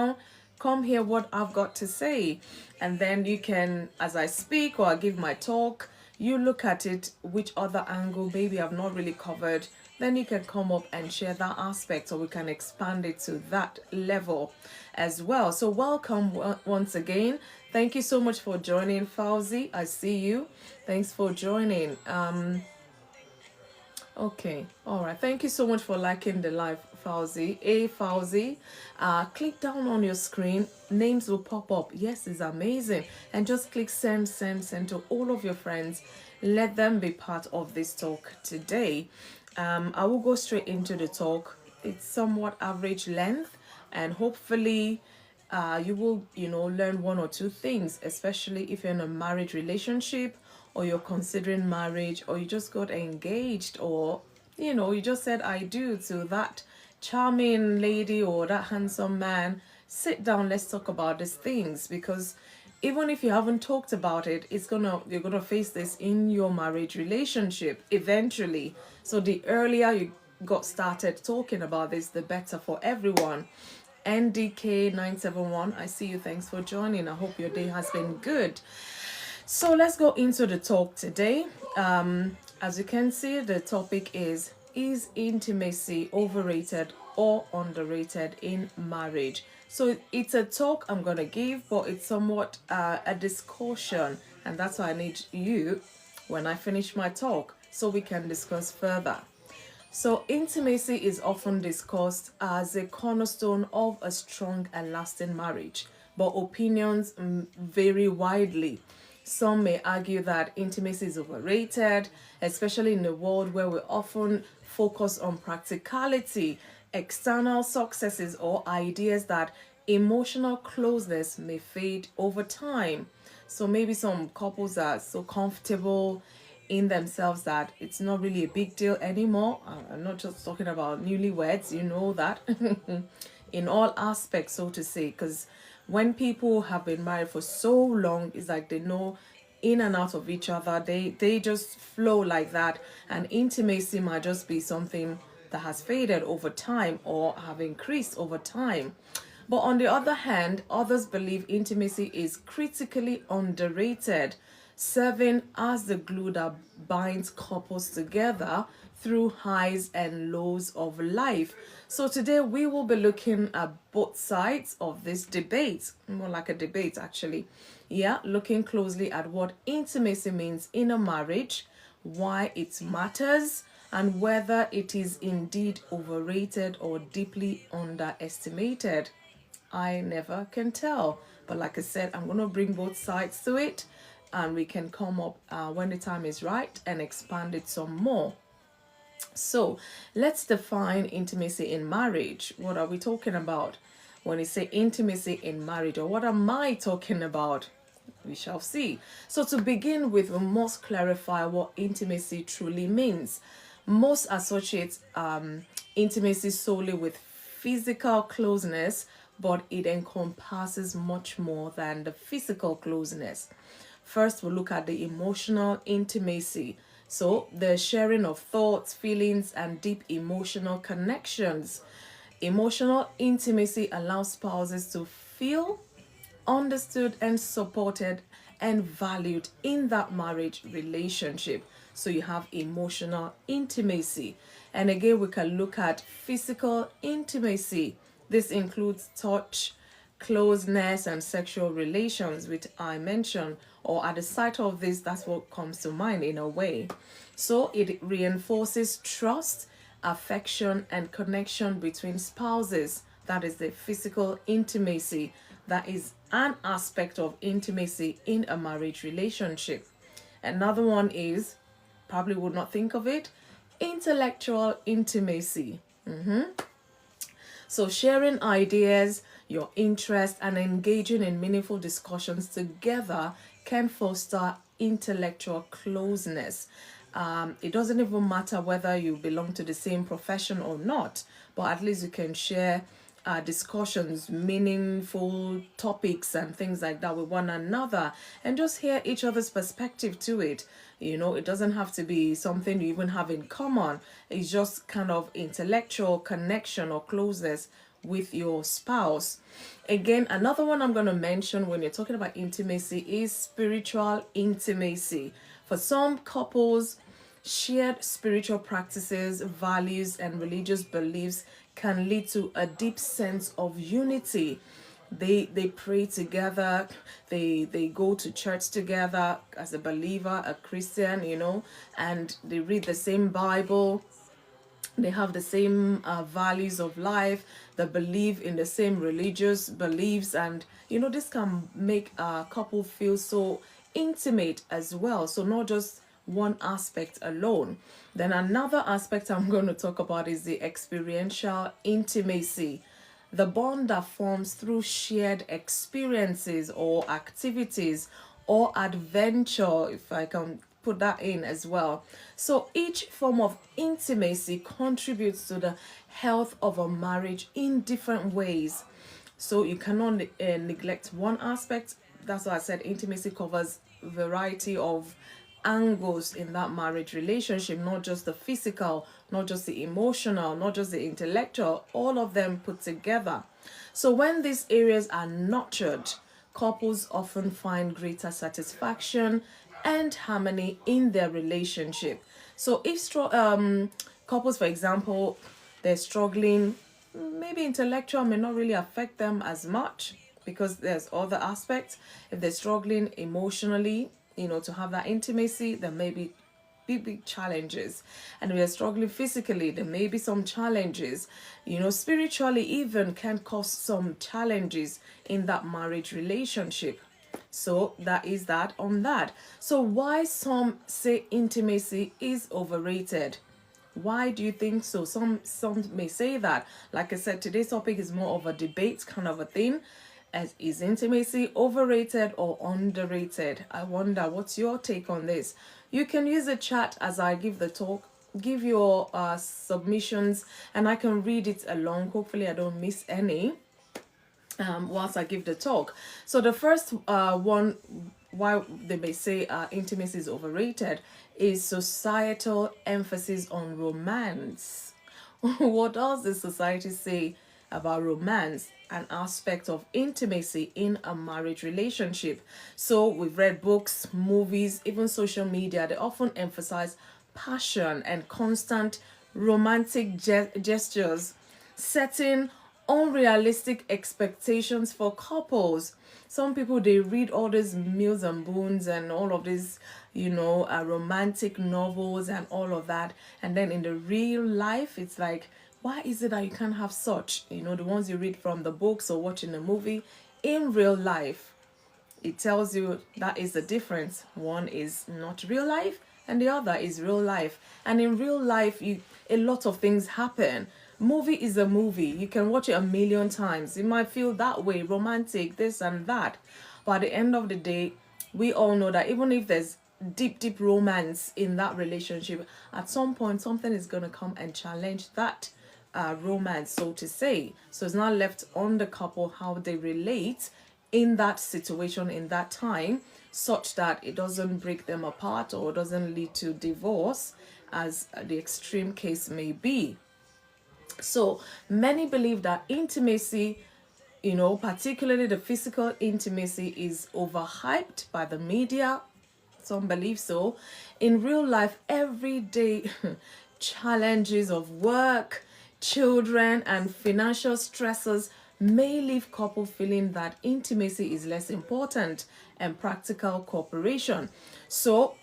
down, come hear what I've got to say. And then you can, as I speak or I give my talk, you look at it, which other angle maybe I've not really covered. Then you can come up and share that aspect, or we can expand it to that level as well. So welcome once again. Thank you so much for joining, Fauzi. I see you. Thanks for joining. Okay, all right. Thank you so much for liking the live, Fauzi. Hey, Fauzi, click down on your screen. Names will pop up. Yes, it's amazing. And just click send, send, send to all of your friends. Let them be part of this talk today. I will go straight into the talk. It's somewhat average length, and hopefully you will, learn one or two things, especially if you're in a marriage relationship, or you're considering marriage, or you just got engaged, or you just said I do to that charming lady or that handsome man. Sit down, let's talk about these things, because even if you haven't talked about it, you're gonna face this in your marriage relationship eventually. So the earlier you got started talking about this, the better for everyone. NDK971, I see you. Thanks for joining. I hope your day has been good. So let's go into the talk today. As you can see, the topic is intimacy overrated or underrated in marriage? So it's a talk I'm going to give, but it's somewhat a discussion. And that's why I need you when I finish my talk so we can discuss further. So intimacy is often discussed as a cornerstone of a strong and lasting marriage, but opinions vary widely. Some may argue that intimacy is overrated, especially in a world where we often focus on practicality, external successes, or ideas that emotional closeness may fade over time. So maybe some couples are so comfortable in themselves that it's not really a big deal anymore. I'm not just talking about newlyweds, you know that, in all aspects, so to say, because when people have been married for so long, it's like they know in and out of each other. They just flow like that, and intimacy might just be something that has faded over time or have increased over time. But on the other hand, others believe intimacy is critically underrated, serving as the glue that binds couples together through highs and lows of life. So today we will be looking at both sides of this debate, more like a debate actually. Yeah, looking closely at what intimacy means in a marriage, why it matters, and whether it is indeed overrated or deeply underestimated. I never can tell. But like I said, I'm going to bring both sides to it, and we can come up when the time is right and expand it some more. So let's define intimacy in marriage. What are we talking about when we say intimacy in marriage, or what am I talking about? We shall see. So to begin with, we must clarify what intimacy truly means. Most associate intimacy solely with physical closeness, but it encompasses much more than the physical closeness. First, we'll look at the emotional intimacy. So the sharing of thoughts, feelings, and deep emotional connections. Emotional intimacy allows spouses to feel understood and supported and valued in that marriage relationship. So you have emotional intimacy. And again, we can look at physical intimacy. This includes touch, closeness, and sexual relations, which I mentioned, or at the sight of this, that's what comes to mind in a way. So it reinforces trust, affection, and connection between spouses. That is the physical intimacy. That is an aspect of intimacy in a marriage relationship. Another one is, probably would not think of it, intellectual intimacy. So sharing ideas, your interests, and engaging in meaningful discussions together can foster intellectual closeness. It doesn't even matter whether you belong to the same profession or not, but at least you can share discussions, meaningful topics and things like that with one another, and just hear each other's perspective to it. It doesn't have to be something you even have in common. It's just kind of intellectual connection or closeness with your spouse. Again, another one I'm going to mention when you're talking about intimacy is spiritual intimacy. For some couples, shared spiritual practices, values, and religious beliefs can lead to a deep sense of unity. They pray together, they go to church together as a believer, a Christian, and they read the same Bible. They have the same values of life, they believe in the same religious beliefs, and this can make a couple feel so intimate as well. So not just one aspect alone. Then another aspect I'm going to talk about is the experiential intimacy, the bond that forms through shared experiences or activities or adventure, if I can put that in as well. So each form of intimacy contributes to the health of a marriage in different ways. So you cannot neglect one aspect. That's why I said intimacy covers a variety of angles in that marriage relationship, not just the physical, not just the emotional, not just the intellectual, all of them put together. So when these areas are nurtured, couples often find greater satisfaction and harmony in their relationship. So if couples, for example, they're struggling, maybe intellectual may not really affect them as much because there's other aspects. If they're struggling emotionally, to have that intimacy, there may be big challenges. And if they're struggling physically, there may be some challenges. Spiritually even can cause some challenges in that marriage relationship. So that is that on that. So why some say intimacy is overrated? Why do you think so? Some may say that. Like I said, today's topic is more of a debate kind of a thing. As is intimacy overrated or underrated? I wonder, what's your take on this? You can use the chat as I give the talk. Give your submissions and I can read it along. Hopefully I don't miss any whilst I give the talk. So the first one, why they may say intimacy is overrated, is societal emphasis on romance. What does the society say about romance, an aspect of intimacy in a marriage relationship? So we've read books, movies, even social media. They often emphasize passion and constant romantic gestures, setting unrealistic expectations for couples. Some people, they read all these Mills and Boons and all of these romantic novels and all of that, and then in the real life it's like, why is it that you can't have such, the ones you read from the books or watching a movie? In real life, it tells you that is the difference. One is not real life and the other is real life. And in real life, a lot of things happen. Movie is a movie. You can watch it a million times. You might feel that way, romantic, this and that. But at the end of the day, we all know that even if there's deep romance in that relationship, at some point something is going to come and challenge that romance, so to say. So it's not left on the couple how they relate in that situation, in that time, such that it doesn't break them apart or doesn't lead to divorce, as the extreme case may be. So many believe that intimacy, particularly the physical intimacy, is overhyped by the media. Some believe so. In real life, everyday challenges of work, children, and financial stresses may leave couple feeling that intimacy is less important and practical cooperation. So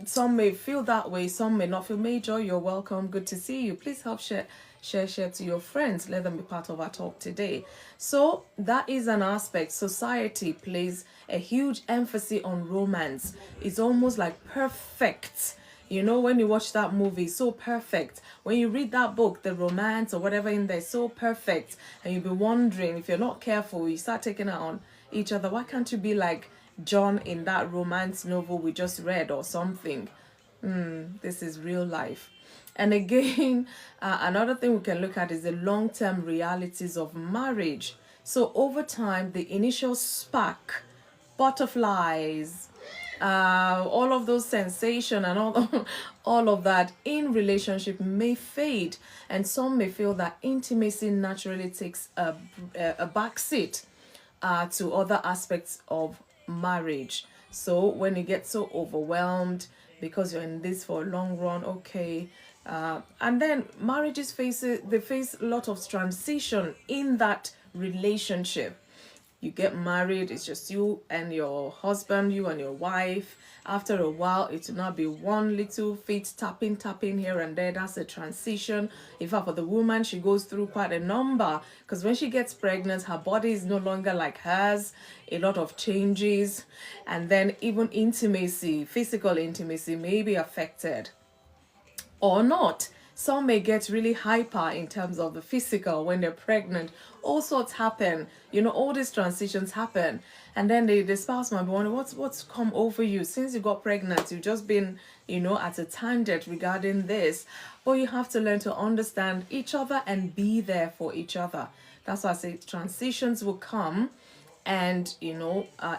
some may feel that way, some may not feel. Major, you're welcome. Good to see you. Please help share to your friends. Let them be part of our talk today. So that is an aspect. Society places a huge emphasis on romance. It's almost like perfect. When you watch that movie, so perfect. When you read that book, the romance or whatever in there, so perfect. And you'll be wondering, if you're not careful, you start taking it on each other. Why can't you be like John in that romance novel we just read or something? This is real life. And again, another thing we can look at is the long-term realities of marriage. So over time, the initial spark, butterflies, all of those sensation and all of that in relationship may fade, and some may feel that intimacy naturally takes a back seat to other aspects of marriage. So when you get so overwhelmed because you're in this for a long run, okay, and then marriages face a lot of transition in that relationship. You get married, it's just you and your husband, you and your wife. After a while, it will not be one little feet tapping here and there. That's a transition. In fact, for the woman, she goes through quite a number, because when she gets pregnant, her body is no longer like hers. A lot of changes, and then even intimacy, physical intimacy, may be affected or not. Some may get really hyper in terms of the physical when they're pregnant. All sorts happen. All these transitions happen. And then the spouse might be wondering, what's come over you since you got pregnant? You've just been, at a tangent regarding this. But you have to learn to understand each other and be there for each other. That's why I say transitions will come, and,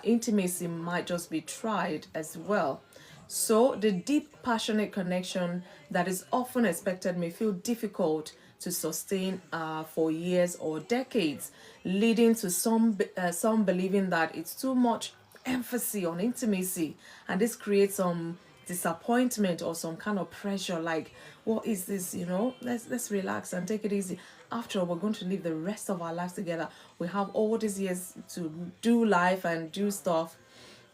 intimacy might just be tried as well. So the deep, passionate connection that is often expected may feel difficult to sustain for years or decades, leading to some believing that it's too much emphasis on intimacy, and this creates some disappointment or some kind of pressure, like, what is this? Let's relax and take it easy. After all, we're going to live the rest of our lives together. We have all these years to do life and do stuff.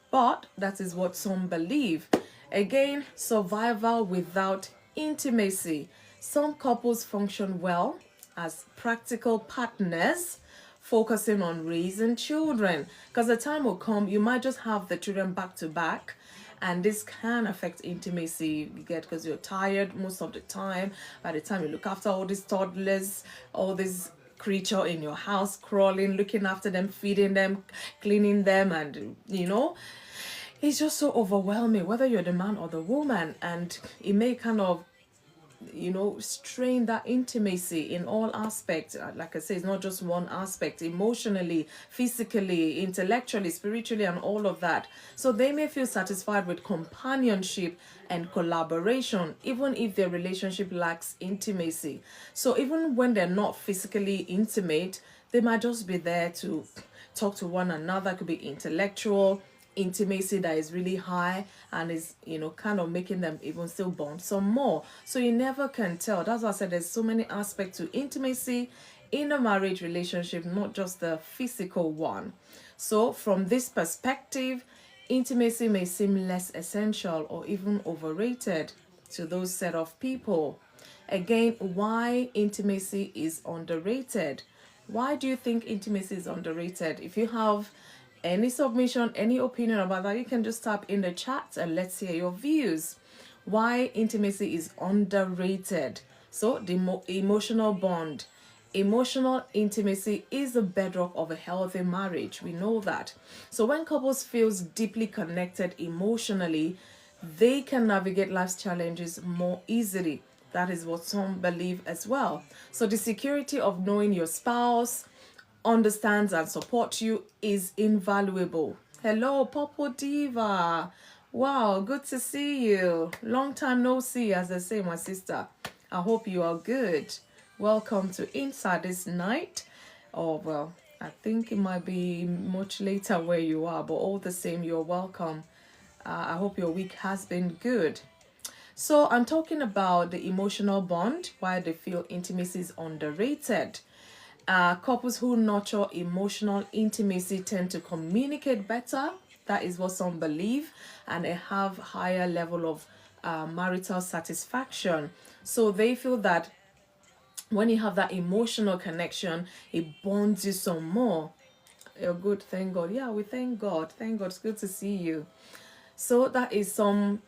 But that is what some believe. Again, survival without intimacy. Some couples function well as practical partners, focusing on raising children. Because the time will come, you might just have the children back to back, and this can affect intimacy. You get, because you're tired most of the time. By the time you look after all these toddlers, all these creature in your house, crawling, looking after them, feeding them, cleaning them, and it's just so overwhelming, whether you're the man or the woman, and it may kind of strain that intimacy in all aspects. Like I say, it's not just one aspect: emotionally, physically, intellectually, spiritually, and all of that. So they may feel satisfied with companionship and collaboration, even if their relationship lacks intimacy. So even when they're not physically intimate, they might just be there to talk to one another. It could be intellectual intimacy that is really high, and is kind of making them even still bond some more. So you never can tell. That's why I said there's so many aspects to intimacy in a marriage relationship, not just the physical one. So from this perspective, intimacy may seem less essential or even overrated to those set of people. Again, why intimacy is underrated? Why do you think intimacy is underrated? If you have any submission, any opinion about that, you can just type in the chat and let's hear your views. Why intimacy is underrated? So the emotional bond. Emotional intimacy is the bedrock of a healthy marriage. We know that. So when couples feel deeply connected emotionally, they can navigate life's challenges more easily. That is what some believe as well. So the security of knowing your spouse understands and supports you is invaluable. Hello, Popo Diva. Wow, good to see you. Long time no see, as they say, my sister. I hope you are good. Welcome to Inside this night. Oh, well, I think it might be much later where you are, but all the same, you're welcome. I hope your week has been good. So I'm talking about the emotional bond, why they feel intimacy is underrated. Couples who nurture emotional intimacy tend to communicate better. That is what some believe, and they have higher level of marital satisfaction. So they feel that when you have that emotional connection, it bonds you some more. You're good, thank God. Yeah, we thank God. Thank God. It's good to see you. So that is some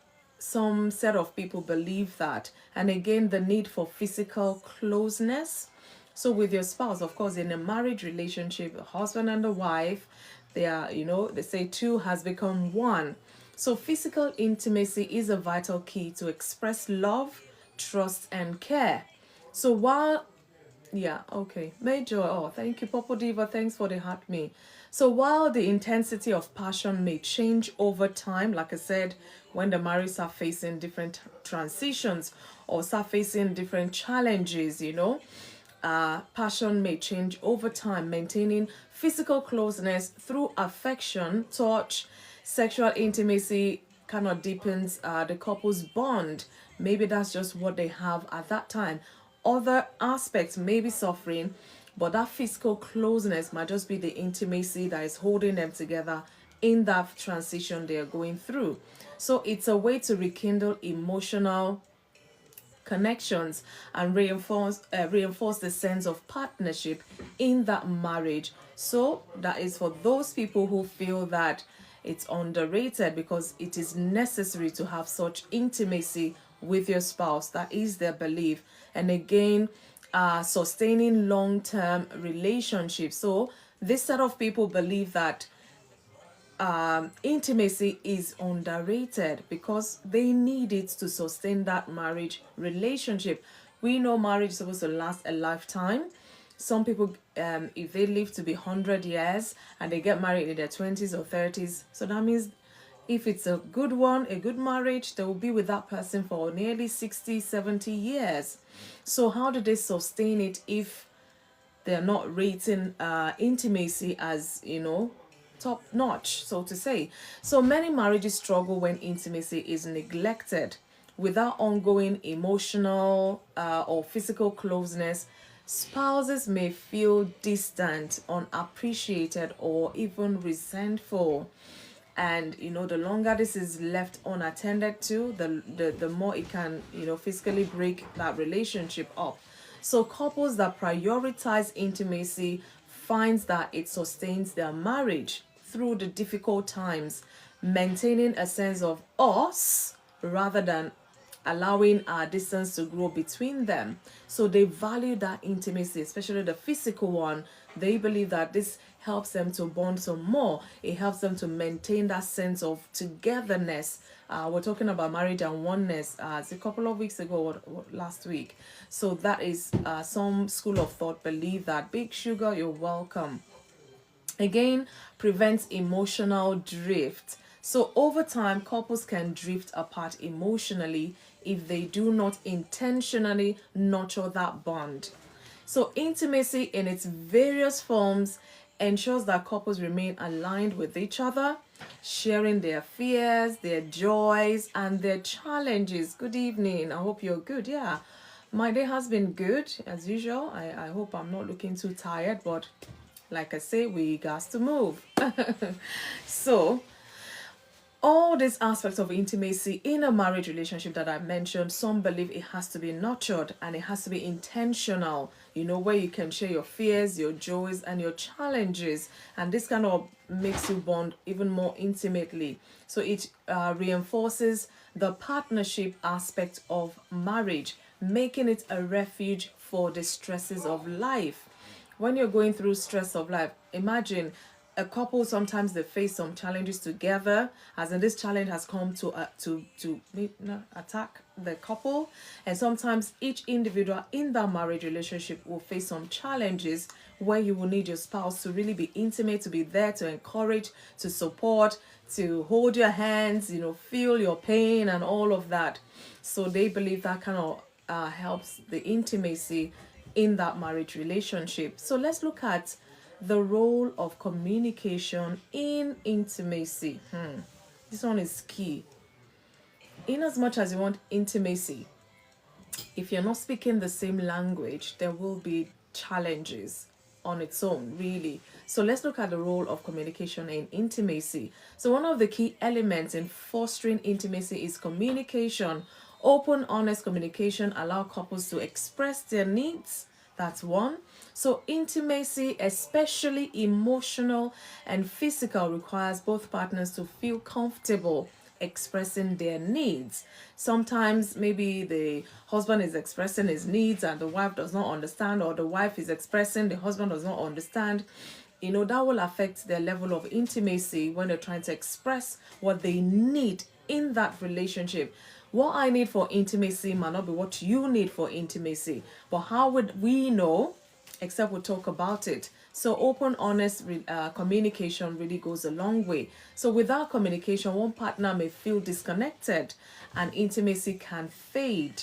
set of people believe that. And again, the need for physical closeness. So with your spouse, of course, in a marriage relationship, the husband and the wife, they are, they say two has become one. So physical intimacy is a vital key to express love, trust, and care. So while Yeah, okay. Major, oh, thank you, Popo Diva. Thanks for the heart me. So while the intensity of passion may change over time, like I said, when the marriages are facing different transitions or start facing different challenges, passion may change over time, maintaining physical closeness through affection, touch, sexual intimacy kind of deepens the couple's bond. Maybe that's just what they have at that time. Other aspects may be suffering, but that physical closeness might just be the intimacy that is holding them together in that transition they are going through. So it's a way to rekindle emotional connections and reinforce the sense of partnership in that marriage. So that is for those people who feel that it's underrated, because it is necessary to have such intimacy with your spouse. That is their belief. And again, sustaining long-term relationships. So this set of people believe that intimacy is underrated because they need it to sustain that marriage relationship. We know marriage is supposed to last a lifetime. Some people, if they live to be 100 years and they get married in their 20s or 30s, so that means if it's a good one, a good marriage, they will be with that person for nearly 60, 70 years. So how do they sustain it if they're not rating intimacy as, top notch, so to say? So many marriages struggle when intimacy is neglected. Without ongoing emotional or physical closeness, spouses may feel distant, unappreciated, or even resentful. And the longer this is left unattended to, the more it can physically break that relationship up. So couples that prioritize intimacy finds that it sustains their marriage through the difficult times, maintaining a sense of us rather than allowing our distance to grow between them. So they value that intimacy, especially the physical one. They believe that this helps them to bond some more. It helps them to maintain that sense of togetherness. We're talking about marriage and oneness. It's a couple of weeks ago or last week. So that is some school of thought believe that. Big Sugar, you're welcome. Again, prevents emotional drift. So over time, couples can drift apart emotionally if they do not intentionally nurture that bond. So intimacy in its various forms ensures that couples remain aligned with each other, sharing their fears, their joys, and their challenges. Good evening. I hope you're good. Yeah, my day has been good as usual. I hope I'm not looking too tired, but like I say, we got to move. So all these aspects of intimacy in a marriage relationship that I mentioned, some believe it has to be nurtured and it has to be intentional, where you can share your fears, your joys, and your challenges. And this kind of makes you bond even more intimately. So it reinforces the partnership aspect of marriage, making it a refuge for the stresses of life. When you're going through stress of life, imagine a couple, sometimes they face some challenges together, as in this challenge has come to attack the couple. And sometimes each individual in that marriage relationship will face some challenges where you will need your spouse to really be intimate, to be there, to encourage, to support, to hold your hands, feel your pain and all of that. So they believe that kind of helps the intimacy in that marriage relationship. So let's look at the role of communication in intimacy. This one is key. In as much as you want intimacy, if you're not speaking the same language, there will be challenges on its own, really. So let's look at the role of communication in intimacy. So one of the key elements in fostering intimacy is communication. Open, honest communication allow couples to express their needs. That's one. So intimacy, especially emotional and physical, requires both partners to feel comfortable expressing their needs. Sometimes maybe the husband is expressing his needs and the wife does not understand, or the wife is expressing, the husband does not understand. That will affect their level of intimacy when they're trying to express what they need in that relationship. What I need for intimacy might not be what you need for intimacy. But how would we know except we talk about it. So open, honest communication really goes a long way. So without communication, one partner may feel disconnected and intimacy can fade.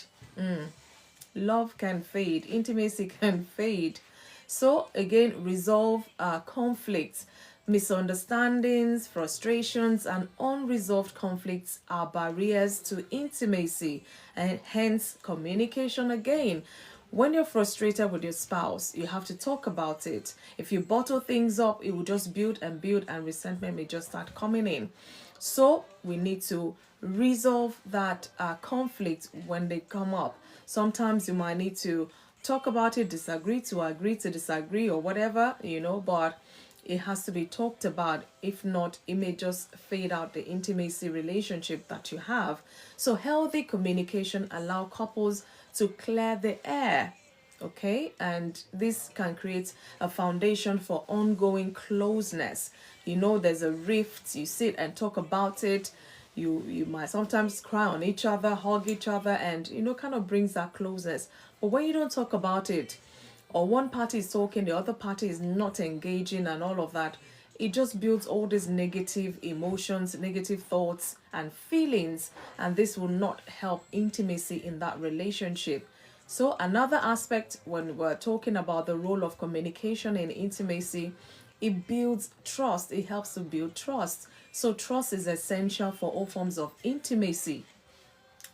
Love can fade, intimacy can fade. So again, resolve conflicts. Misunderstandings, frustrations, and unresolved conflicts are barriers to intimacy and hence communication again. When you're frustrated with your spouse, you have to talk about it. If you bottle things up, it will just build, and resentment may just start coming in. So we need to resolve that conflict when they come up. Sometimes you might need to talk about it, disagree to agree to disagree, or whatever, but it has to be talked about. If not, it may just fade out the intimacy relationship that you have. So healthy communication allow couples to clear the air, okay, and this can create a foundation for ongoing closeness. There's a rift, you sit and talk about it. You might sometimes cry on each other, hug each other, and kind of brings that closeness. But when you don't talk about it, or one party is talking, the other party is not engaging and all of that, it just builds all these negative emotions, negative thoughts and feelings, and this will not help intimacy in that relationship. So another aspect when we're talking about the role of communication in intimacy, it builds trust. It helps to build trust. So trust is essential for all forms of intimacy.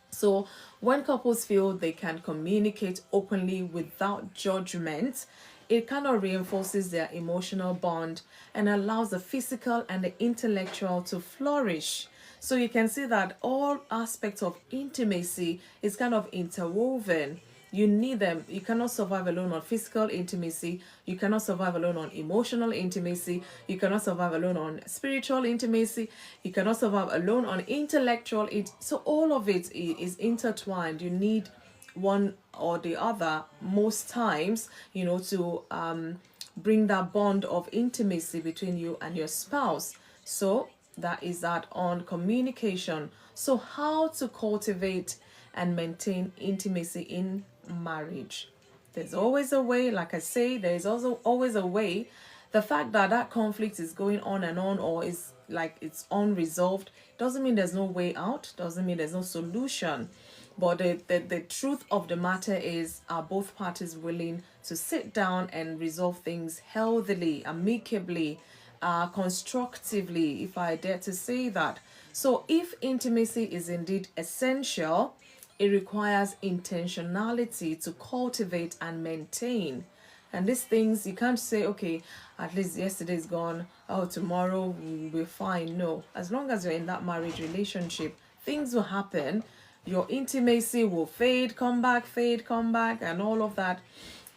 So when couples feel they can communicate openly without judgment, it kind of reinforces their emotional bond and allows the physical and the intellectual to flourish. So you can see that all aspects of intimacy is kind of interwoven. You need them. You cannot survive alone on physical intimacy. You cannot survive alone on emotional intimacy. You cannot survive alone on spiritual intimacy. You cannot survive alone on intellectual. So all of it is intertwined. You need one or the other most times, to bring that bond of intimacy between you and your spouse. So that is that on communication. So how to cultivate and maintain intimacy in marriage. There's always a way. Like I say, there is also always a way. The fact that that conflict is going on and on, or is like it's unresolved, doesn't mean there's no way out, doesn't mean there's no solution. But the truth of the matter is, are both parties willing to sit down and resolve things healthily, amicably, constructively, if I dare to say that. So if intimacy is indeed essential, it requires intentionality to cultivate and maintain. And these things, you can't say, okay, at least yesterday's gone, oh, tomorrow we'll be fine. No, as long as you're in that marriage relationship, things will happen. Your intimacy will fade, come back, and all of that.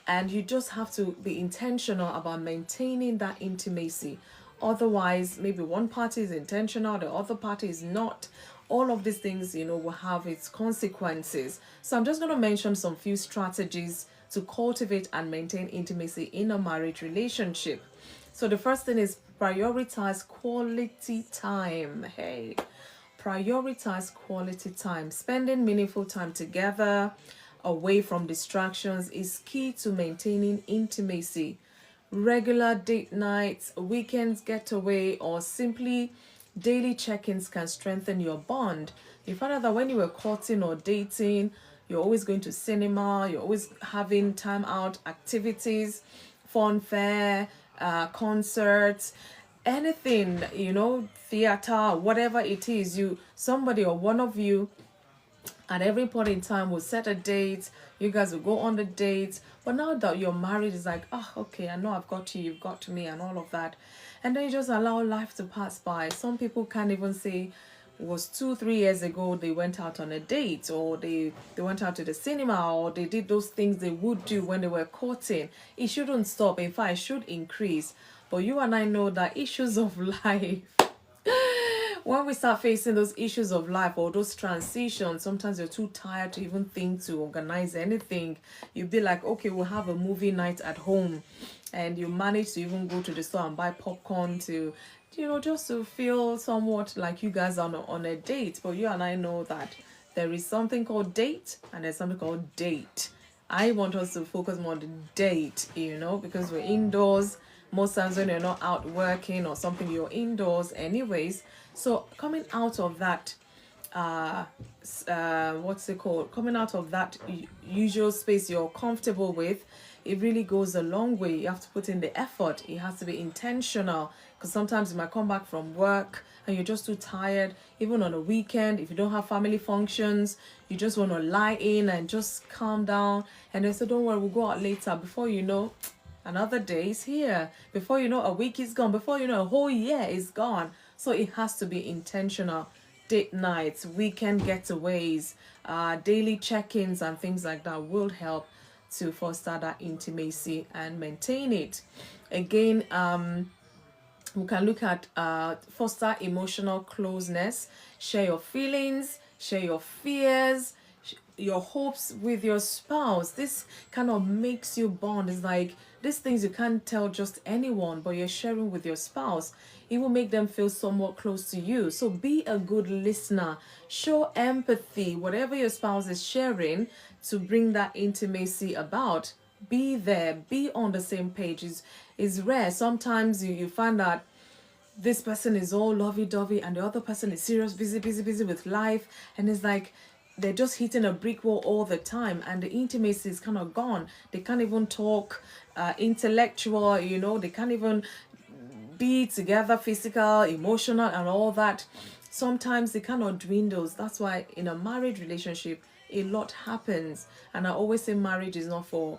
And you just have to be intentional about maintaining that intimacy. Otherwise, maybe one party is intentional, the other party is not. All of these things, will have its consequences. So I'm just going to mention some few strategies to cultivate and maintain intimacy in a marriage relationship. So the first thing is prioritize quality time. Hey, prioritize quality time. Spending meaningful time together, away from distractions, is key to maintaining intimacy. Regular date nights, weekends getaway, or simply daily check-ins can strengthen your bond. You find out that when you were courting or dating, you're always going to cinema, you're always having time out activities, fun fair, concerts, anything, theater, whatever it is, somebody or one of you at every point in time will set a date. You guys will go on the dates. But now that you're married, it's like, okay, I know I've got you, you've got me, and all of that. And then you just allow life to pass by. Some people can't even say it was 2-3 years ago they went out on a date, or they went out to the cinema, or they did those things they would do when they were courting. It shouldn't stop. In fact, it should increase. But you and I know that issues of life, when we start facing those issues of life or those transitions, sometimes you're too tired to even think to organize anything. You'll be like, okay, we'll have a movie night at home. And you manage to even go to the store and buy popcorn to, just to feel somewhat like you guys are on a date. But you and I know that there is something called date and there's something called date. I want us to focus more on the date, because we're indoors. Most times when you're not out working or something, you're indoors anyways. So coming out of that, what's it called? Coming out of that usual space you're comfortable with, it really goes a long way. You have to put in the effort. It has to be intentional, because sometimes you might come back from work and you're just too tired. Even on a weekend, if you don't have family functions, you just want to lie in and just calm down. And they say, don't worry, we'll go out later. Before you know, another day is here. Before you know, a week is gone. Before you know, a whole year is gone. So it has to be intentional. Date nights, weekend getaways, daily check-ins and things like that will help to foster that intimacy and maintain it. Again, we can look at foster emotional closeness. Share your feelings, share your fears, your hopes with your spouse. This kind of makes you bond. It's like these things you can't tell just anyone, but you're sharing with your spouse. It will make them feel somewhat close to you. So be a good listener. Show empathy. Whatever your spouse is sharing to bring that intimacy about, be there. Be on the same page. Is rare. Sometimes you find that this person is all lovey-dovey and the other person is serious, busy with life. And it's like they're just hitting a brick wall all the time, and the intimacy is kind of gone. They can't even talk intellectual, they can't even be together, physical, emotional, and all that. Sometimes it kind of dwindles. That's why in a marriage relationship, a lot happens. And I always say marriage is not for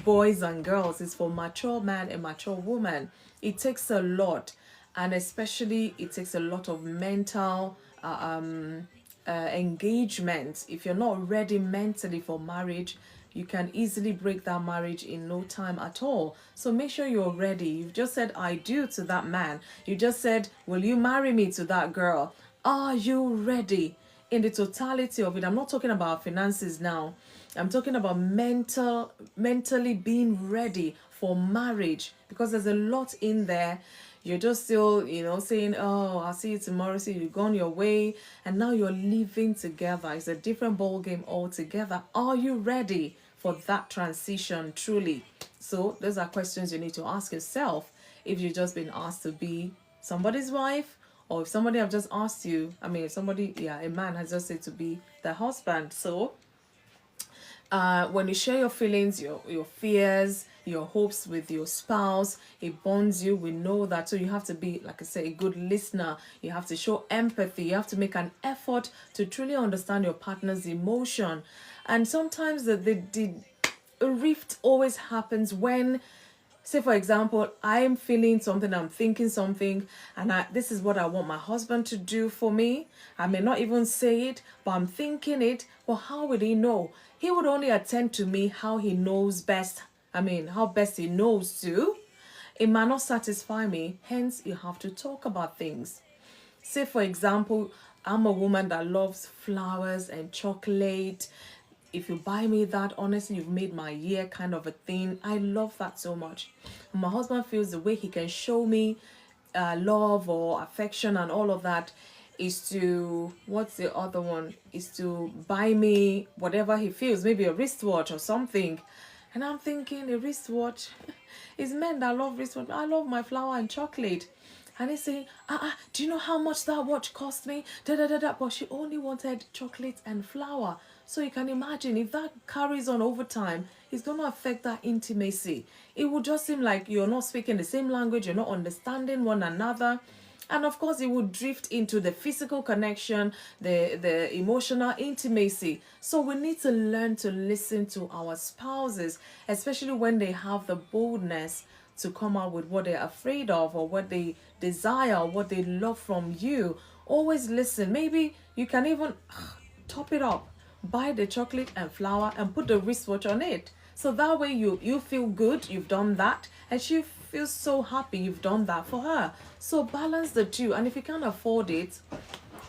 boys and girls. It's for mature man and mature woman. It takes a lot, and especially it takes a lot of mental engagement. If you're not ready mentally for marriage, you can easily break that marriage in no time at all. So make sure you're ready. You've just said I do to that man. You just said, will you marry me to that girl? Are you ready? In the totality of it, I'm not talking about finances now. I'm talking about mentally being ready for marriage, because there's a lot in there. You're just still, saying, oh, I'll see you tomorrow. See, you've gone your way, and now you're living together. It's a different ball game altogether. Are you ready for that transition truly? So those are questions you need to ask yourself if you've just been asked to be somebody's wife, or if somebody have just asked you, a man has just said to be the husband. So when you share your feelings, your fears, your hopes with your spouse, it bonds you. We know that. So you have to be, like I say, a good listener. You have to show empathy. You have to make an effort to truly understand your partner's emotion. And sometimes the rift always happens when, say for example, I'm feeling something, I'm thinking something, and this is what I want my husband to do for me. I may not even say it, but I'm thinking it. Well, how would he know? He would only attend to me how he knows best. How best he knows to. It might not satisfy me, hence you have to talk about things. Say for example, I'm a woman that loves flowers and chocolate. If you buy me that, honestly, you've made my year kind of a thing. I love that so much. My husband feels the way he can show me love or affection and all of that is to, what's the other one? Is to buy me whatever he feels, maybe a wristwatch or something. And I'm thinking, a wristwatch? It's men that love wristwatch. I love my flower and chocolate. And he's saying, do you know how much that watch cost me? But she only wanted chocolate and flour. So you can imagine, if that carries on over time, it's going to affect that intimacy. It would just seem like you're not speaking the same language, you're not understanding one another. And of course, it would drift into the physical connection, the emotional intimacy. So we need to learn to listen to our spouses, especially when they have the boldness to come out with what they're afraid of, or what they desire, or what they love from you. Always listen. Maybe you can even top it up. Buy the chocolate and flour and put the wristwatch on it. So that way you feel good, you've done that, and she feels so happy you've done that for her. So balance the two, and if you can't afford it,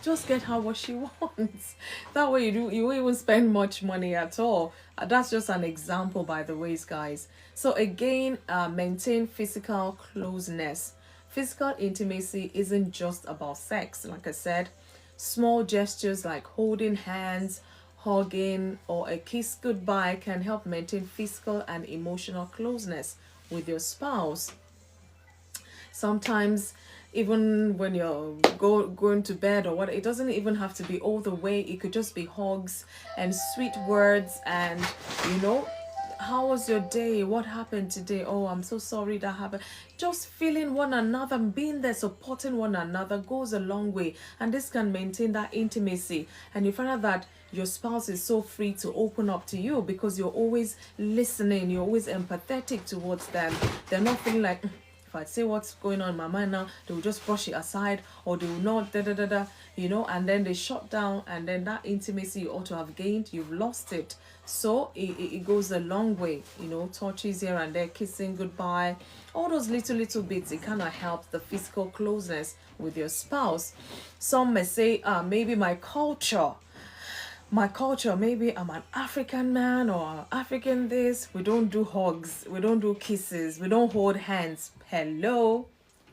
just get her what she wants. That way you won't even spend much money at all. That's just an example, by the way, guys. So again, maintain physical closeness. Physical intimacy isn't just about sex. Like I said, small gestures like holding hands, hugging, or a kiss goodbye can help maintain physical and emotional closeness with your spouse. Sometimes, even when you're going to bed or what, it doesn't even have to be all the way. It could just be hugs and sweet words, and you know, how was your day, what happened today, oh, I'm so sorry that happened. Just feeling one another, being there, supporting one another goes a long way, and this can maintain that intimacy. And you find out that your spouse is so free to open up to you because you're always listening, you're always empathetic towards them. They're not feeling like, if I say what's going on in my mind now, they will just brush it aside, or they will not, and then they shut down, and then that intimacy you ought to have gained, you've lost it. So it goes a long way, touches here and there, kissing goodbye, all those little bits, it kind of helps the physical closeness with your spouse. Some may say, maybe my culture, maybe I'm an African man or African this, we don't do hugs, we don't do kisses, we don't hold hands. Hello?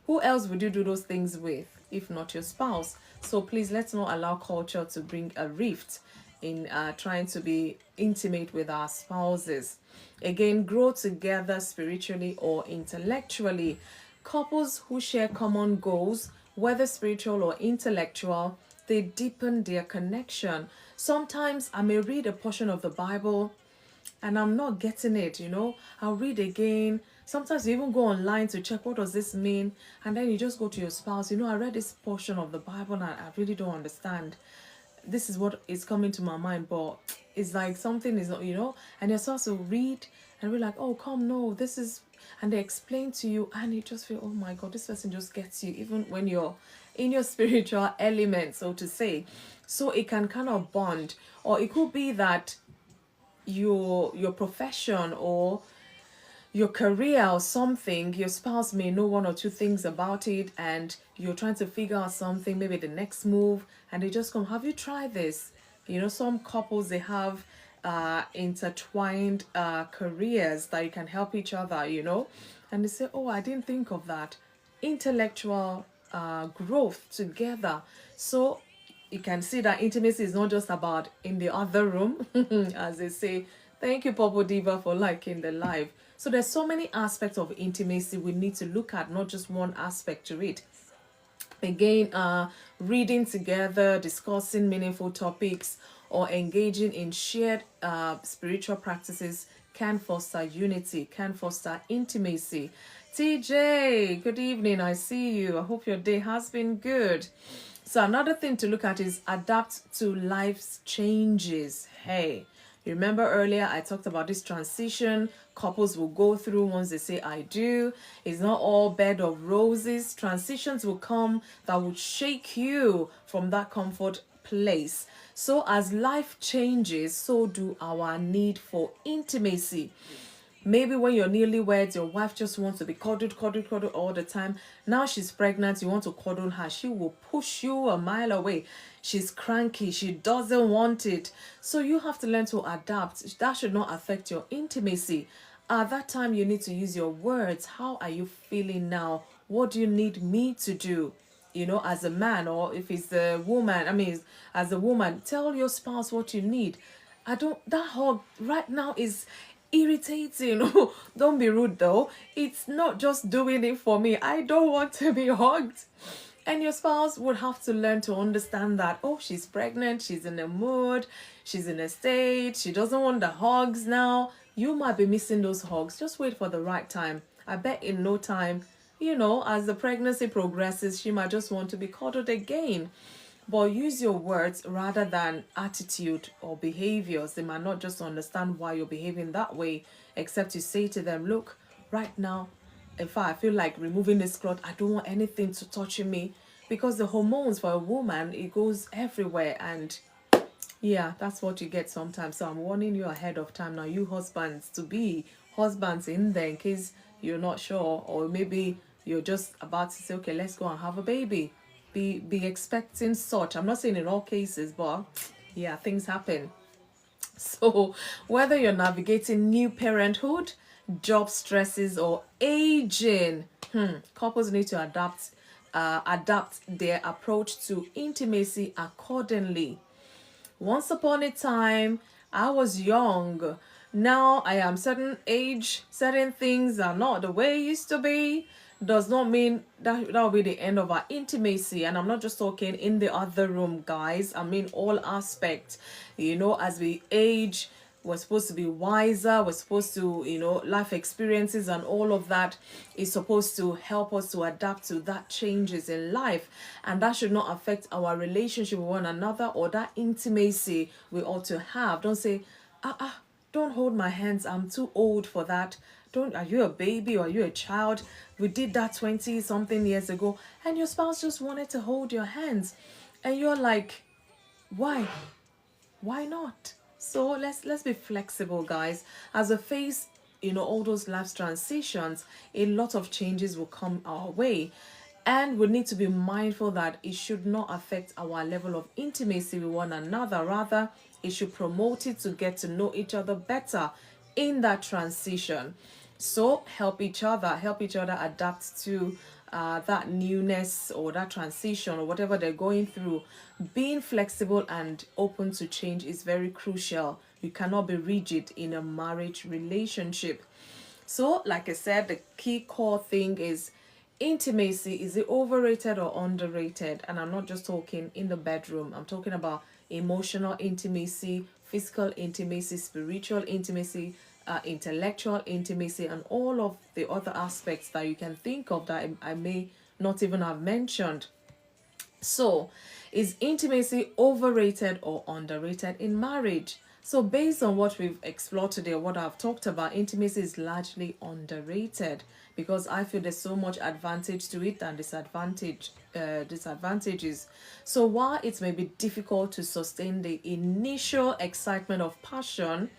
Who else would you do those things with if not your spouse? So please, let's not allow culture to bring a rift in trying to be intimate with our spouses. Again, grow together spiritually or intellectually. Couples who share common goals, whether spiritual or intellectual, they deepen their connection. Sometimes I may read a portion of the Bible and I'm not getting it, I'll read again. Sometimes you even go online to check what does this mean, and then you just go to your spouse, I read this portion of the Bible and I really don't understand. This is what is coming to my mind, but it's like something is not, and you're supposed to read and we're like, oh, come, no, this is, and they explain to you, and you just feel, oh my God, this person just gets you, even when you're in your spiritual element, so to say. So it can kind of bond, or it could be that your profession or your career or something, your spouse may know one or two things about it, and you're trying to figure out something, maybe the next move, and they just come, have you tried this? Some couples, they have intertwined careers that you can help each other, and they say, oh, I didn't think of that. Intellectual growth together. So you can see that intimacy is not just about in the other room, as they say. Thank you, Popo Diva, for liking the live. So there's so many aspects of intimacy we need to look at, not just one aspect to it. Again, reading together, discussing meaningful topics, or engaging in shared spiritual practices can foster unity, can foster intimacy. TJ, good evening. I see you. I hope your day has been good. So another thing to look at is adapt to life's changes. Hey, you remember earlier I talked about this transition couples will go through once they say I do. It's not all bed of roses. Transitions will come that will shake you from that comfort place. So as life changes, so do our need for intimacy. Maybe when you're newlyweds, your wife just wants to be cuddled all the time. Now she's pregnant, you want to cuddle her. She will push you a mile away. She's cranky. She doesn't want it. So you have to learn to adapt. That should not affect your intimacy. At that time, you need to use your words. How are you feeling now? What do you need me to do? As a man, or if it's a woman, as a woman, tell your spouse what you need. That hug right now is irritating. Don't be rude though. It's not just doing it for me. I don't want to be hugged. And your spouse would have to learn to understand that, oh, she's pregnant, she's in a mood, she's in a state, she doesn't want the hugs now. You might be missing those hugs. Just wait for the right time. I bet in no time, as the pregnancy progresses, she might just want to be cuddled again. But use your words rather than attitude or behaviors. They might not just understand why you're behaving that way, except you say to them, look, right now, in fact, I feel like removing this cloth. I don't want anything to touch me, because the hormones for a woman, it goes everywhere, and yeah, that's what you get sometimes. So I'm warning you ahead of time now, you husbands, to be husbands in there in case you're not sure, or maybe you're just about to say, okay, let's go and have a baby. Be expecting such. I'm not saying in all cases, but yeah, things happen. So whether you're navigating new parenthood, job stresses, or aging, couples need to adapt their approach to intimacy accordingly. Once upon a time, I was young. Now I am certain age, certain things are not the way it used to be. Does not mean that will be the end of our intimacy. And I'm not just talking in the other room, guys. I mean all aspects. As we age, we're supposed to be wiser. We're supposed to, life experiences and all of that is supposed to help us to adapt to that changes in life. And that should not affect our relationship with one another or that intimacy we ought to have. Don't say, don't hold my hands. I'm too old for that. Don't, are you a baby or are you a child? We did that 20 something years ago and your spouse just wanted to hold your hands. And you're like, why? Why not? So let's be flexible, guys. As a face, all those life transitions, a lot of changes will come our way. And we need to be mindful that it should not affect our level of intimacy with one another. Rather, it should promote it to get to know each other better in that transition. So help each other adapt to that newness or that transition or whatever they're going through. Being flexible and open to change is very crucial. You cannot be rigid in a marriage relationship. So, like I said, the key core thing is intimacy. Is it overrated or underrated? And I'm not just talking in the bedroom, I'm talking about emotional intimacy, physical intimacy, spiritual intimacy, intellectual intimacy, and all of the other aspects that you can think of that I may not even have mentioned. So, is intimacy overrated or underrated in marriage? So, based on what we've explored today, what I've talked about, intimacy is largely underrated because I feel there's so much advantage to it than disadvantages. So, while it may be difficult to sustain the initial excitement of passion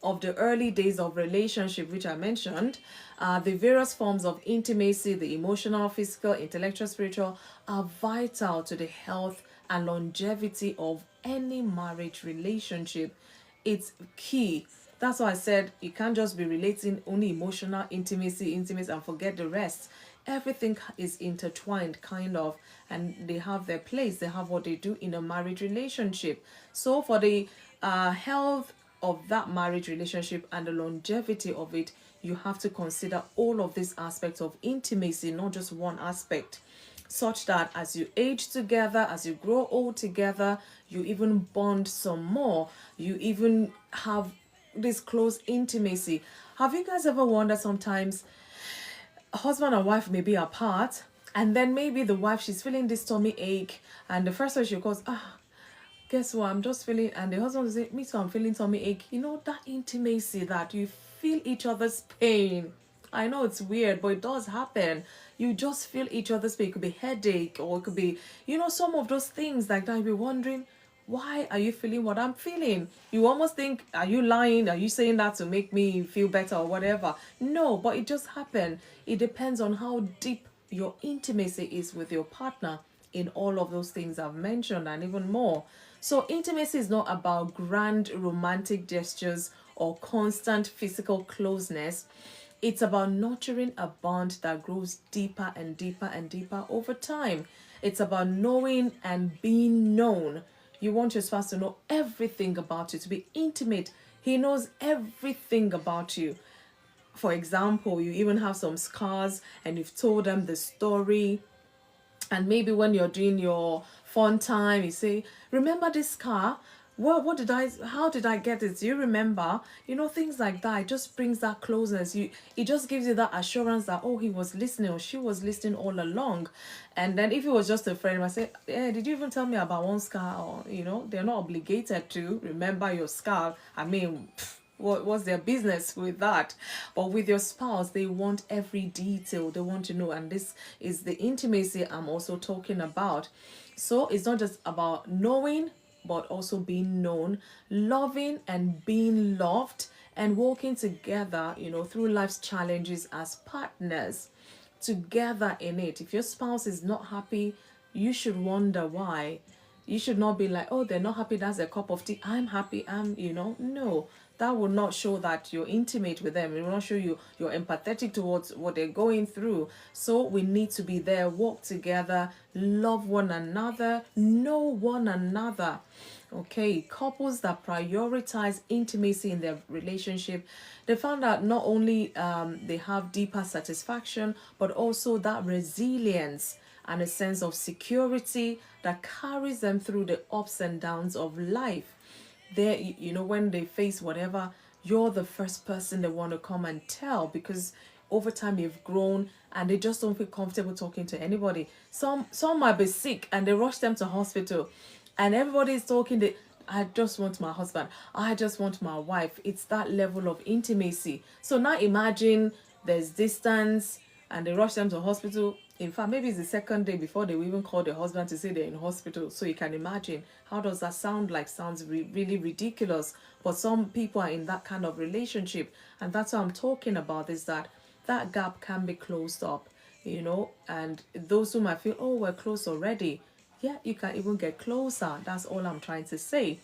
of the early days of relationship, which I mentioned, the various forms of intimacy, the emotional, physical, intellectual, spiritual, are vital to the health and longevity of any marriage relationship. It's key. That's why I said you can't just be relating only emotional intimacy, and forget the rest. Everything is intertwined, kind of, and they have their place. They have what they do in a marriage relationship. So for the health of that marriage relationship and the longevity of it, you have to consider all of these aspects of intimacy, not just one aspect, such that as you age together, as you grow old together, you even bond some more. You even have this close intimacy. Have you guys ever wondered sometimes, husband and wife may be apart, and then maybe the wife, she's feeling this tummy ache, and the first time she goes, guess what, I'm just feeling, and the husband will say, me too, I'm feeling tummy ache. That intimacy, that you feel each other's pain. I know it's weird, but it does happen. You just feel each other's pain. It could be headache, or it could be, some of those things like that. You'll be wondering, why are you feeling what I'm feeling? You almost think, are you lying? Are you saying that to make me feel better or whatever? No, but it just happened. It depends on how deep your intimacy is with your partner in all of those things I've mentioned and even more. So intimacy is not about grand romantic gestures or constant physical closeness. It's about nurturing a bond that grows deeper and deeper and deeper over time. It's about knowing and being known. You want your spouse to know everything about you, to be intimate. He knows everything about you. For example, you even have some scars and you've told them the story, and maybe when you're doing your fun time, you say, remember this scar? How did I get it? Do you remember? Things like that. It just brings that closeness. It just gives you that assurance that, oh, he was listening or she was listening all along. And then if it was just a friend, I say, hey, did you even tell me about one scar? Or, they're not obligated to remember your scar. I mean, what's their business with that? But with your spouse, they want every detail. They want to know. And this is the intimacy I'm also talking about. So it's not just about knowing, but also being known, loving and being loved, and walking together, through life's challenges as partners, together in it. If your spouse is not happy, you should wonder why. You should not be like, oh, they're not happy, that's a cup of tea, I'm happy, no. That will not show that you're intimate with them. It will not show you're empathetic towards what they're going through. So we need to be there, walk together, love one another, know one another. Okay, couples that prioritize intimacy in their relationship, they found that not only they have deeper satisfaction, but also that resilience and a sense of security that carries them through the ups and downs of life. They, when they face whatever, you're the first person they want to come and tell, because over time you've grown and they just don't feel comfortable talking to anybody. Some might be sick and they rush them to hospital, and everybody is talking. I just want my husband, I just want my wife. It's that level of intimacy. So now imagine there's distance and they rush them to hospital. In fact, maybe it's the second day before they will even call the husband to say they're in hospital. So you can imagine, how does that sound like? Sounds really ridiculous. But some people are in that kind of relationship, and that's what I'm talking about, is that gap can be closed up, and those who might feel, oh, we're close already, yeah, you can even get closer. That's all I'm trying to say.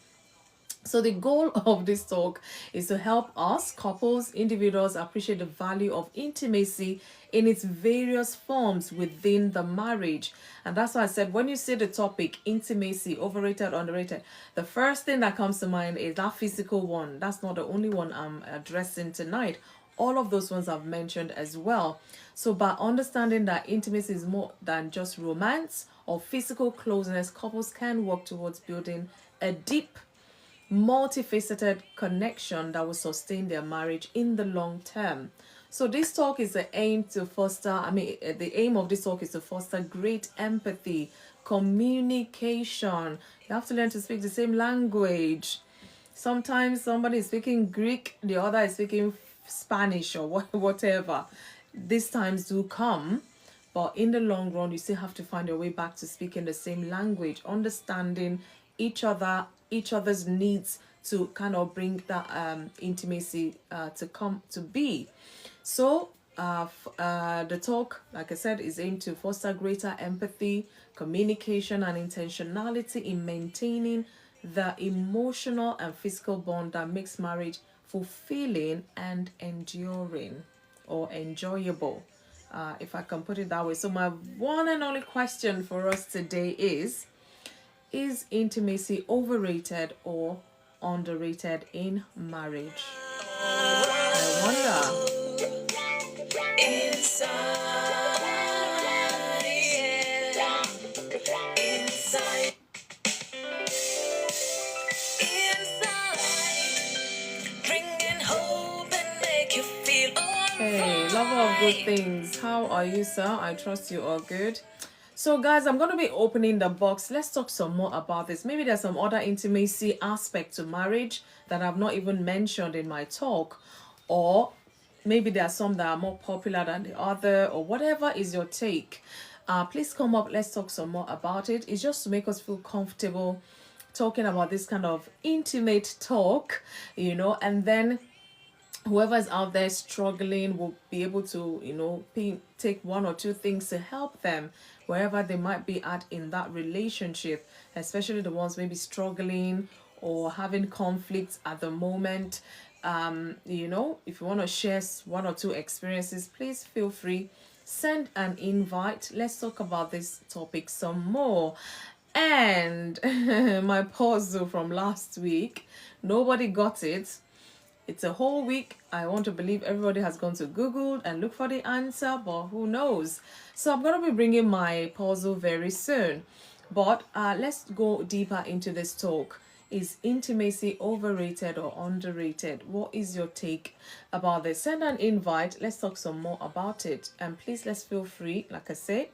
So the goal of this talk is to help us, couples, individuals, appreciate the value of intimacy in its various forms within the marriage. And that's why I said, when you see the topic, intimacy, overrated, underrated, the first thing that comes to mind is that physical one. That's not the only one I'm addressing tonight. All of those ones I've mentioned as well. So by understanding that intimacy is more than just romance or physical closeness, couples can work towards building a deep, multifaceted connection that will sustain their marriage in the long term. So this talk is the aim to foster, the aim of this talk is to foster great empathy, communication. You have to learn to speak the same language. Sometimes somebody is speaking Greek, the other is speaking Spanish or whatever. These times do come, but in the long run, you still have to find your way back to speaking the same language, understanding each other's needs to kind of bring that intimacy to come to be. So the talk, like I said, is aimed to foster greater empathy, communication, and intentionality in maintaining the emotional and physical bond that makes marriage fulfilling and enduring, or enjoyable, if I can put it that way. So my one and only question for us today is intimacy overrated or underrated in marriage? I wonder. Hey, lover of good things, how are you, sir? I trust you are good. So guys, I'm going to be opening the box. Let's talk some more about this. Maybe there's some other intimacy aspect to marriage that I've not even mentioned in my talk, or maybe there are some that are more popular than the other, or whatever is your take. Please come up, let's talk some more about it. It's just to make us feel comfortable talking about this kind of intimate talk, and then whoever is out there struggling will be able to take one or two things to help them wherever they might be at in that relationship, especially the ones maybe struggling or having conflicts at the moment. If you want to share one or two experiences, please feel free, send an invite. Let's talk about this topic some more. And my puzzle from last week, nobody got it. It's a whole week. I want to believe everybody has gone to Google and look for the answer, but who knows? So I'm going to be bringing my puzzle very soon. But let's go deeper into this talk. Is intimacy overrated or underrated? What is your take about this? Send an invite. Let's talk some more about it. And please, let's feel free. Like I said,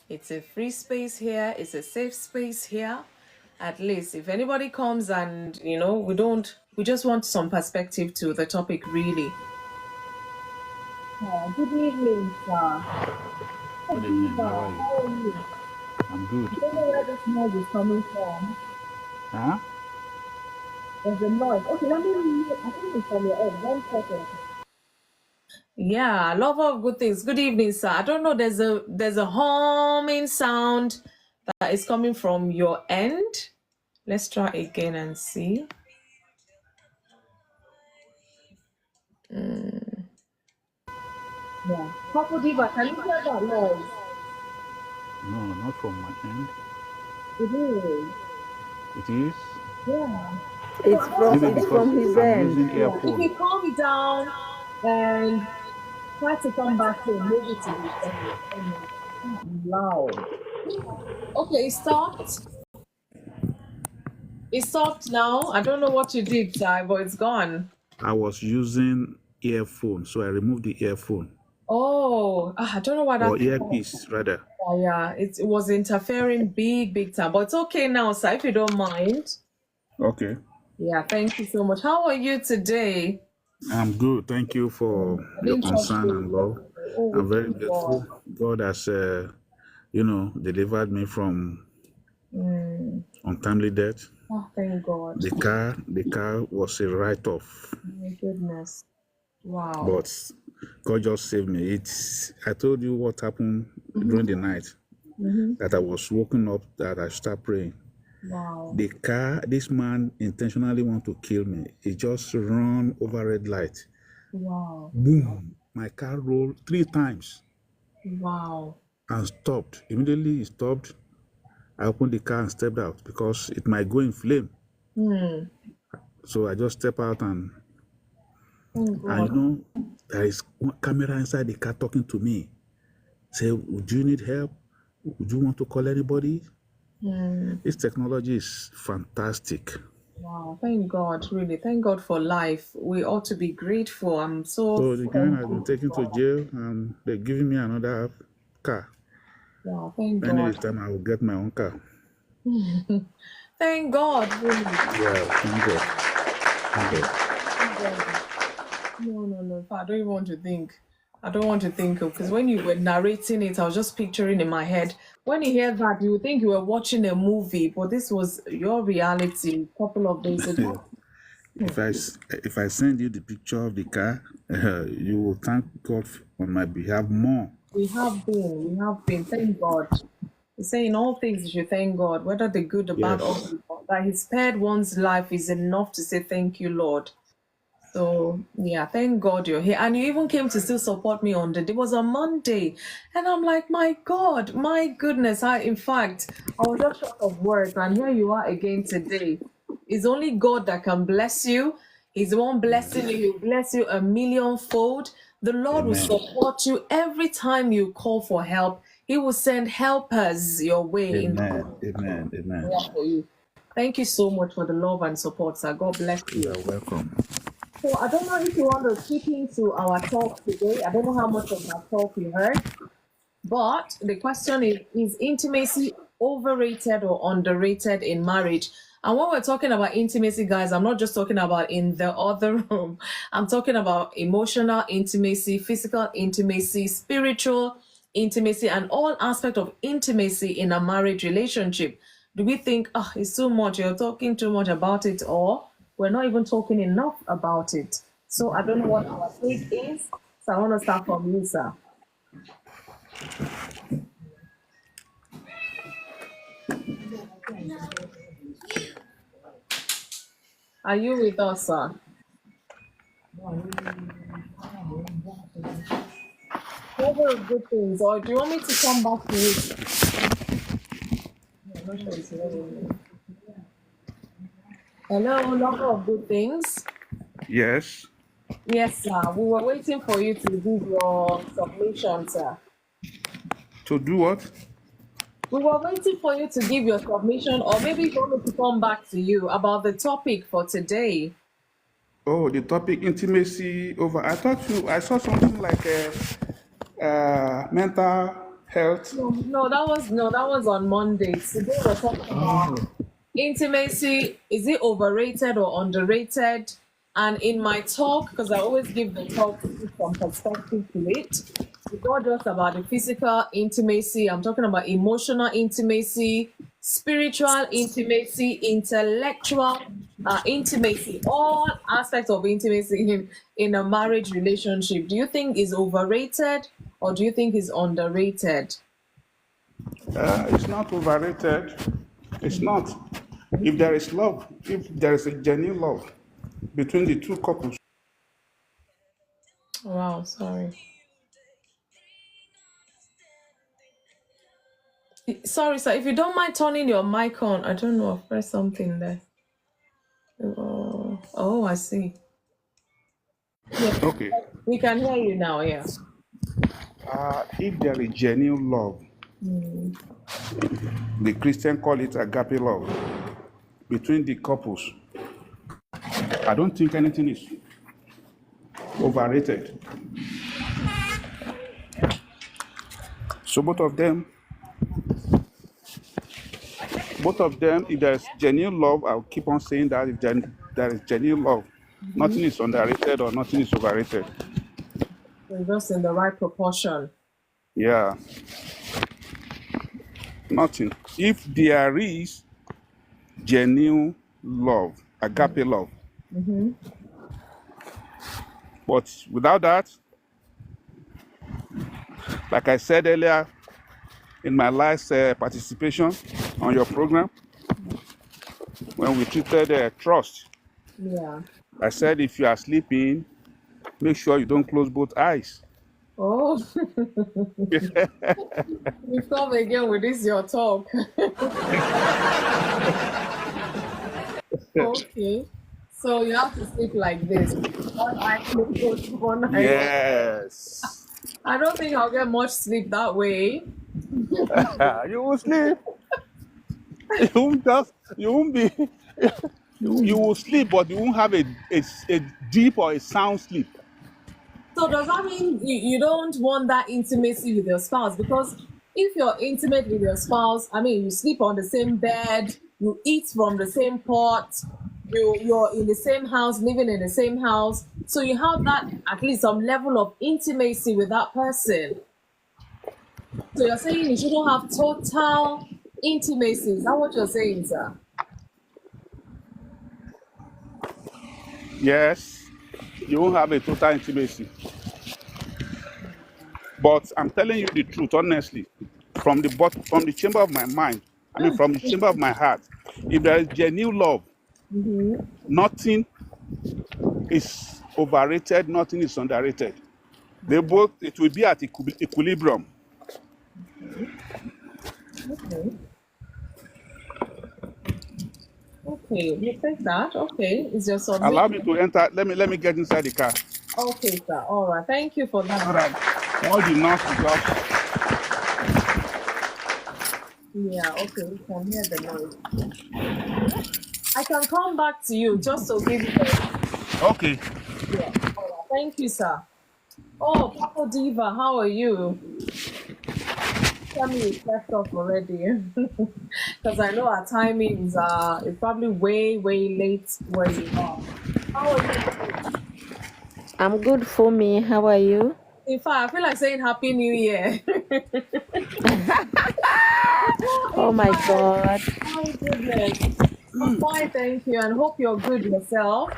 it's a free space here. It's a safe space here. At least if anybody comes and we just want some perspective to the topic, really. Good evening, sir. Good evening. How are you? How are you? I'm good. I don't know where this noise is coming from. Huh? There's a noise. Okay, let me. I think it's from your end. 1 second. Yeah, lover of good things. Good evening, sir. I don't know. There's a humming sound that is coming from your end. Let's try again and see. Yeah. Papa Diva, can you hear that noise? No, not from my end. It is. It is? Yeah. So It's how from Maybe about it's this? because from his I'm end. using Yeah. If earphone. you calm it down and try to come back home, maybe to be better. Loud. Okay, it stopped. It stopped now. I don't know what you did, Ty, but it's gone. I was using earphone, so I removed the earphone Oh, I don't know why or that thing. earpiece rather. Yeah, it was interfering big time, but it's okay now, sir, if you don't mind. Okay. Yeah, thank you so much. How are you today? I'm good. Thank you for I your didn't talk to concern and you love. yesterday. Oh, we I'm very thank God. grateful. God has, delivered me from Mm. untimely death. Oh, thank God. The car was a write-off, My goodness. Wow. but God just saved me. I told you what happened Mm-hmm. during the night Mm-hmm. that I was woken up that I start praying. Wow. This man intentionally want to kill me. He just run over red light. Wow. Boom! My car rolled 3 times Wow. and stopped. Immediately it stopped. I opened the car and stepped out because it might go in flame. Hmm. So I just step out Thank and God. there is one camera inside the car talking to me. Say, would you need help? Would you want to call anybody? Hmm. This technology is fantastic. Wow. Thank God. Really. Thank God for life. We ought to be grateful. I'm so So the guy has been thankful to taken to God. jail and they're giving me another car. Wow. Thank Any God. time I will get my own car. Thank God. Really. Yeah, thank God. Thank God. Thank God. No. I don't even want to think. I don't want to think of because when you were narrating it, I was just picturing in my head. When you hear that, you would think you were watching a movie, but this was your reality a couple of days ago. If I send you the picture of the car, you will thank God on my behalf more. We have been. Thank God. You say in all things you should thank God, whether the good, the bad, or Yes. the evil. That He spared one's life is enough to say thank you, Lord. So yeah, thank God you're here. And you even came to still support me on the day. It was a Monday. And I'm like, my God, my goodness. In fact, I was just short of words. And here you are again today. It's only God that can bless you. He's the one blessing you. He'll bless you a millionfold. The Lord will Amen. support you every time you call for help. He will send helpers your way in Amen. Amen. Amen. for you. Thank you so much for the love and support, sir. God bless You you. are welcome. So I don't know if you want to chip into our talk today. I don't know how much of my talk you heard, but the question is intimacy overrated or underrated in marriage? And when we're talking about intimacy, guys, I'm not just talking about in the other room. I'm talking about emotional intimacy, physical intimacy, spiritual intimacy, and all aspect of intimacy in a marriage relationship. Do we think, oh, it's too much, you're talking too much about it, or we're not even talking enough about it? So I don't know what our take is. So I want to start from you, sir. Are you with us, sir? Number of good things, or do you want me to come back to you? I'm not sure it's hearing me. Hello, number of good things. Yes. Yes, sir. We were waiting for you to give your submission, sir. To do what? We were waiting for you to give your submission, or maybe you want me to come back to you about the topic for today. Oh, the topic intimacy over. I saw something like mental health. No, that was on Monday. Today we're talking about intimacy. Is it overrated or underrated? And in my talk, because I always give the talk to put some perspective to it, it's not just about the physical intimacy. I'm talking about emotional intimacy, spiritual intimacy, intellectual intimacy, all aspects of intimacy in a marriage relationship. Do you think is overrated or do you think is underrated? It's not overrated. It's not. If there is love, if there is a genuine love between the two couples, Wow, sorry. Sorry, sir. If you don't mind turning your mic on, I don't know, I've pressed something there. Oh, I see. Yeah, Okay. we can hear you now. Yeah. If there is genuine love, Mm. the Christian call it agape love between the couples, I don't think anything is overrated. So both of them, if there's genuine love, I'll keep on saying that if there is genuine love, Mm-hmm. nothing is underrated or nothing is overrated. So just in the right proportion. Yeah, nothing. If there is genuine love, agape love, Mm-hmm. but without that, like I said earlier in my last participation on your program, when we treated trust, Yeah. I said if you are sleeping, make sure you don't close both eyes. Oh, you come again with this your talk. Okay. So you have to sleep like this. One eye closed, one eye open. Yes. I don't think I'll get much sleep that way. You will sleep. You won't be, you will sleep, but you won't have a deep or a sound sleep. So does that mean you don't want that intimacy with your spouse? Because if you're intimate with your spouse, I mean, you sleep on the same bed, you eat from the same pot, you're in the same house, living in the same house. So you have that at least some level of intimacy with that person. So you're saying you shouldn't have total intimacy. Is that what you're saying, sir? Yes, you won't have a total intimacy. But I'm telling you the truth, honestly, from the chamber of my mind, I mean, from the chamber of my heart, if there is genuine love, Mm-hmm. nothing is overrated, nothing is underrated. It will be at equilibrium. Okay. Okay, you take that. Okay, is your Allow me submission? to enter. Let me get inside the car. Okay, sir. All right. Thank you for All that. right. All the noise is just. Yeah, okay, we can hear the noise. I can come back to you just to give you a Okay. yeah. All right. Thank you, sir. Oh, Papa Diva, how are you? Tell me you slept off already. Because I know our timings are it's probably way, way late where you are. How are you? I'm good for me. How are you? In fact, I feel like saying Happy New Year. Oh In my fact, God. my goodness. I'm fine, thank you, and hope you're good yourself.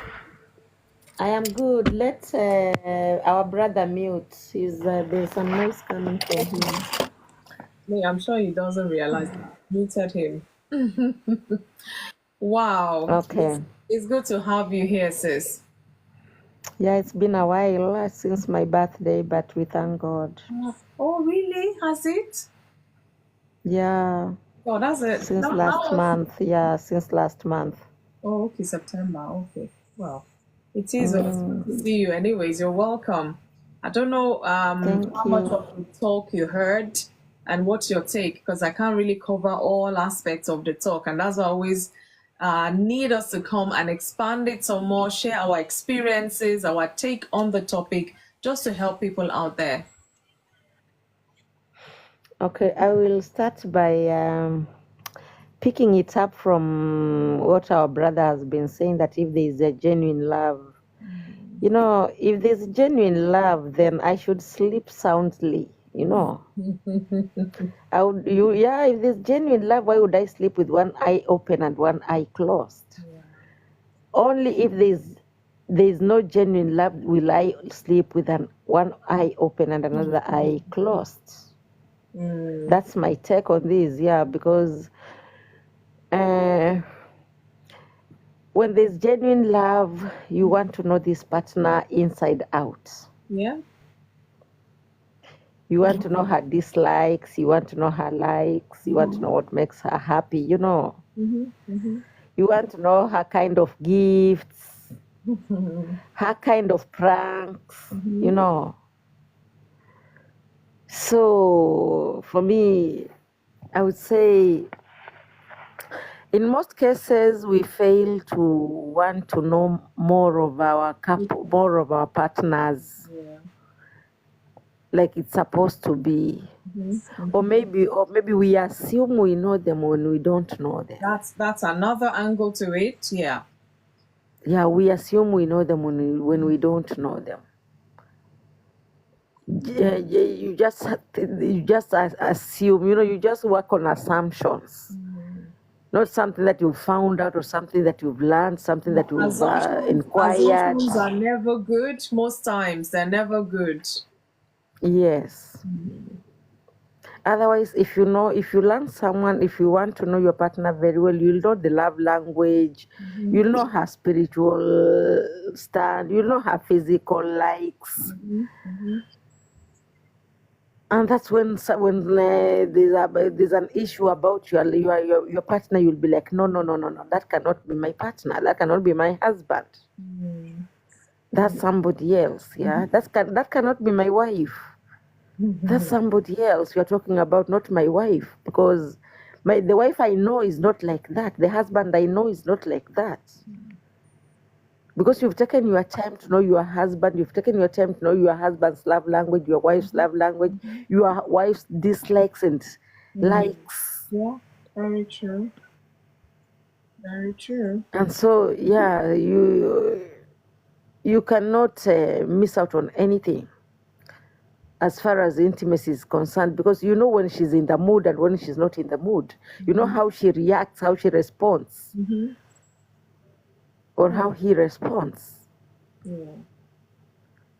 I am good. Let our brother mute. There's some noise coming from him. Me, I'm sure he doesn't realize I muted him. Wow. Okay. It's good to have you here, sis. Yeah, it's been a while since my birthday, but we thank God. Oh, really? Has it? Yeah, Oh, that's it. since last month. Yeah, since last month. Oh, okay, September. Okay. Well, it is good Mm, to see you. Anyways, you're welcome. I don't know thank how much you. of the talk you heard and what's your take, because I can't really cover all aspects of the talk, and that's why I always need us to come and expand it some more, share our experiences, our take on the topic, just to help people out there. Okay, I will start by picking it up from what our brother has been saying, that if there is a genuine love, you know, if there's genuine love, then I should sleep soundly, you know. If there's genuine love, why would I sleep with one eye open and one eye closed? Only if there's no genuine love will I sleep with one eye open and another eye closed. That's my take on this, yeah, because when there's genuine love, you want to know this partner inside out. Yeah. You want to know her dislikes, you want to know her likes, you want to know what makes her happy, you know. Mm-hmm. Mm-hmm. You want to know her kind of gifts. her kind of pranks, you know. So for me, I would say in most cases we fail to want to know more of our couple, more of our partners, like it's supposed to be. Or maybe we assume we know them when we don't know them. That's another angle to it. Yeah. Yeah, we assume we know them when we don't know them. You just assume, you know, you just work on assumptions, not something that you've found out or something that you've learned, something that you've inquired. Assumptions are never good. Most times they're never good. Yes. Otherwise, if you learn someone, if you want to know your partner very well, you'll know the love language, you'll know her spiritual stand, you'll know her physical likes. And that's when there's an issue about your partner, you'll be like, no, that cannot be my partner, that cannot be my husband. That's somebody else, yeah. That cannot be my wife. That's somebody else you're talking about, not my wife, because the wife I know is not like that. The husband I know is not like that. Because you've taken your time to know your husband, you've taken your time to know your husband's love language, your wife's love language, your wife's dislikes and likes. Yeah, very true. Very true. And so, yeah, you cannot miss out on anything as far as intimacy is concerned, because you know when she's in the mood and when she's not in the mood. You know how she reacts, how she responds, or how he responds.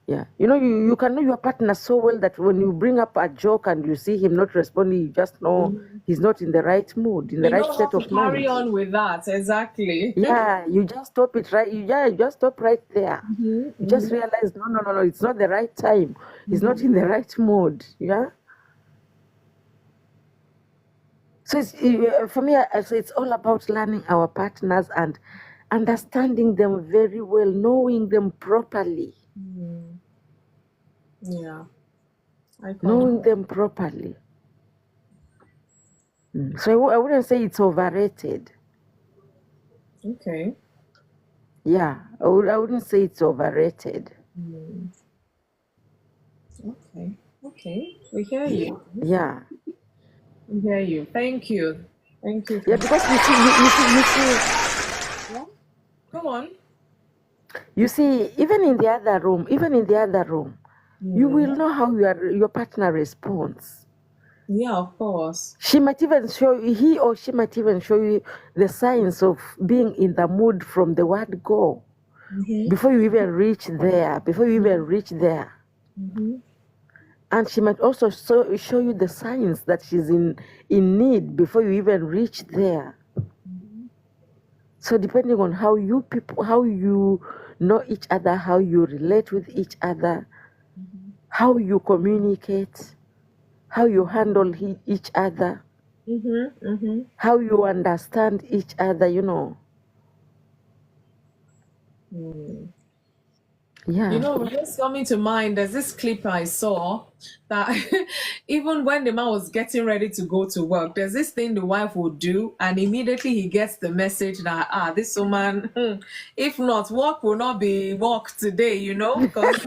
Yeah. You know, you can know your partner so well that when you bring up a joke and you see him not responding, you just know he's not in the right mood, in the right state of mind. Carry on with that, exactly. Yeah, you just stop it right. You just stop right there. You just realize, no, it's not the right time. He's not in the right mood. Yeah. So for me, I say it's all about learning our partners and understanding them very well, knowing them properly. Yeah. Knowing them properly. So I wouldn't say it's overrated. Okay. Yeah, I wouldn't say it's overrated. Okay. We hear you. Yeah. We hear you. Thank you. Thank you. Yeah, because you see. Yeah? Go on. You see, even in the other room, you will know how your partner responds. Yeah, of course. He or she might even show you the signs of being in the mood from the word go. Before you even reach there. And she might also show you the signs that she's in need before you even reach there. So depending on how you know each other, how you relate with each other, how you communicate, how you handle each other, how you understand each other, you know. Yeah. You know, what's coming to mind, there's this clip I saw that even when the man was getting ready to go to work, there's this thing the wife would do, and immediately he gets the message that, this woman, if not, work will not be work today, you know, because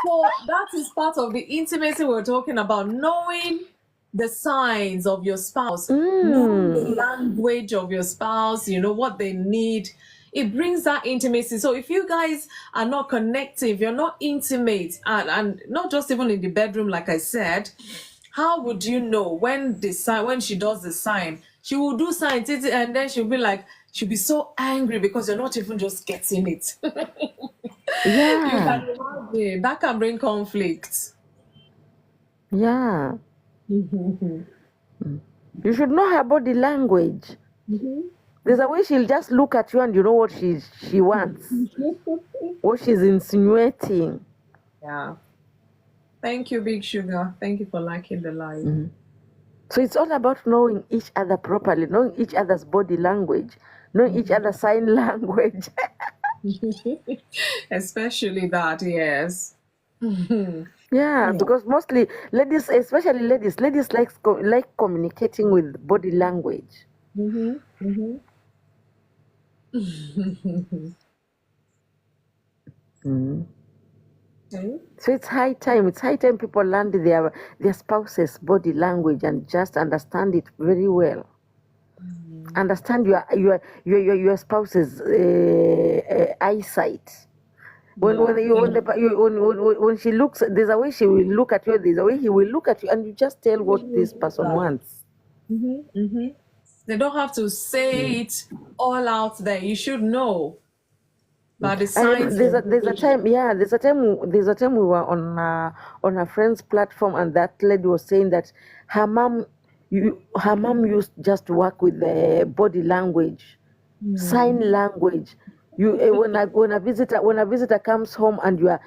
so that is part of the intimacy we're talking about, knowing the signs of your spouse, knowing the language of your spouse, you know, what they need. It brings that intimacy. So if you guys are not connected, if you're not intimate, and not just even in the bedroom, like I said, how would you know when she does the sign? She will do signs, and then she'll be so angry because you're not even just getting it. Yeah. You can imagine. That can bring conflict. Yeah. You should know her body language. There's a way she'll just look at you and you know what she wants, what she's insinuating. Yeah. Thank you, Big Sugar. Thank you for liking the live. So it's all about knowing each other properly, knowing each other's body language, knowing each other's sign language. Especially that, yes. Yeah, because mostly ladies, especially ladies, like communicating with body language. Okay. So it's high time. It's high time people learn their spouse's body language and just understand it very well. Understand your spouse's eyesight. When she looks, there's a way she will look at you. There's a way he will look at you, and you just tell what this person wants. They don't have to say it all out there. You should know. But the signs. There's a time we were on a friend's platform, and that lady was saying that her mom used just to work with the body language, sign language. When a visitor comes home and your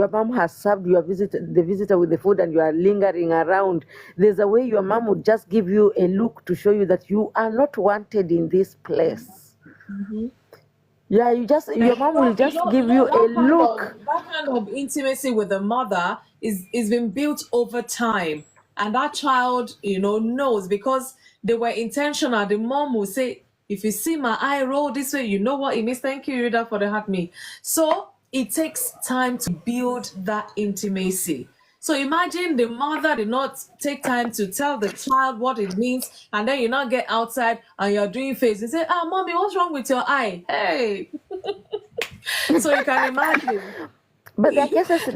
mom has served the visitor with the food and you are lingering around, there's a way your mom would just give you a look to show you that you are not wanted in this place. Yeah, your mom will just give you a look. That kind of intimacy with the mother is been built over time, and that child, knows because they were intentional. The mom will say, "If you see my eye roll this way, you know what it means. Thank you, Rita, for the heart me." So it takes time to build that intimacy. So imagine the mother did not take time to tell the child what it means, and then you now get outside and you're doing face. You say, mommy, what's wrong with your eye? Hey. So you can imagine. But there are cases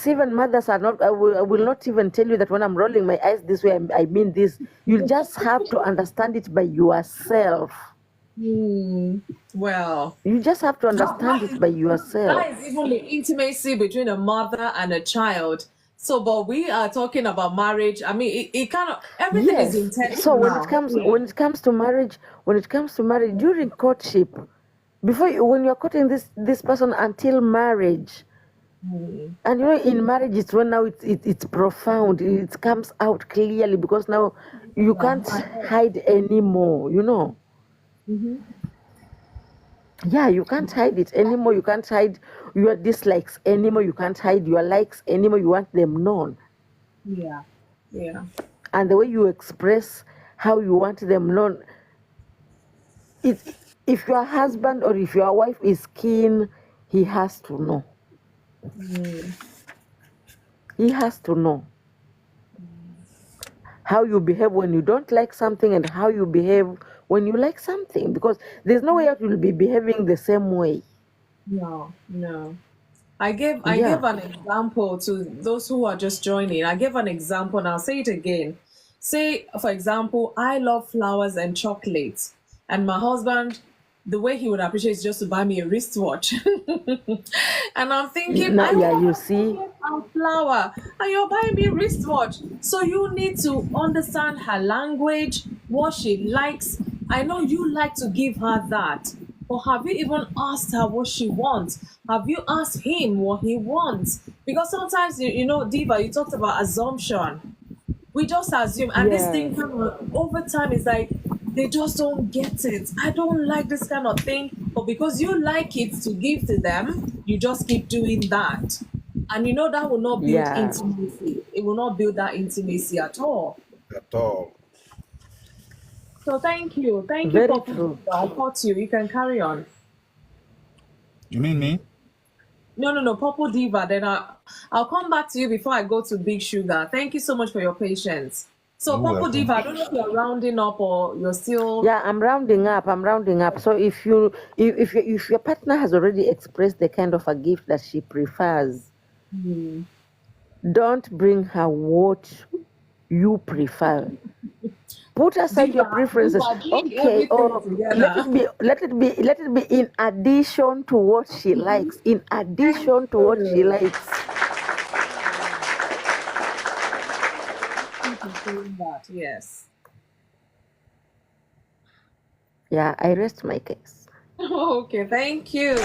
even mothers are not. I will not even tell you that when I'm rolling my eyes this way, I mean this. You just have to understand it by yourself. Well, you just have to understand it by yourself. That is even the intimacy between a mother and a child. So, but we are talking about marriage. I mean, it kind of everything is intentional. So when it comes to marriage, during courtship, when you're courting this person until marriage, and in marriage it's when now it's profound. It comes out clearly because now you can't hide anymore. Yeah, you can't hide it anymore. You can't hide your dislikes anymore. You can't hide your likes anymore. You want them known. Yeah. And the way you express how you want them known, if your husband or if your wife is keen, he has to know. He has to know how you behave when you don't like something and how you behave when you like something, because there's no way you will be behaving the same way. No. I gave an example to those who are just joining. I gave an example and I'll say it again. Say, for example, I love flowers and chocolates, and my husband, the way he would appreciate is just to buy me a wristwatch. And I'm thinking, you see, a flower and you're buying me a wristwatch. So you need to understand her language, what she likes. I know you like to give her that. But have you even asked her what she wants? Have you asked him what he wants? Because sometimes, Diva, you talked about assumption. We just assume, and this thing over time is like, they just don't get it. I don't like this kind of thing. But because you like it to give to them, you just keep doing that. And that will not build intimacy. It will not build that intimacy at all. So thank you. Thank you, Papa. I caught you. You can carry on. You mean me? No, Popo Diva. Then I'll come back to you before I go to Big Sugar. Thank you so much for your patience. So, Popo Diva, I don't know if you're rounding up or you're still. Yeah, I'm rounding up. So if your partner has already expressed the kind of a gift that she prefers, don't bring her what you prefer. Put aside your preferences. Okay, let it be in addition to what she likes. In addition to what she likes. Yes. Yeah, I rest my case. Okay, thank you.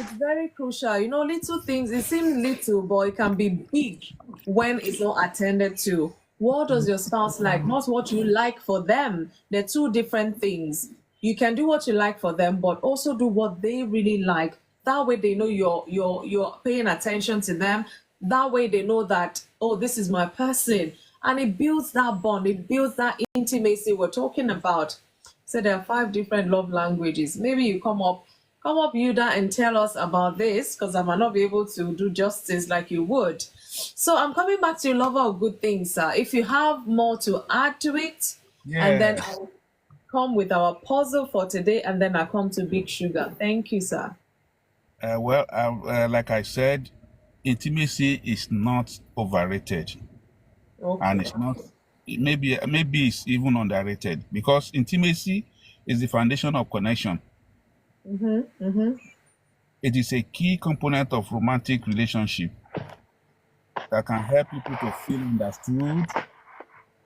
It's very crucial. You know, little things, it seems little, but it can be big when it's not attended to. What does your spouse like? Not what you like for them. They're two different things. You can do what you like for them, but also do what they really like. That way they know you're paying attention to them. That way they know that, oh, this is my person. And it builds that bond, it builds that intimacy we're talking about. So there are 5 different love languages. Maybe you come up, Yuda, and tell us about this, because I might not be able to do justice like you would. So I'm coming back to you, lover of good things, sir. If you have more to add to it, and then Yes. I'll come with our puzzle for today, and then I'll come to Big Sugar. Thank you, sir. Like I said, intimacy is not overrated, and Okay. it's not. Maybe it's even underrated because intimacy is the foundation of connection. It is a key component of romantic relationship that can help people to feel understood,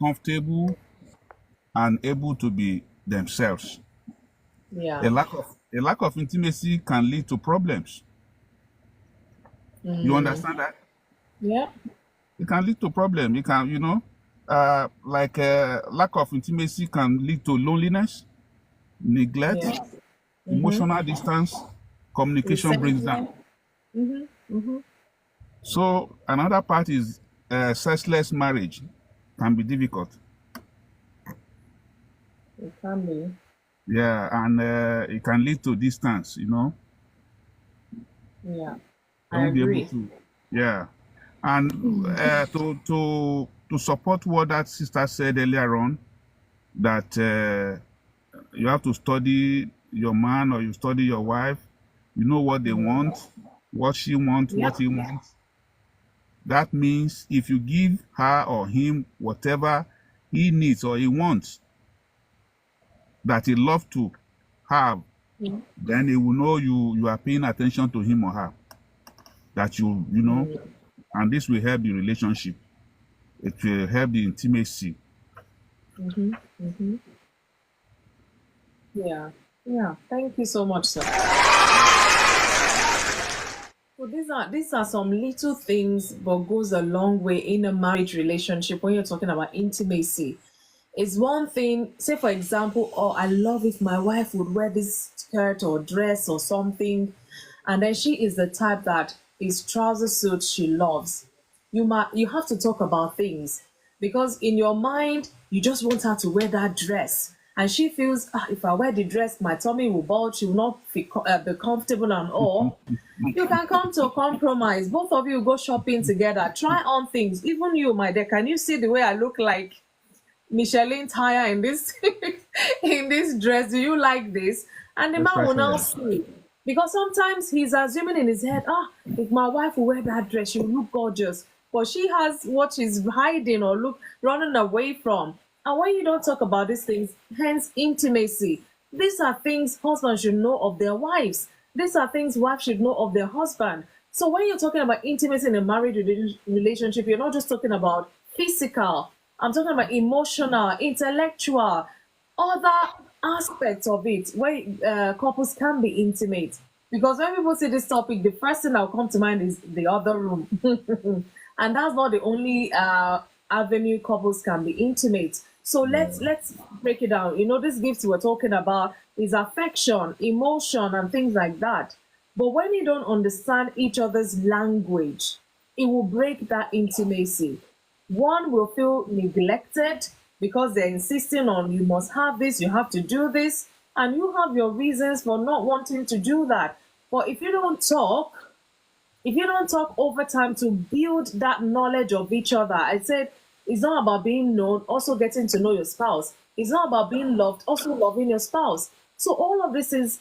comfortable, and able to be themselves. Yeah. A lack of intimacy can lead to problems. You understand that? Yeah. It can lead to problem. It can, lack of intimacy can lead to loneliness, neglect, Yeah. emotional distance, communication brings down. Resentment. So another part is sexless marriage can be difficult. It can be. Yeah, and it can lead to distance. Yeah. They I won't be able agree. to. Yeah, and to support what that sister said earlier on, that you have to study your man or you study your wife. You know what they want, what she wants, what Yep. he wants. That means if you give her or him whatever he needs or he wants, that he loves to have, then he will know you are paying attention to him or her. That and this will help the relationship. It will help the intimacy. Yeah. Yeah. Thank you so much, sir. So these are some little things, but goes a long way in a marriage relationship when you're talking about intimacy. It's one thing, say for example, oh, I love if my wife would wear this skirt or dress or something, and then she is the type that is trouser suits she loves. You have to talk about things, because in your mind you just want her to wear that dress, and she feels, if I wear the dress my tummy will bulge, she will not be comfortable and all. You can come to a compromise, both of you go shopping together, try on things. Even you, my dear, can you see the way I look like Michelin tire in this in this dress? Do you like this? And the man will now Especially, see, because sometimes he's assuming in his head, if my wife will wear that dress, she will look gorgeous, but she has what she's hiding or look running away from. And when you don't talk about these things, hence intimacy, these are things husbands should know of their wives. These are things wives should know of their husband. So when you're talking about intimacy in a married relationship, you're not just talking about physical. I'm talking about emotional, intellectual, other aspects of it where couples can be intimate. Because when people say this topic, the first thing that will come to mind is the other room. And that's not the only avenue couples can be intimate. So let's break it down. These gifts we're talking about is affection, emotion, and things like that. But when you don't understand each other's language, it will break that intimacy. One will feel neglected because they're insisting on, you must have this, you have to do this, and you have your reasons for not wanting to do that. But if you don't talk over time to build that knowledge of each other, I said it's not about being known, also getting to know your spouse. It's not about being loved, also loving your spouse. So all of this is,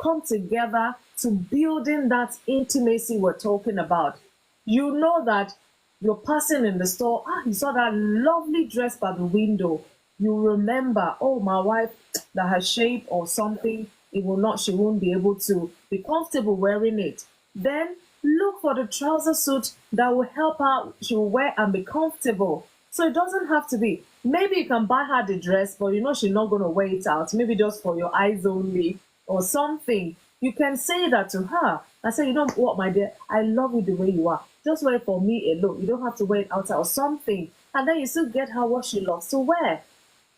come together to building that intimacy we're talking about. You know that you're passing in the store, you saw that lovely dress by the window. You remember, oh, my wife, that her shape or something, she won't be able to be comfortable wearing it. Then look for the trouser suit that will help her, she will wear and be comfortable. So it doesn't have to be, maybe you can buy her the dress, but she's not going to wear it out. Maybe just for your eyes only or something. You can say that to her. I say, you know what, my dear, I love you the way you are. Just wear it for me alone. You don't have to wear it outside or something. And then you still get her what she loves to wear.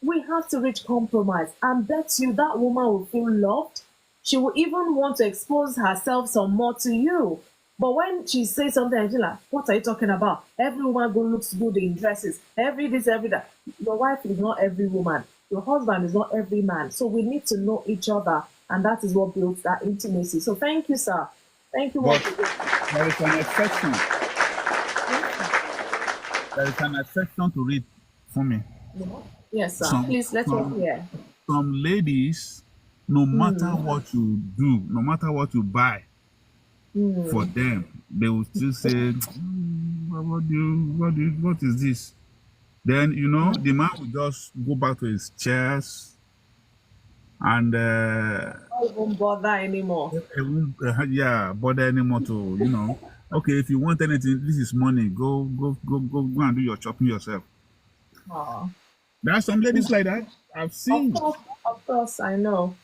We have to reach compromise. And bet you that woman will feel loved. She will even want to expose herself some more to you. But when she says something, and you're like, what are you talking about? Every woman go looks good in dresses. Every this, every that. Your wife is not every woman. Your husband is not every man. So we need to know each other. And that is what builds that intimacy. So thank you, sir. Thank you once But again. there is an exception. There is an exception to read for me. Yes, sir. Please, let's all hear. Some ladies, no matter what you do, no matter what you buy for them, they will still say, what is this? Then, you know, the man will just go back to his chairs and Don't even bother anymore. it won't, bother anymore to, you know, okay, if you want anything, this is money. Go and do your shopping yourself. Aw. There are some ladies like that. I've seen. Of course, I know.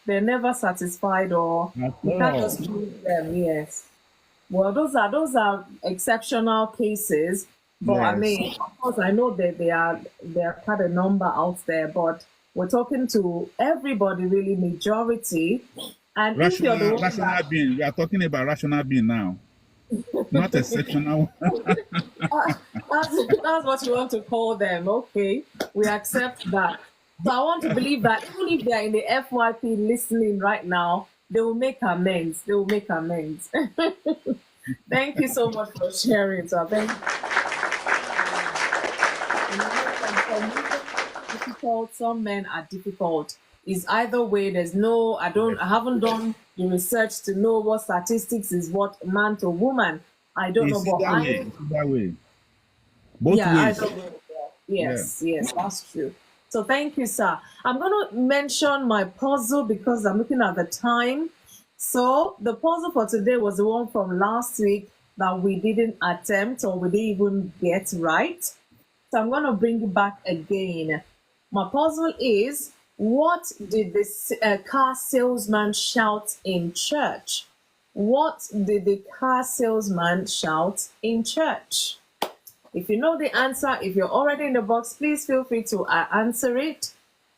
They're never satisfied, or At you can't all. just treat them. Yes. Well, those are exceptional cases. But I Yes. mean, of course, I know that there are quite a number out there. But we're talking to everybody, really, majority. And if you're the one Rational being. We are talking about rational being now, not exceptional. that's what you want to call them. Okay, we accept that. So I want to believe that even if they're in the FYP listening right now, they will make amends. Thank you so much for sharing. So thank difficult. Some men are difficult. Is either way. There's no. I haven't done the research to know what statistics is what man to woman. I don't know, but That way. Both ways. either way. Yes, that's true. So thank you, sir. I'm going to mention my puzzle because I'm looking at the time. So the puzzle for today was the one from last week that we didn't attempt or we didn't even get right. So I'm going to bring it back again. My puzzle is, what did the car salesman shout in church? What did the car salesman shout in church? If you know the answer, if you're already in the box, please feel free to answer it.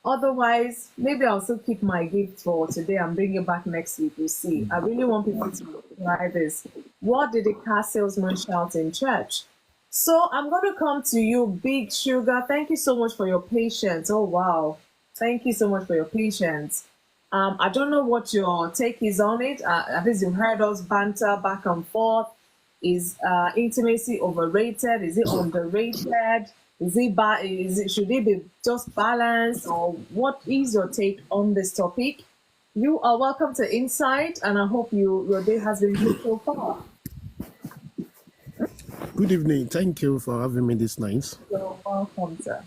Otherwise, maybe I'll still keep my gift for today and bring it back next week. We'll see. I really want people to try this. What did the car salesman shout in church? So I'm going to come to you, Big Sugar. Thank you so much for your patience. Oh, wow. Thank you so much for your patience. I don't know what your take is on it. At least you've heard us banter back and forth. Is intimacy overrated? Is it underrated? Should it be just balanced? Or what is your take on this topic? You are welcome to Insight, and I hope your day has been good so far. Good evening. Thank you for having me this night. You're welcome, sir.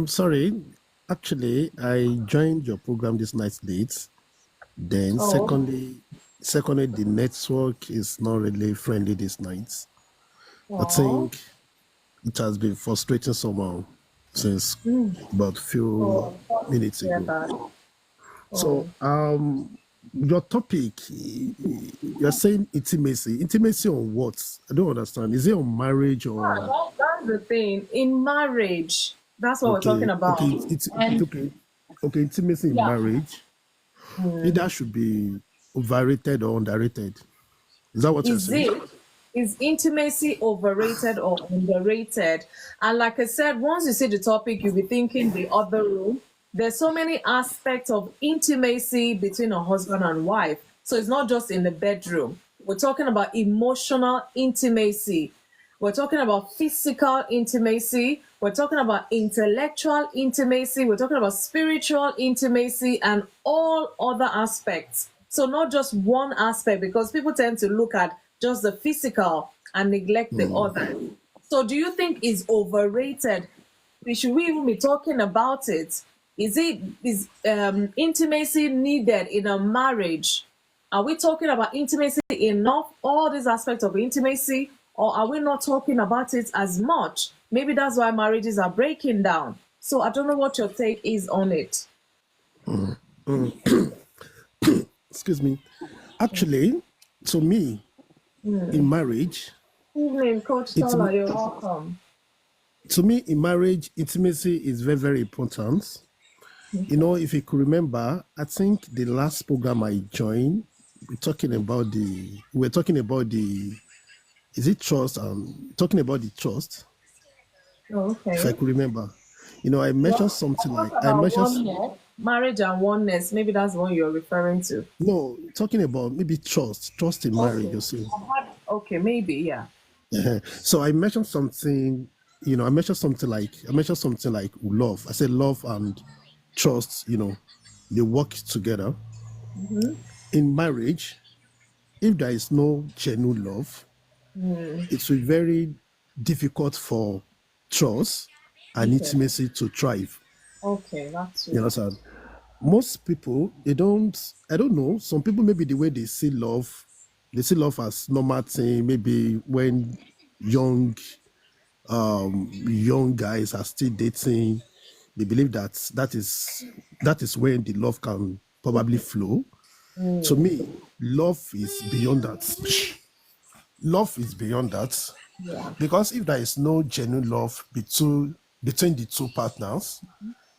Sorry. Actually, I joined your program this night late. Then, secondly, the network is not really friendly this night. I think it has been frustrating somehow since about few minutes ago. So, your topic, you're saying intimacy. Intimacy on what? I don't understand. Is it on marriage or? That's the thing. In marriage, that's what we're talking about. Okay, intimacy in marriage. Either should be overrated or underrated. Is that what you're saying? Is intimacy overrated or underrated? And like I said, once you see the topic, you'll be thinking the other room. There's so many aspects of intimacy between a husband and wife. So it's not just in the bedroom. We're talking about emotional intimacy. We're talking about physical intimacy. We're talking about intellectual intimacy. We're talking about spiritual intimacy and all other aspects. So not just one aspect, because people tend to look at just the physical and neglect the other. So do you think it's overrated? Should we even be talking about it? Is intimacy needed in a marriage? Are we talking about intimacy enough, all these aspects of intimacy, or are we not talking about it as much? Maybe that's why marriages are breaking down. So I don't know what your take is on it. excuse me. Actually, to me, in marriage, Evening, Coach it's Tola, you're welcome. to me in marriage, intimacy is very, very important. You know, if you could remember, I think the last program I joined, we're talking about the is it trust? Talking about the trust, Oh, if I okay. could remember. You know, I mentioned Well, something talk like about oneness, marriage and oneness. Maybe that's the one you're referring to. no, talking about maybe trust in marriage Okay. or so. Okay, maybe, yeah. So I mentioned something, I mentioned something like love. I said love and trust, they work together. In marriage, if there is no genuine love, it will be very difficult for trust and Okay. intimacy to thrive. Okay, that's You true. understand? Most people, I don't know, some people maybe the way they see love as normal thing, maybe when young young guys are still dating, they believe that is when the love can probably flow. To me, love is beyond that. Love is beyond that. Yeah, Because if there is no genuine love between the two partners,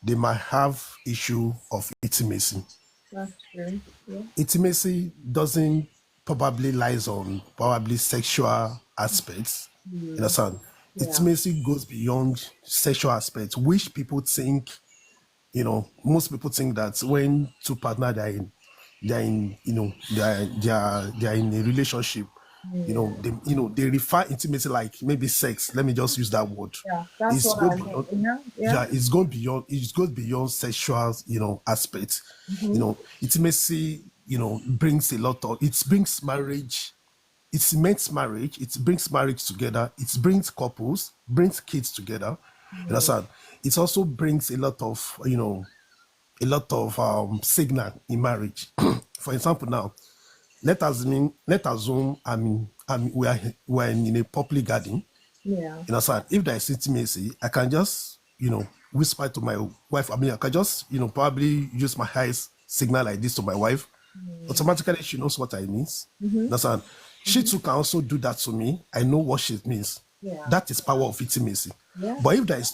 they might have issue of intimacy. that's true. Yeah. Intimacy doesn't probably lies on probably sexual aspects. You understand? Yeah. Intimacy goes beyond sexual aspects, which people think, most people think that when two partners they are in a relationship, they refer intimacy like maybe sex. Let me just use that word. Yeah, that's It's what go I mean. beyond Yeah, yeah. yeah, it goes beyond sexual, aspects. Intimacy, brings a lot of it brings marriage, it cements marriage, it brings marriage together, it brings couples, brings kids together. You understand? It also brings a lot of signal in marriage. For example, now let us assume we're in a public garden. Yeah. You understand? If there is intimacy, I can just, whisper to my wife. I mean, I can just, probably use my eyes signal like this to my wife. Automatically, she knows what I means. Understand? She too can also do that to me. I know what she means. Yeah. That is power of intimacy. Yeah. But if there is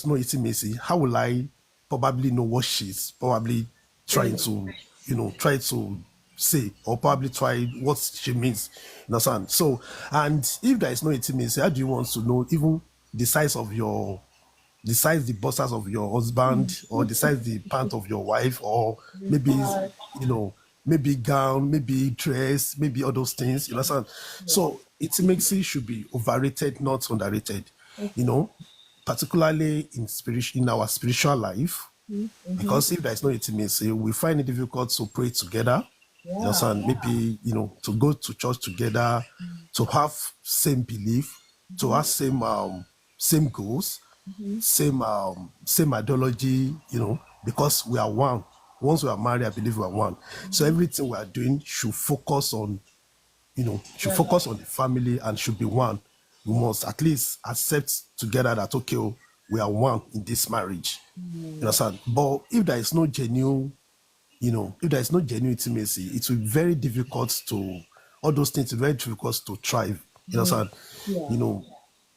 no intimacy, how will I probably know what she's probably trying to, try to say, or probably try what she means? You understand? So, and if there is no intimacy, how do you want to know even the size of the busters of your husband, or the pant of your wife, or maybe you know maybe gown, maybe dress, maybe all those things? You understand? So intimacy should be overrated, not underrated. you know Particularly in our spiritual life, because if there is no intimacy, we find it difficult to pray together. You Yeah. understand? Maybe, to go to church together, to have same belief, to have same goals, same ideology, because we are one. Once we are married, I believe we are one. So everything we are doing should focus on the family and should be one. We must at least accept together that, okay, we are one in this marriage. You understand? But if there is no genuine intimacy, it will be very difficult to all those things. It's very difficult to thrive. You understand? Yeah. You know,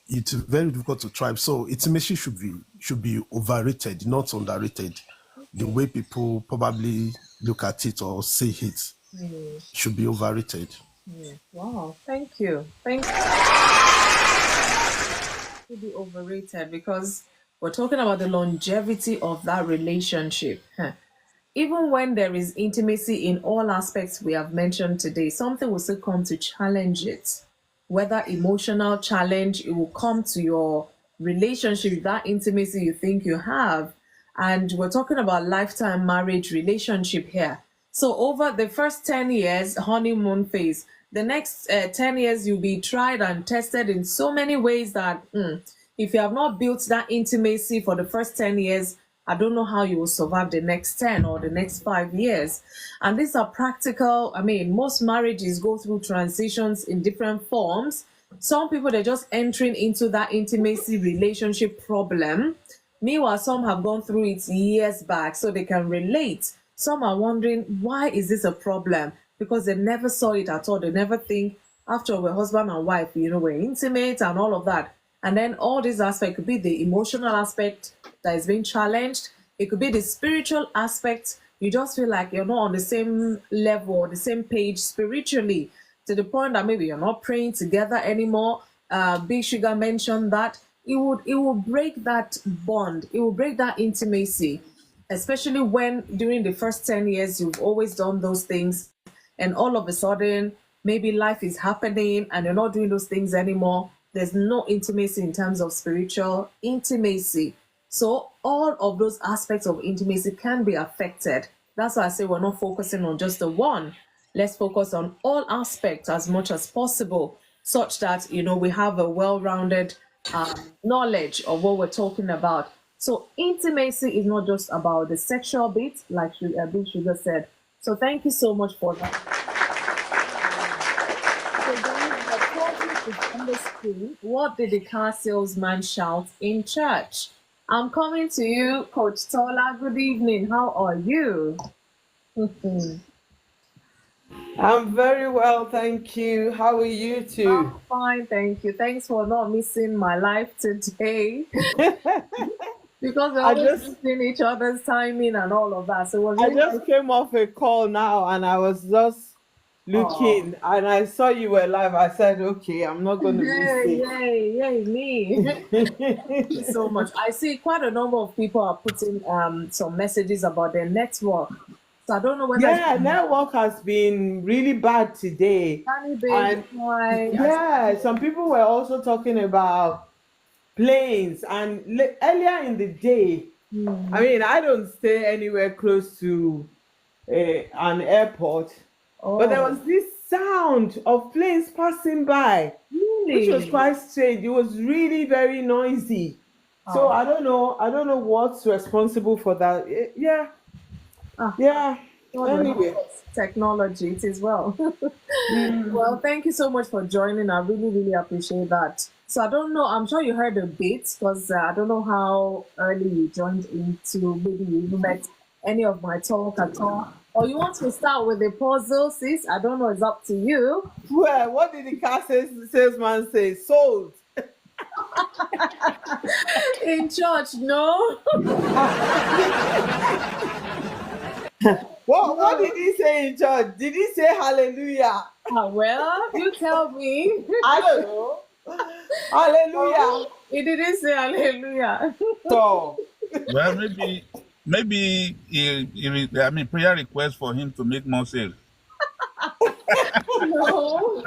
it's very difficult to thrive. So intimacy should be overrated, not underrated. The way people probably look at it or say it should be overrated. Wow. Thank you. Thank you. To be overrated because we're talking about the longevity of that relationship. Even when there is intimacy in all aspects we have mentioned today, something will still come to challenge it. Whether emotional challenge, it will come to your relationship, that intimacy you think you have. And we're talking about lifetime marriage relationship here. So over the first 10 years, honeymoon phase, the next 10 years, you'll be tried and tested in so many ways that if you have not built that intimacy for the first 10 years, I don't know how you will survive the next 10 or the next 5 years. And these are practical. I mean, most marriages go through transitions in different forms. Some people, they're just entering into that intimacy relationship problem. Meanwhile, some have gone through it years back, so they can relate. Some are wondering, why is this a problem? Because they never saw it at all. They never think, after all, we're husband and wife, we're intimate and all of that. And then all these aspects could be the emotional aspect that is being challenged. It could be the spiritual aspect. You just feel like you're not on the same level or the same page spiritually, to the point that maybe you're not praying together anymore. Big Sugar mentioned that it will break that bond. It will break that intimacy, especially when during the first 10 years you've always done those things, and all of a sudden maybe life is happening and you're not doing those things anymore. There's no intimacy in terms of spiritual intimacy. So all of those aspects of intimacy can be affected. That's why I say we're not focusing on just the one. Let's focus on all aspects as much as possible, such that we have a well-rounded knowledge of what we're talking about. So intimacy is not just about the sexual bit, like Big Sugar said. So thank you so much for that. So guys, the topic is on the screen. What did the car salesman shout in church? I'm coming to you, Coach Tola. Good evening. How are you? I'm very well, thank you. How are you two? I'm fine, thank you. Thanks for not missing my life today. Because we're always missing each other's timing and all of that. So I just came off a call now and I was just looking and I saw you were live. I said, okay, I'm not going to miss it. Yay, me. Thank you so much. I see quite a number of people are putting some messages about their network. So I don't know whether... Yeah, network has been really bad today. And some people were also talking about planes. And earlier in the day, I mean, I don't stay anywhere close to an airport, but there was this sound of planes passing by, which was quite strange. It was really very noisy. So I don't know what's responsible for that. Anyway, technology it is well. Well, thank you so much for joining. I really, really appreciate that. So I don't know, I'm sure you heard a bit, because I don't know how early you joined into, maybe you met any of my talk at all. Or you want to start with the puzzle, sis? I don't know, it's up to you. Well, what did the car salesman say? Sold. In church, no. What did he say in church? Did he say hallelujah? Well, you tell me. I don't know. Hallelujah. He didn't say hallelujah. So, well, maybe prayer request for him to make more sales. No.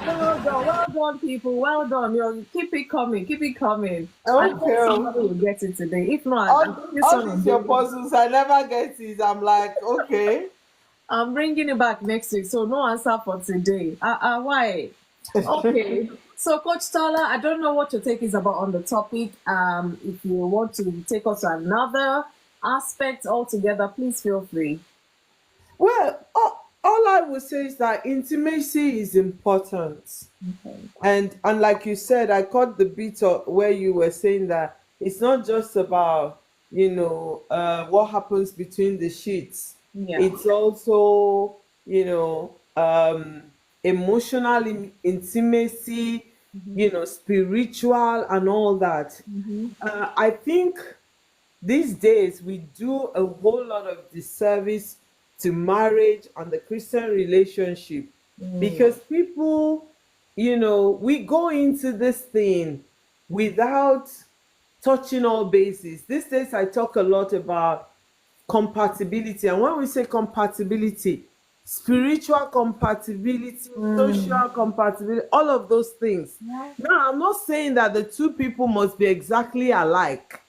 Well done, people. Well done. Keep it coming. Okay. Somebody will get it today. If not, all these your puzzles, I never get it. I'm like, okay. I'm bringing it back next week, so no answer for today. Why? Okay. So, Coach Tola, I don't know what your take is about on the topic. If you want to take us to another aspect altogether, please feel free. Well, all I would say is that intimacy is important. Okay. And like you said, I caught the bit of where you were saying that it's not just about, what happens between the sheets. Yeah. It's also, emotional intimacy, spiritual and all that. I think these days we do a whole lot of disservice to marriage and the Christian relationship because people, we go into this thing without touching all bases. These days I talk a lot about compatibility, and when we say compatibility, spiritual compatibility, social compatibility, all of those things. Now, I'm not saying that the two people must be exactly alike,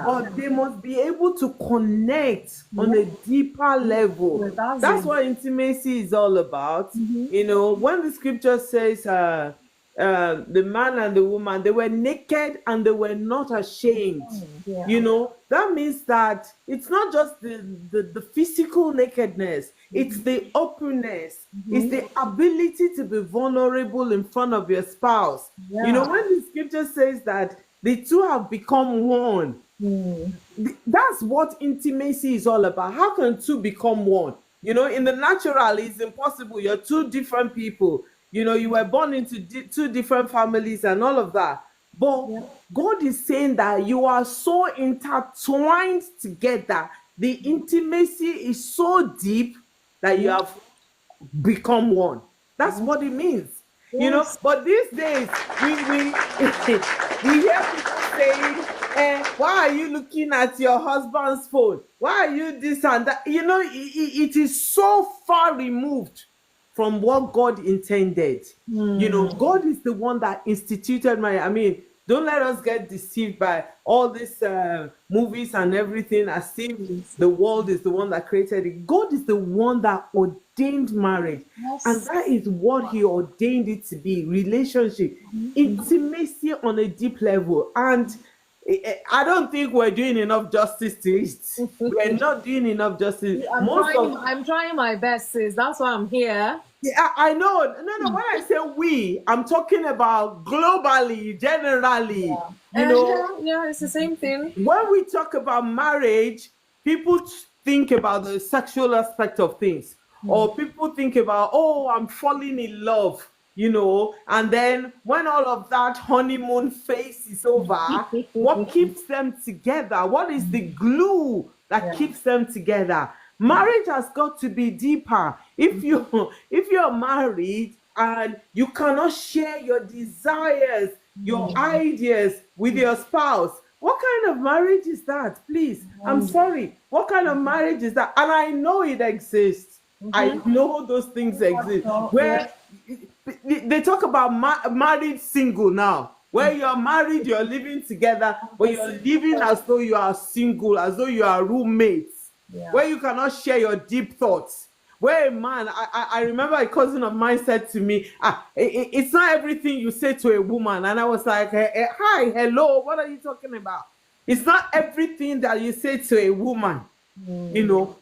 but they must be able to connect on a deeper level. That's what intimacy is all about. When the scripture says the man and the woman, they were naked and they were not ashamed. That means that it's not just the physical nakedness, it's the openness, it's the ability to be vulnerable in front of your spouse. When the scripture says that the two have become one, That's what intimacy is all about. How can two become one? In the natural, it's impossible. You're two different people. You were born into two different families and all of that. But God is saying that you are so intertwined together. The intimacy is so deep that you have become one. That's what it means. Yes. But these days we we hear people saying, why are you looking at your husband's phone? Why are you this and that? It is so far removed from what God intended. God is the one that instituted marriage. I mean, don't let us get deceived by all these movies and everything as if the world is the one that created it. God is the one that ordained marriage. And that is what he ordained it to be: relationship, intimacy on a deep level. And I don't think we're doing enough justice to it. We're not doing enough justice. I'm trying my best, sis. That's why I'm here. Yeah, I know. No. When I say we, I'm talking about globally, generally. Yeah, it's the same thing. When we talk about marriage, people think about the sexual aspect of things, or people think about, oh, I'm falling in love, and then when all of that honeymoon phase is over, what keeps them together? What is the glue that keeps them together? Marriage has got to be deeper. If you're married and you cannot share your desires, your ideas with your spouse, what kind of marriage is that? Please, I'm sorry. What kind of marriage is that? And I know it exists. I know those things exist. Where they talk about married single now. Where you're married, you're living together, but you're living as though you are single, as though you are roommates. Where you cannot share your deep thoughts. Where a man, I remember a cousin of mine said to me, it's not everything you say to a woman. And I was like, hi, hello, what are you talking about? It's not everything that you say to a woman.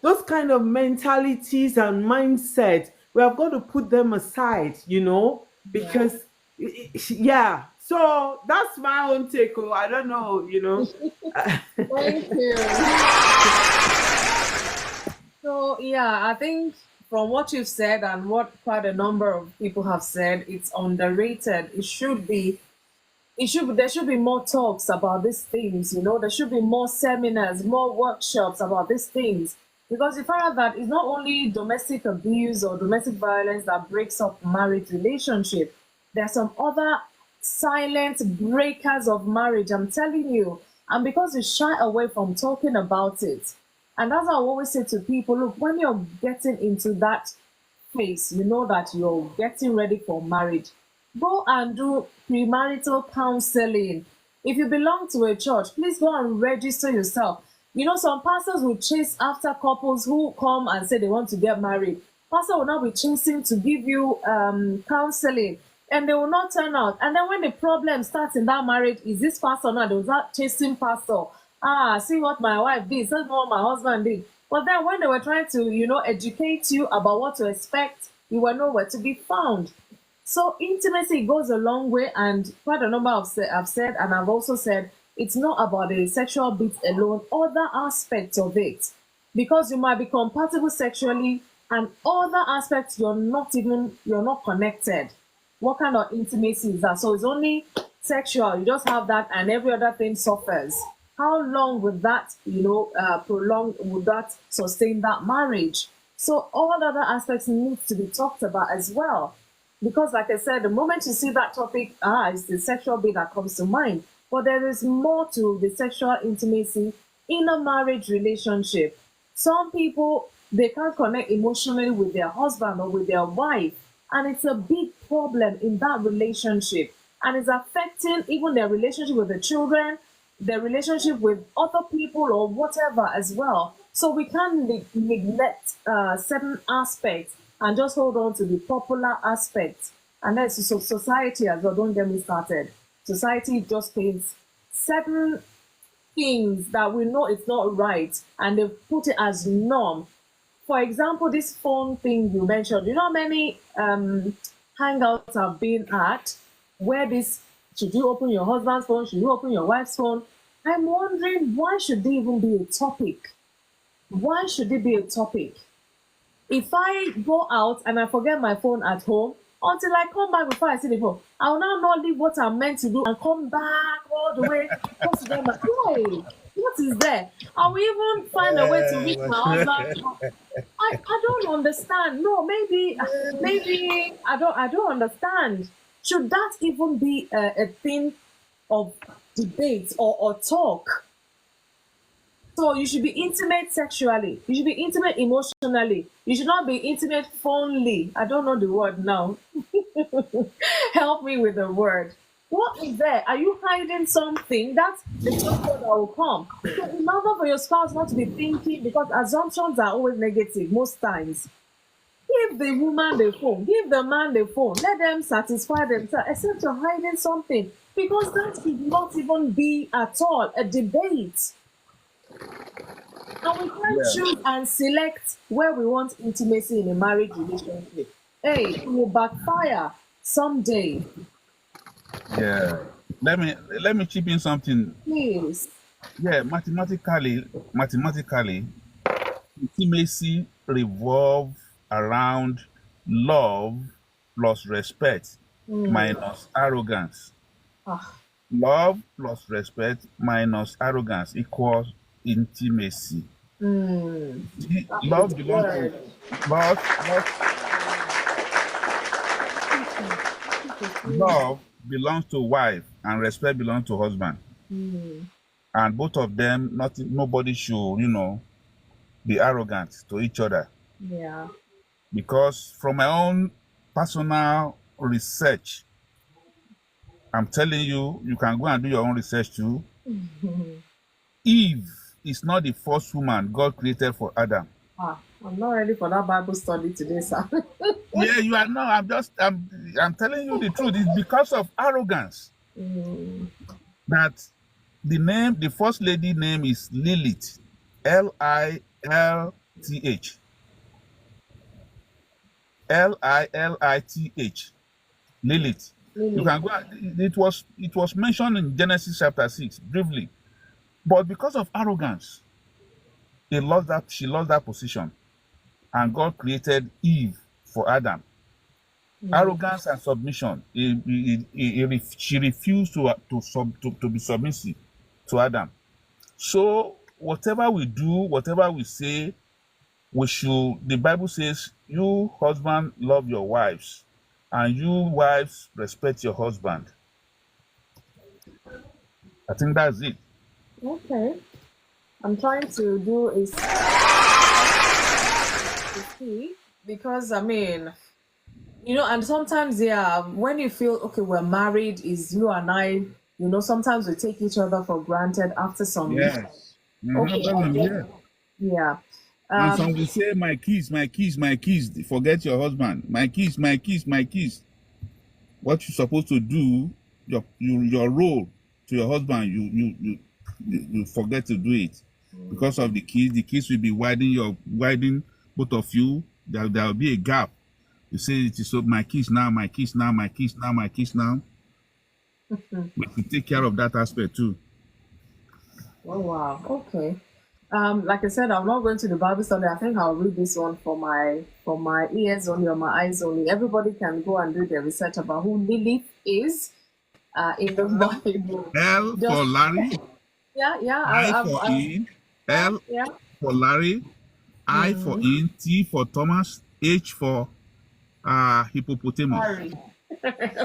Those kind of mentalities and mindsets, we have got to put them aside, because, yeah. So that's my own take. I don't know, Thank you. So yeah, I think from what you've said and what quite a number of people have said, it's underrated. There should be more talks about these things, there should be more seminars, more workshops about these things. Because you find out that it's not only domestic abuse or domestic violence that breaks up marriage relationship. There are some other silent breakers of marriage, I'm telling you. And because we shy away from talking about it. And that's what I always say to people, look, when you're getting into that phase, you know that you're getting ready for marriage, go and do premarital counseling. If you belong to a church, please go and register yourself. Some pastors will chase after couples who come and say they want to get married. Pastor will not be chasing to give you counseling, and they will not turn out. And then when the problem starts in that marriage, is this pastor not? They will start chasing pastor. See what my wife did, see what my husband did. But then when they were trying to, educate you about what to expect, you were nowhere to be found. So intimacy goes a long way, and quite a number of I've said, and I've also said, it's not about the sexual bit alone, other aspects of it. Because you might be compatible sexually, and other aspects you're not connected. What kind of intimacy is that? So it's only sexual, you just have that, and every other thing suffers. How long would that, would that sustain that marriage? So all other aspects need to be talked about as well. Because like I said, the moment you see that topic, it's the sexual bit that comes to mind. But there is more to the sexual intimacy in a marriage relationship. Some people, they can't connect emotionally with their husband or with their wife. And it's a big problem in that relationship. And it's affecting even their relationship with the children, their relationship with other people or whatever as well. So we can't neglect certain aspects and just hold on to the popular aspects. And then society as well, don't get me started. Society just paints certain things that we know it's not right, and they put it as norm. For example, this phone thing you mentioned, you know how many hangouts have been at where this, should you open your husband's phone, should you open your wife's phone? I'm wondering, why should they even be a topic? Why should it be a topic? If I go out and I forget my phone at home, until I come back before I see the phone, I will now not leave what I'm meant to do and come back all the way. Just to get my, why? What is there? I will even find a way to reach my husband. I don't understand. No, maybe I don't understand. Should that even be a thing of debate or talk? So you should be intimate sexually. You should be intimate emotionally. You should not be intimate phonely. I don't know the word now. Help me with the word. What is there? Are you hiding something? That's the first word that will come. So in order for your spouse not to be thinking, because assumptions are always negative most times. Give the woman the phone, give the man the phone, let them satisfy themselves, except you're hiding something. Because that should not even be at all a debate. And we can choose and select where we want intimacy in a marriage relationship. Hey, it will backfire someday. Yeah. Let me chip in something. Please. Yeah, mathematically, intimacy revolves around love plus respect minus arrogance. Ah. Love plus respect minus arrogance equals intimacy. Love belongs to love belongs to wife and respect belongs to husband. And both of them, nobody should, be arrogant to each other. Yeah. Because from my own personal research, I'm telling you, you can go and do your own research too. Eve is not the first woman God created for Adam. I'm not ready for that Bible study today, sir. Yeah, you are not. I'm telling you the truth. It's because of arrogance that the first lady name is Lilith, Lilth, Lilith, Lilith. You can go. It was mentioned in Genesis chapter 6 briefly, but because of arrogance, she lost that position, and God created Eve for Adam. Arrogance and submission. She refused to be submissive to Adam. So whatever we do, whatever we say, we should. The Bible says, "You husband love your wives, and you wives respect your husband." I think that's it. Okay. I'm trying to do a see, because I mean, and sometimes, when you feel okay, we're married, is you and I, sometimes we take each other for granted after some Yes. Okay. Yeah. And some will say, my keys, my keys, my keys. Forget your husband. My keys, my keys, my keys. What you're supposed to do, your role to your husband, you forget to do it. Because of the keys will be widening both of you. There will be a gap. You say it is so, my keys now, my keys now, my keys now, my keys now. We can take care of that aspect too. Oh wow. Okay. Like I said, I'm not going to the Bible study. I think I'll read this one for my ears only or my eyes only. Everybody can go and do their research about who Lilith is in the Bible. L for Larry. Yeah. I for in. L for Larry. I for in. T for Thomas. H for hippopotamus. Sorry.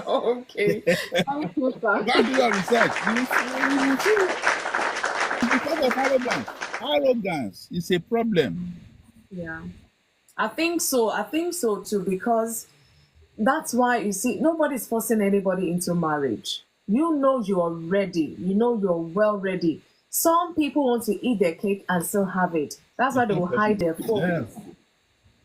Okay. Thank you, sir. Go do your research. Because of arrogance. Arrogance is a problem. Yeah. I think so too, because that's why you see nobody's forcing anybody into marriage. You're ready. You're well ready. Some people want to eat their cake and still have it. That's why they will hide their phones. Yes.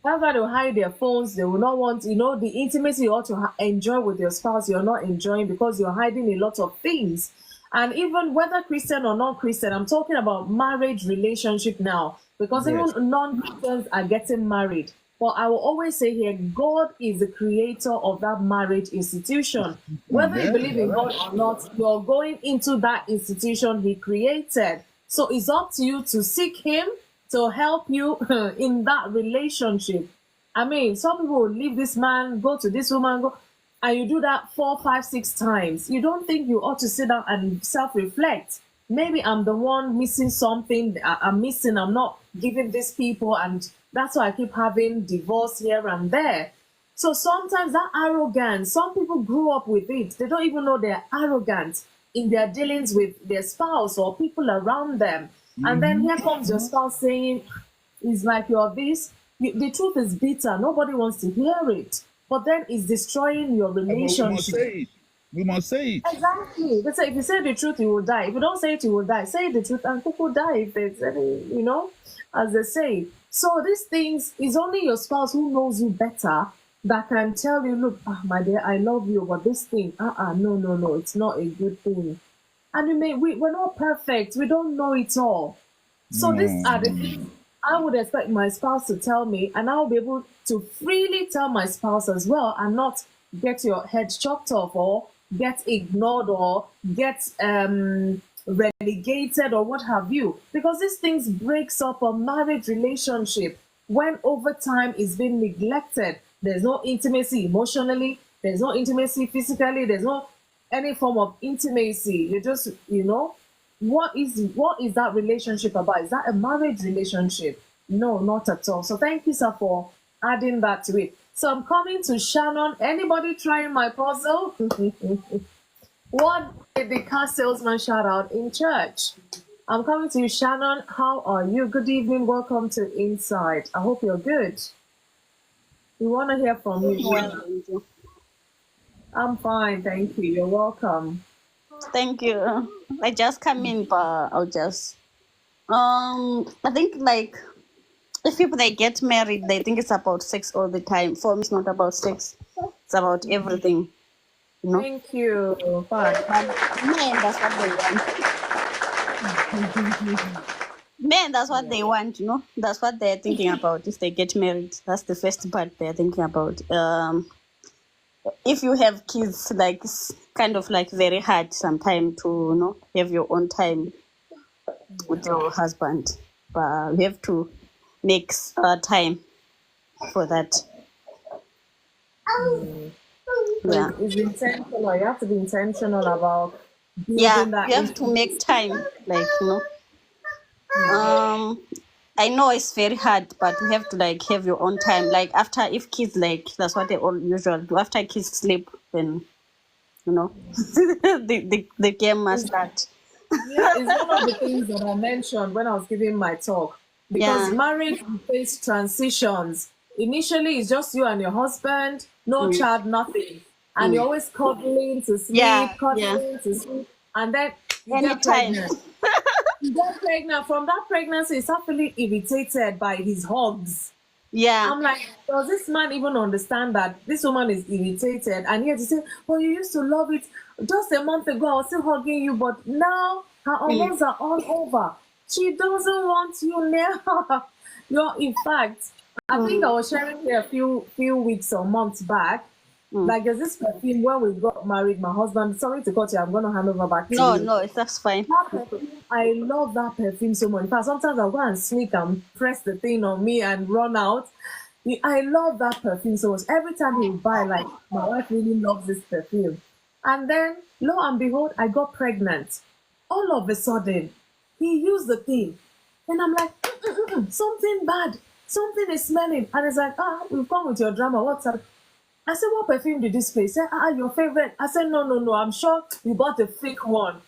That's why they will hide their phones. They will not want, the intimacy you ought to enjoy with your spouse, you're not enjoying because you're hiding a lot of things. And even whether Christian or non-Christian, I'm talking about marriage relationship now, because even non-Christians are getting married. But I will always say here, God is the creator of that marriage institution. Whether you Yeah, believe in God or not, you're going into that institution He created. So it's up to you to seek Him to help you in that relationship. I mean, some people will leave this man, go to this woman, go, and you do that 4, 5, 6 times. You don't think you ought to sit down and self-reflect. Maybe I'm the one missing something. I'm missing. I'm not giving these people, and that's why I keep having divorce here and there. So sometimes that arrogance, some people grew up with it. They don't even know they're arrogant in their dealings with their spouse or people around them. And then here comes your spouse saying, it's like you're this. The truth is bitter. Nobody wants to hear it. But then it's destroying your but we must relationship. say it. We must say it. Exactly. They say if you say the truth, you will die. If you don't say it, you will die. Say the truth and people die if there's any, as they say. So these things is only your spouse who knows you better that can tell you, look, my dear, I love you, but this thing, no, it's not a good thing. And we're not perfect. We don't know it all. So these are the things I would expect my spouse to tell me, and I'll be able to freely tell my spouse as well, and not get your head chopped off or get ignored or get relegated or what have you. Because these things breaks up a marriage relationship when over time is being neglected. There's no intimacy emotionally, there's no intimacy physically, there's no any form of intimacy. You just, what is that relationship about? Is that a marriage relationship? No, not at all. So thank you, sir, for adding that to it. So I'm coming to Shannon. Anybody trying my puzzle? What did the car salesman shout out in church? I'm coming to you, Shannon. How are you? Good evening. Welcome to Inside. I hope you're good. We want to hear from you. Well, I'm fine, thank you. You're welcome. thank you. I just come in, but I'll just I think like if people they get married, they think it's about sex all the time. For me, it's not about sex. It's about everything. Thank you. Fine. Men, that's what they want. Men, that's what they want. That's what they're thinking about. If they get married, that's the first part they're thinking about. If you have kids, like it's kind of like very hard sometimes to have your own time with your husband, but you have to make time for that. Yeah, It's intentional. You have to be intentional about yeah, building that. you have to make time, like I know it's very hard, but you have to like have your own time. Like after, if kids like that's what they all usually do. After kids sleep, then the game must start. Yeah, it's one of the things that I mentioned when I was giving my talk. Because Yeah. marriage face transitions. Initially, it's just you and your husband, no child, nothing. And you're always cuddling to sleep, Yeah, cuddling to sleep. And then you get Anytime. pregnant. You get pregnant. From that pregnancy, you start feeling irritated by his hugs. Yeah. I'm like, does this man even understand that this woman is irritated? And yet he say, well, you used to love it. Just a month ago, I was still hugging you, but now her hormones are all over. She doesn't want you now. In fact, I think I was sharing here a few weeks or months back. Like there's this perfume when we got married, my husband, sorry to cut you, I'm gonna hand over back to you. No, that's fine. I love that perfume so much. In fact, sometimes I'll go and sneak and press the thing on me and run out. I love that perfume so much. Every time he would buy, like, my wife really loves this perfume. And then, lo and behold, I got pregnant. All of a sudden, he used the thing. And I'm like, something bad. Something is smelling. And it's like, you've come with your drama. What's up? I said, what perfume did this play? He said, your favorite. I said, no, I'm sure you bought a fake one.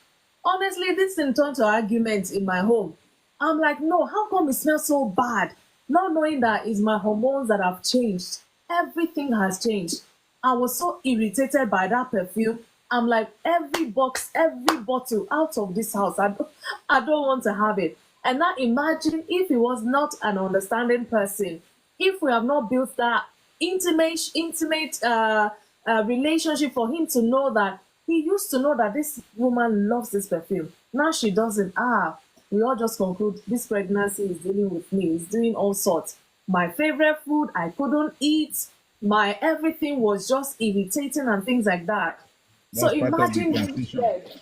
Honestly, this thing turned to arguments in my home. I'm like, no, how come it smells so bad? Not knowing that it's my hormones that have changed. Everything has changed. I was so irritated by that perfume. I'm like, every box, every bottle out of this house, I don't want to have it. And now imagine if he was not an understanding person, if we have not built that intimate relationship for him to know that he used to know that this woman loves this perfume. Now she doesn't. We all just conclude this pregnancy is dealing with me. It's doing all sorts. my favorite food I couldn't eat. My everything was just irritating and things like that. So That's part of the imagine being transition. dead.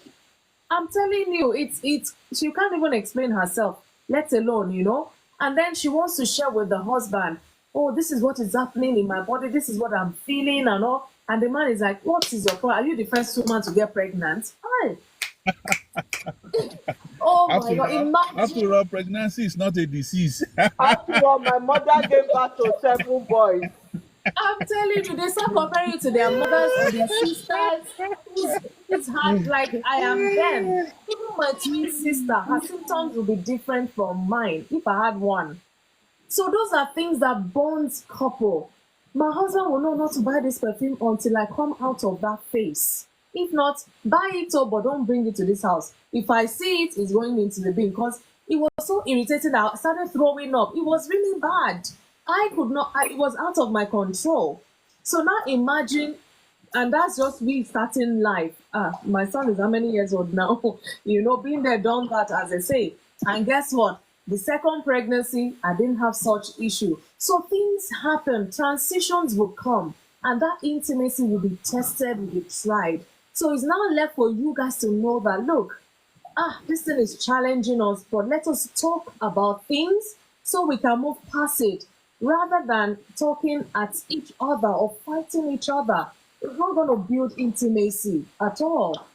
I'm telling you, it's she can't even explain herself, let alone, And then she wants to share with the husband, oh, this is what is happening in my body, this is what I'm feeling and all. And the man is like, what is your problem? Are you the first woman to get pregnant? Hi. Oh my God, imagine. After all, pregnancy is not a disease. After all, my mother gave birth to 7 boys. I'm telling you, they start comparing you to their mothers and their sisters who's had, like I am them. Even my twin sister, her symptoms will be different from mine if I had one. So those are things that bonds couple. My husband will know not to buy this perfume until I come out of that phase. If not, buy it up, but don't bring it to this house. If I see it, it's going into the bin because it was so irritating that I started throwing up. It was really bad. I could not, it was out of my control. So now imagine, and that's just me starting life. My son is how many years old now? Being there, done that, as they say. And guess what? The second pregnancy, I didn't have such issue. So things happen, transitions will come, and that intimacy will be tested, will be tried. So it's now left for you guys to know that, look, this thing is challenging us, but let us talk about things so we can move past it rather than talking at each other or fighting each other. It's not going to build intimacy at all.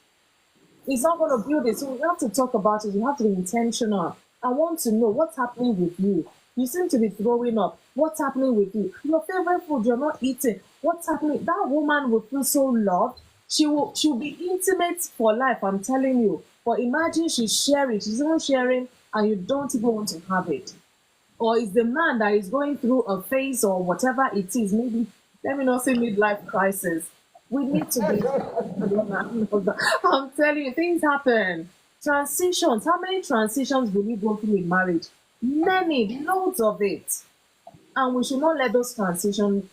It's not going to build it. So we have to talk about it. You have to be intentional. I want to know what's happening with you. You seem to be throwing up. What's happening with you? Your favorite food you're not eating. What's happening? That woman will feel so loved. She'll be intimate for life, I'm telling you. But imagine she's sharing, she's even sharing, and you don't even want to have it. Or is the man that is going through a phase or whatever it is, maybe, let me not say midlife crisis. We need to be. I'm telling you, things happen. Transitions. How many transitions will you go through in marriage? Many, loads of it. And we should not let those transitions,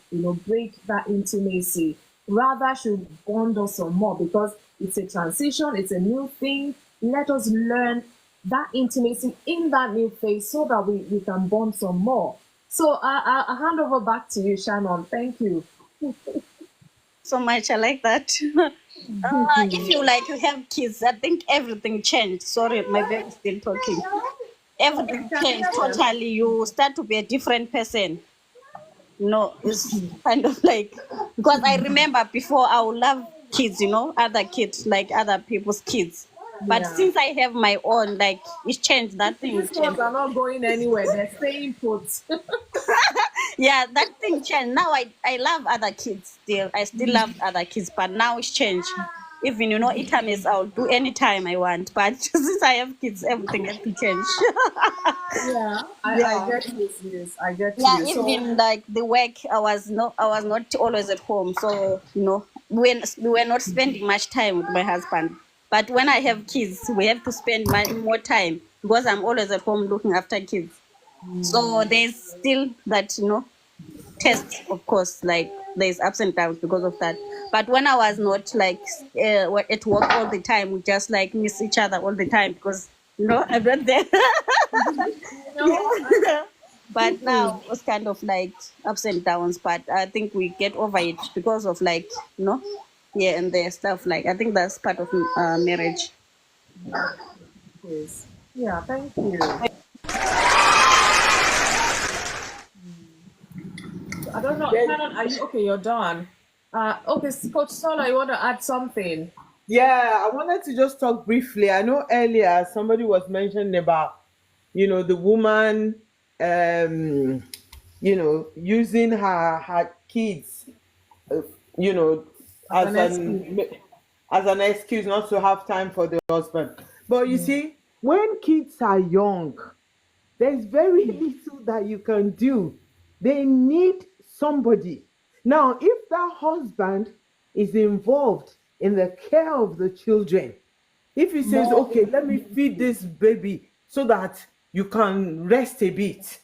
break that intimacy. Rather, should bond us some more because it's a transition, it's a new thing. Let us learn that intimacy in that new phase so that we can bond some more. So I'll hand over back to you, Shannon. Thank you. So much. I like that. If you have kids, I think everything changed. Sorry, my baby is still talking. Everything changed totally. You start to be a different person. It's kind of like, because I remember before I would love kids, other kids, like other people's kids. But since I have my own, like, it's changed. That thing These ones are not going anywhere. They're staying put. Yeah, that thing changed. Now I love other kids still. I still love other kids, but now it's changed. Even, internet, I'll do anytime I want. But since I have kids, everything has to change. I get this. I get Yeah, you. even like the work, I was not always at home. So, we were not spending much time with my husband. But when I have kids, we have to spend more time because I'm always at home looking after kids. So there's still that, test, of course, like there's ups and downs because of that. But when I was not like at work all the time, we just like miss each other all the time because, I'm not there. But now it was kind of like ups and downs. But I think we get over it because of like, and the stuff like, I think that's part of marriage. Yes. Yeah, thank you. I don't know. Shannon, are you okay? You're done. Okay, Coach Sola, you want to add something? Yeah, I wanted to just talk briefly. I know earlier somebody was mentioning about, the woman, using her kids, as an excuse not to have time for the husband. But you see, when kids are young, there's very little that you can do. They need somebody. Now, if that husband is involved in the care of the children, if he says, okay, let me feed this baby so that you can rest a bit,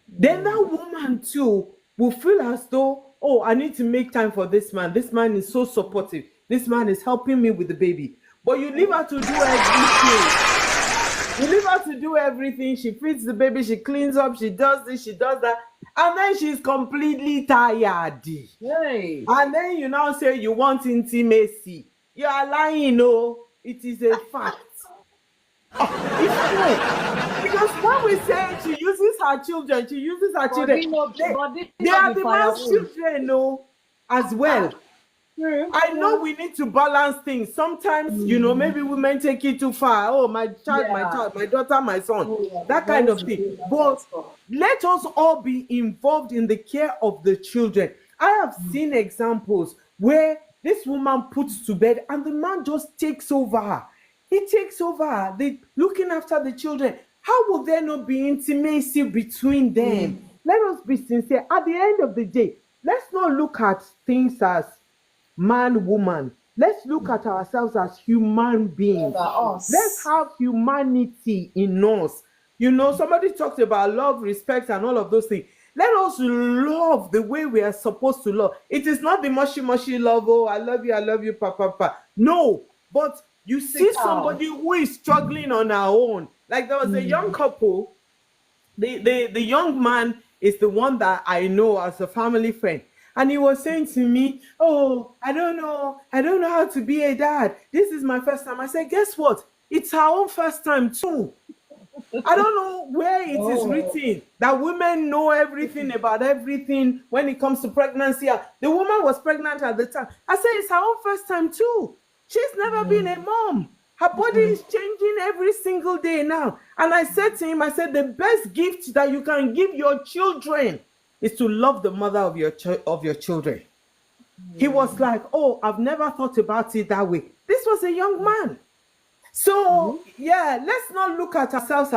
then that woman too will feel as though, oh, I need to make time for this man. This man is so supportive. This man is helping me with the baby. But you leave her to do everything. You leave her to do everything. She feeds the baby, she cleans up, she does this, she does that. And then she's completely tired. Hey. And then you now say you want intimacy. You are lying, no. It is a fact. It's true. Because when we say she uses her children, they are the man's children, no, as well. I know we need to balance things. Sometimes, you know, maybe women take it too far. Oh, my child, my daughter, my son, that kind of thing. But let us all be involved in the care of the children. I have seen examples where this woman puts to bed and the man just takes over her. He takes over, they looking after the children. How will there not be intimacy between them? Let us be sincere. At the end of the day, let's not look at things as man, woman. Let's look at ourselves as human beings. Let's have humanity in us. You know, somebody talked about love, respect, and all of those things. Let us love the way we are supposed to love. It is not the mushy love. Oh, I love you, papa. No, but you see somebody who is struggling on her own. Like there was a young couple. The young man is the one that I know as a family friend. And he was saying to me, oh, I don't know how to be a dad. This is my first time. I said, guess what? It's our own first time too. I don't know where it is written that women know everything about everything when it comes to pregnancy. The woman was pregnant at the time. I said, it's her own first time too. She's never been a mom. Her body is changing every single day now. And I said to him, I said, the best gift that you can give your children is to love the mother of your children. He was like, oh, I've never thought about it that way. This was a young man. So, yeah, let's not look at ourselves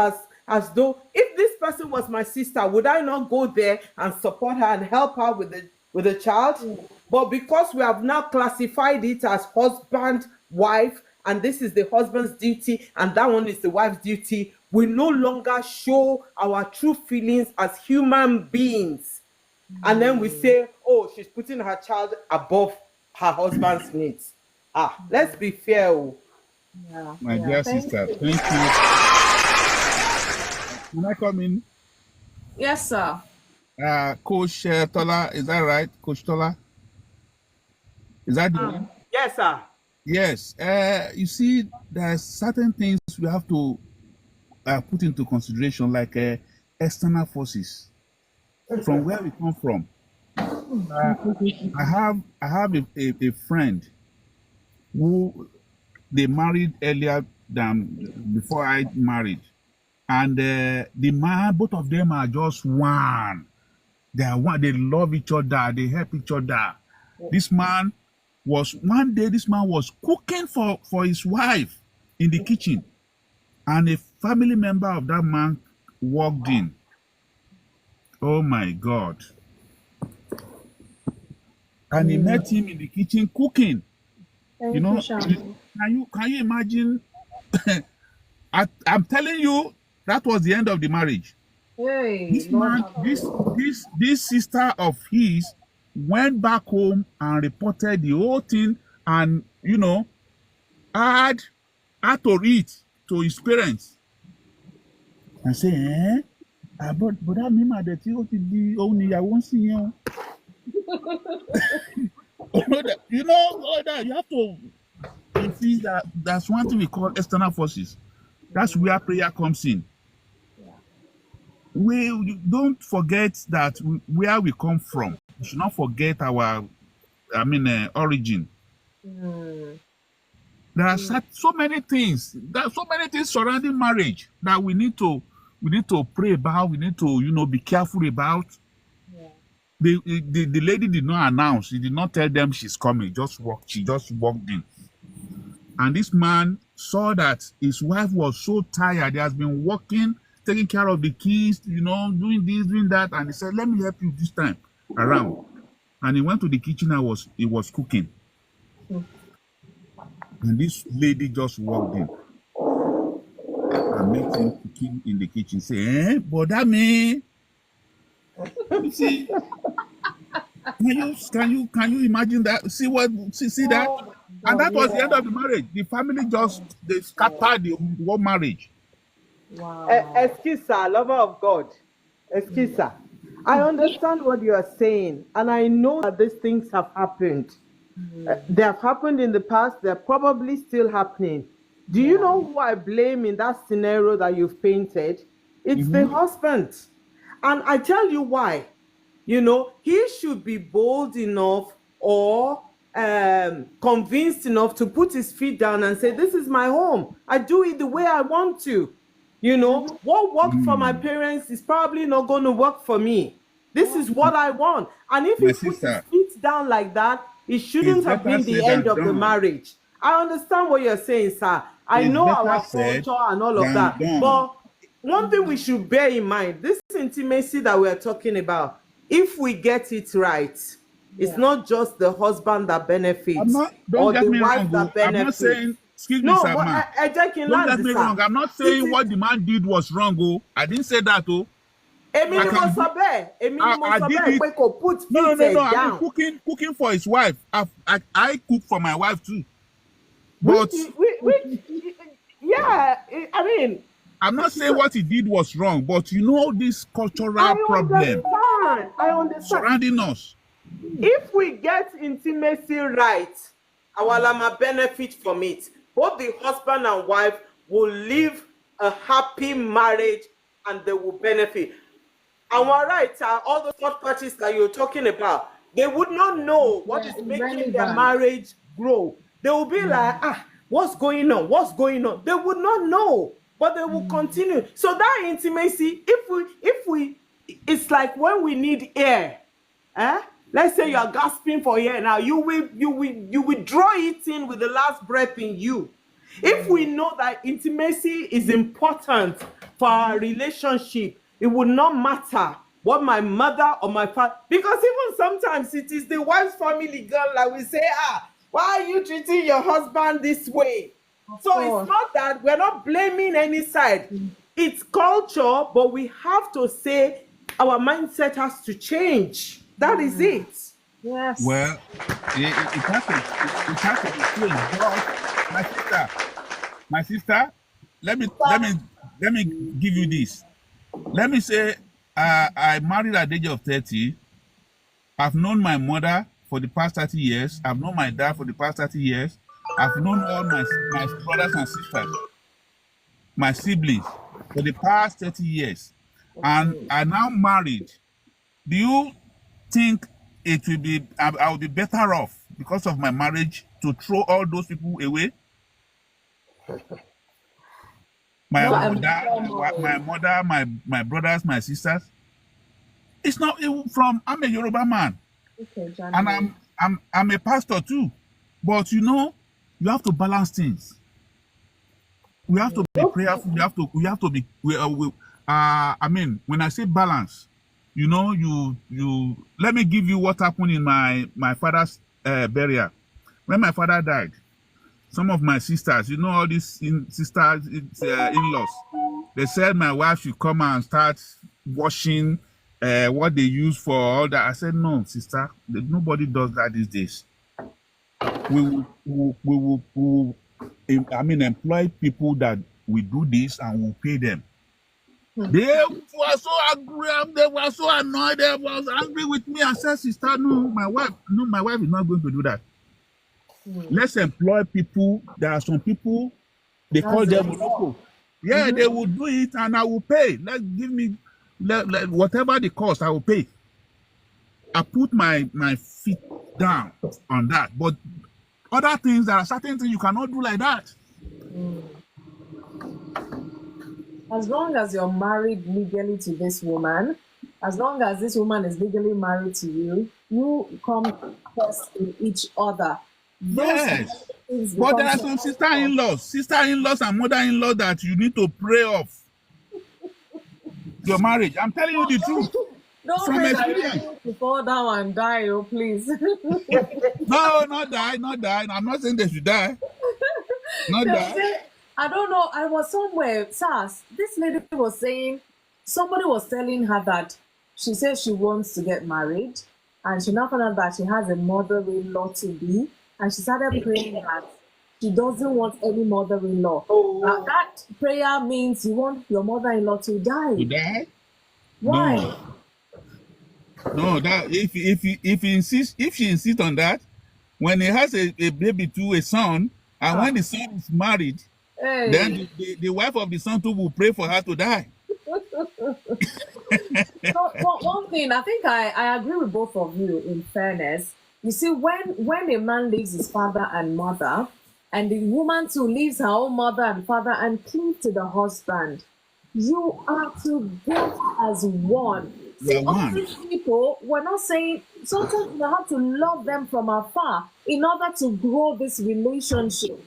as though, if this person was my sister, would I not go there and support her and help her with the child? But because we have now classified it as husband, wife, and this is the husband's duty, and that one is the wife's duty, we no longer show our true feelings as human beings. And then we say, oh, she's putting her child above her husband's needs. Let's be fair. My dear sister, thank you. Can I come in? Yes, sir. Coach Tola, is that right? Coach Tola? Is that the name? Yes, sir. Yes. You see, there are certain things we have to put into consideration, like external forces from where we come from. I have a friend who they married earlier than before I married, and the man, both of them are just one. They are one. They love each other. They help each other. This man was cooking for his wife in the kitchen, and a family member of that man walked in. Oh my God. And he met him in the kitchen cooking. You know, can you imagine? I'm telling you, that was the end of the marriage. This man, this sister of his went back home and reported the whole thing, and you know, had to read to his parents and say, but that means that the only I won't see you. You know that you have to see that that's one thing we call external forces. That's where prayer comes in. We don't forget that where we come from. We should not forget our, origin. There are so many things. There are so many things surrounding marriage that we need to pray about. We need to be careful about. The lady did not announce. She did not tell them she's coming. She just walked in. And this man saw that his wife was so tired. He has been working, taking care of the kids, doing this, doing that. And he said, let me help you this time around. And he went to the kitchen and he was cooking. And this lady just walked in and met him cooking in the kitchen. Say, but that me. You see, can you imagine that? See that? And that was the end of the marriage. The family they scattered the whole marriage. Wow. Excuse, sir, lover of God. Excuse, sir. I understand what you are saying, and I know that these things have happened. They have happened in the past, they're probably still happening. Do you know who I blame in that scenario that you've painted? It's the husband. And I tell you why. You know, he should be bold enough or convinced enough to put his feet down and say, this is my home. I do it the way I want to. You know, what worked for my parents is probably not going to work for me. This is what I want. And if My he puts his sister, feet down like that, it shouldn't it's have better been the said end than of the done. marriage. I understand what you're saying, sir. I It's know better our said culture and all of than that. done. But one thing we should bear in mind, this intimacy that we're talking about, if we get it right, it's not just the husband that I'm benefits not, don't or get the me wife wrong, that I'm not benefits. saying, excuse me, No, sir, but man. I just can Don't land get this, me sir. wrong. I'm not saying what the man did was wrong. I didn't say that. Èmi I ni mo can sọ bẹ́ẹ̀, èmi ni mo I sọ did bẹ́ẹ̀ it. pé kò put No. feet I mean, down. cooking for his wife. I cook for my wife too. Which, But yeah, I mean, I'm not saying what he did was wrong. But you know this cultural problem I understand. surrounding us. If we get intimacy right, our lama benefit from it. Both the husband and wife will live a happy marriage and they will benefit. Our rights are all the third parties that you're talking about. They would not know what is making their marriage grow. They will be like, what's going on? What's going on? They would not know, but they will continue. So that intimacy, if we, it's like when we need air. Let's say you are gasping for air now. You will draw it in with the last breath in you. If we know that intimacy is important for our relationship, it would not matter what my mother or my father, because even sometimes it is the wife's family girl that will say, why are you treating your husband this way? So it's not that we're not blaming any side. It's culture, but we have to say our mindset has to change. That is it. Yes. Well, it has to be changed. But my sister, let me give you this. Let me say, I married at the age of 30. I've known my mother for the past 30 years. I've known my dad for the past 30 years. I've known all my brothers and sisters, my siblings, for the past 30 years. And I'm now married. Do you think it will be, I will be better off because of my marriage to throw all those people away? My mother, my brothers, my sisters. It's not even from, I'm a Yoruba man. Okay, And I'm a pastor too. But you know, you have to balance things. We have to be prayerful. We have to be, I mean, when I say balance, you know, you let me give you what happened in my father's burial. When my father died, some of my sisters, you know, all these sisters, in-laws, they said my wife should come and start washing what they use for all that. I said, no, sister, nobody does that these days. We will employ people that will do this and will pay them. They were so angry, they were so annoyed, they were angry with me. I said, sister, no, my wife is not going to do that. Let's employ people. There are some people, they call them local. Yeah, they will do it and I will pay. Give me whatever the cost, I will pay. I put my feet down on that. But other things, there are certain things you cannot do like that. As long as you're married legally to this woman, as long as this woman is legally married to you, you come first in each other. Yes. But there are some sister-in-laws and mother-in-law that you need to pray off your marriage. I'm telling you the truth. Don't From pray experience. that you fall down and die, please. No, not die. I'm not saying they should die. Not die. I don't know. I was somewhere, SARS. This lady was saying, somebody was telling her that she says she wants to get married, and she now found out that she has a mother-in-law to be, and she started praying that she doesn't want any mother-in-law. That prayer means you want your mother-in-law to die. You die? Why? No, that if she insists on that, when he has a baby to a son, and when the son is married, then Hey. the wife of the son too will pray for her to die. So, one thing, I think I agree with both of you, in fairness. You see, when a man leaves his father and mother, and the woman too leaves her own mother and father and cleaves to the husband, you are together as one. You See, are all one. these people, we're not saying, sometimes you have to love them from afar in order to grow this relationship.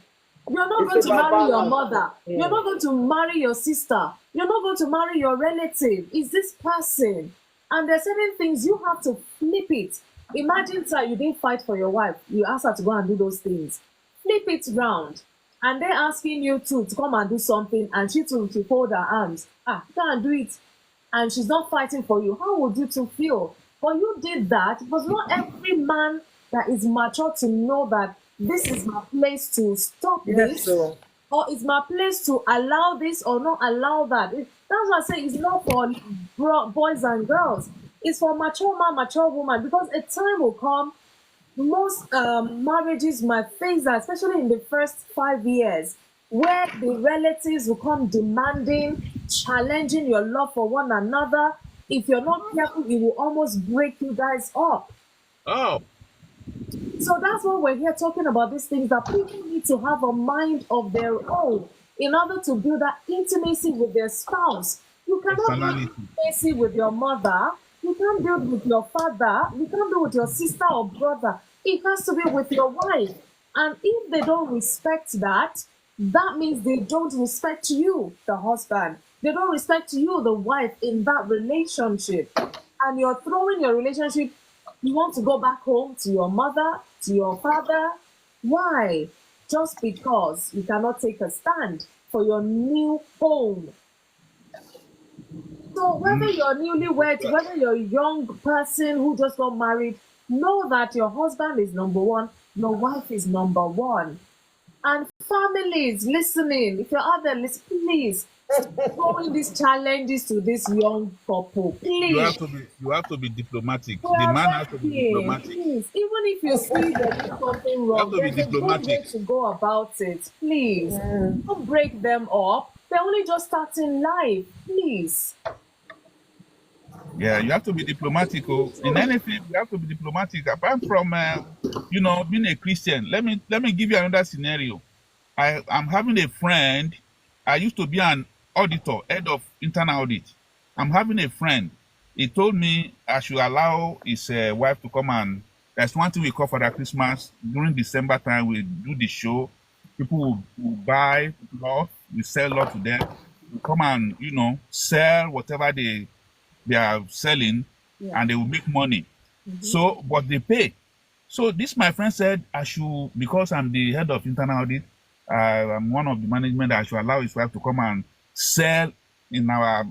You're not going to marry your mother. You're not going to marry your sister. You're not going to marry your relative. It's this person. And there's certain things you have to flip it. Imagine, sir, you didn't fight for your wife. You asked her to go and do those things. Flip it round. And they're asking you to come and do something, and she to fold her arms. Go and do it. And she's not fighting for you. How would you two feel? But you did that. It was not every man that is mature to know that this is my place to stop this, or it's my place to allow this or not allow that. That's why I say it's not for boys and girls. It's for mature man, mature woman, because a time will come. Most marriages might face that, especially in the first 5 years, where the relatives will come demanding, challenging your love for one another. If you're not careful, it will almost break you guys up. Oh. So that's why we're here talking about these things, that people need to have a mind of their own in order to build that intimacy with their spouse. You cannot build intimacy with your mother. You can't build with your father. You can't build with your sister or brother. It has to be with your wife. And if they don't respect that, that means they don't respect you, the husband. They don't respect you, the wife, in that relationship. And you're throwing your relationship. You want to go back home to your mother, to your father. Why? Just because you cannot take a stand for your new home. So whether you're newlywed, whether you're a young person who just got married, know that your husband is number one, your wife is number one. And families listening, if you're out there, please throwing these challenges to this young couple. Please. You have to be diplomatic. The man has to be diplomatic. Please. Even if you see there's something wrong, there's a good way to go about it. Please. Don't break them up. They're only just starting life. Please. Yeah, you have to be diplomatic. In anything, you have to be diplomatic. Apart from being a Christian, let me give you another scenario. I'm having a friend. I used to be an auditor, head of internal audit. I'm having a friend. He told me I should allow his wife to come, and there's one thing we call for that Christmas. During December time, we do the show. People will buy lot, we sell lot to them. We come and sell whatever they are selling, and they will make money. So, but they pay. So this my friend said I should, because I'm the head of internal audit, I'm one of the management, I should allow his wife to come and sell in our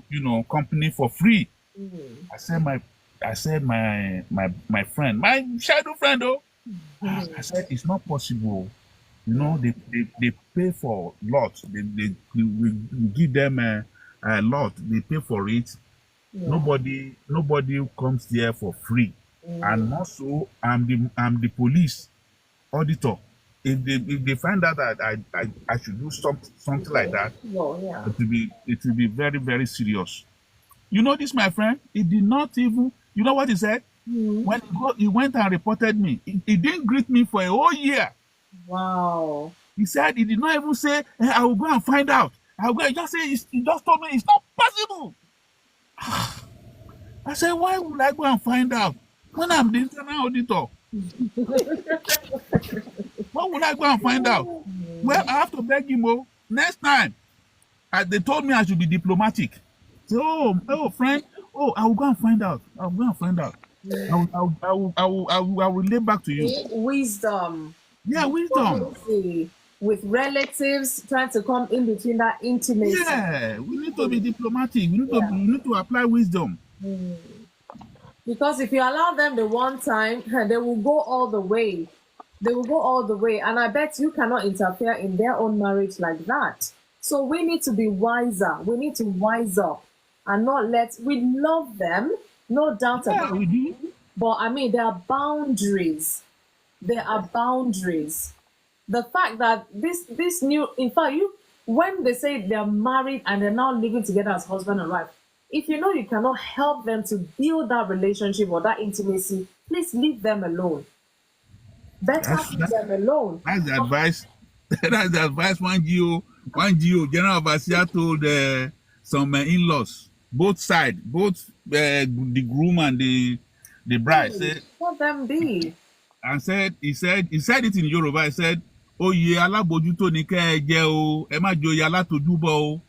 company for free. I said my friend, my shadow friend, I said it's not possible. They pay for lots. We give them a lot. They pay for it. Nobody comes there for free. And also I'm the police auditor. If they find out that I should do something like that, it will be very, very serious. You know this, my friend? He did not even, you know what he said? When he went and reported me, he didn't greet me for a whole year. Wow. He said he did not even say, hey, I will go and find out. I will go and just say, he just told me it's not possible. I said, why would I go and find out when I'm the internal auditor? Why would I go and find out? Well, I have to beg him. Next time, they told me I should be diplomatic. So, friend, I will go and find out. I will go and find out. I will lay back to you. Wisdom. Yeah, wisdom. With relatives trying to come in between that intimacy. Yeah, we need to be diplomatic. We need to apply wisdom. Because if you allow them the one time, they will go all the way. They will go all the way. And I bet you cannot interfere in their own marriage like that. So we need to be wiser. We need to wise up and not we love them, no doubt Yeah, about we it. do. But I mean, there are boundaries. There are boundaries. The fact that this new, in fact, when they say they're married and they're now living together as husband and wife, if you know you cannot help them to build that relationship or that intimacy, please leave them alone. Better That's leave them alone. that's the advice. That's the advice one GO general overseer told some in-laws, both sides, both the groom and the bride, said Let them be. and said he said it in Yoruba. He said, "Oye alábòójútó ni kẹ́ ẹ jẹ́ o, ẹ má joyè alátojúbọ o.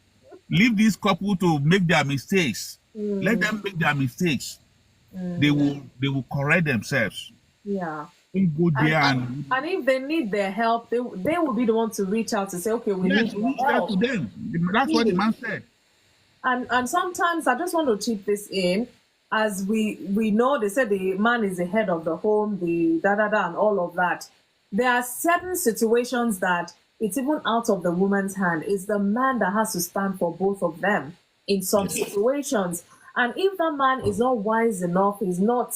Leave this couple to make their mistakes. Let them make their mistakes. They will correct themselves. Yeah. Don't go there And if they need their help, they will be the one to reach out to say, okay, we need your reach out help. to them. That's what the man said. And sometimes I just want to chip this in, as we know, they said the man is the head of the home, the and all of that. There are certain situations that it's even out of the woman's hand. It's the man that has to stand for both of them in some situations. And if that man is not wise enough, he's not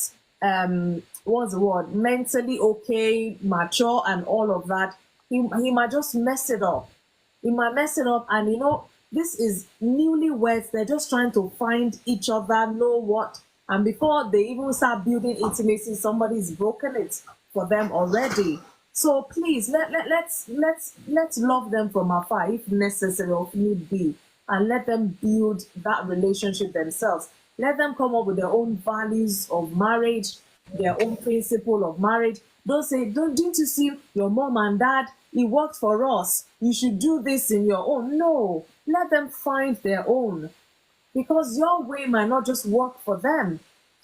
what's the word, mentally okay, mature, and all of that, he might just mess it up. He might mess it up, and this is newlyweds. They're just trying to find each other, know what, and before they even start building intimacy, somebody's broken it for them already. So please let's love them from afar if necessary or if need be, and let them build that relationship themselves. Let them come up with their own values of marriage, their own principle of marriage. Don't say, didn't you see your mom and dad? It worked for us. You should do this in your own. No, let them find their own, because your way might not just work for them.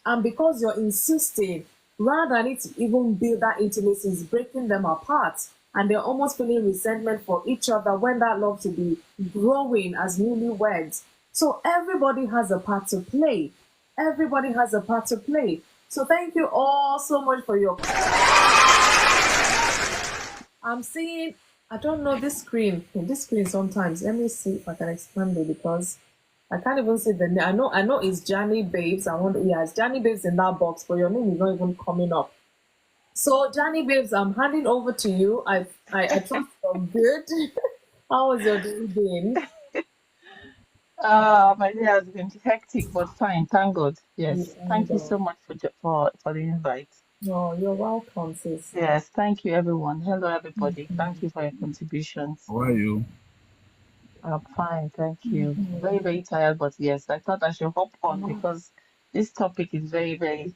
And because you're insisting, rather than it to even build that intimacy, is breaking them apart. And they're almost feeling resentment for each other when that love should be growing as newlyweds. So everybody has a part to play. Everybody has a part to play. So thank you all so much for your. I'm seeing, I don't know this screen. This screen sometimes. Let me see if I can expand it, because I can't even see the name. I know it's Johnny Babes. It's Johnny Babes in that box, but your name is not even coming up. So Johnny Babes, I'm handing over to you. I trust you're good. How was your day been? My day has been hectic, but fine. Thank God. Yes. Thank you so much for the invite. Oh, you're welcome, sis. Yes. Thank you, everyone. Hello, everybody. Thank you for your contributions. How are you? I'm fine. Thank you. Very, very tired, but yes, I thought I should hop on because this topic is very, very,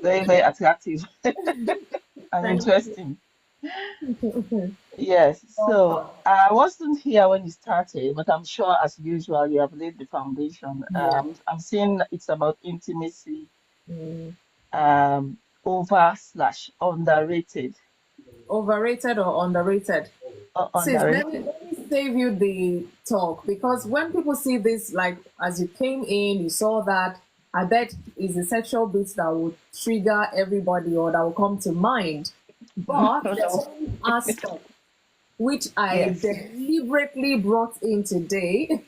very, very attractive and interesting. Yes. So I wasn't here when you started, but I'm sure, as usual, you have laid the foundation. I'm seeing it's about intimacy, over/underrated. Overrated or underrated? Sis, Underrated. let me save you the talk, because when people see this, like as you came in, you saw that, I bet is a sexual bit that will trigger everybody or that will come to mind. But there's one aspect which I Yes. deliberately brought in today.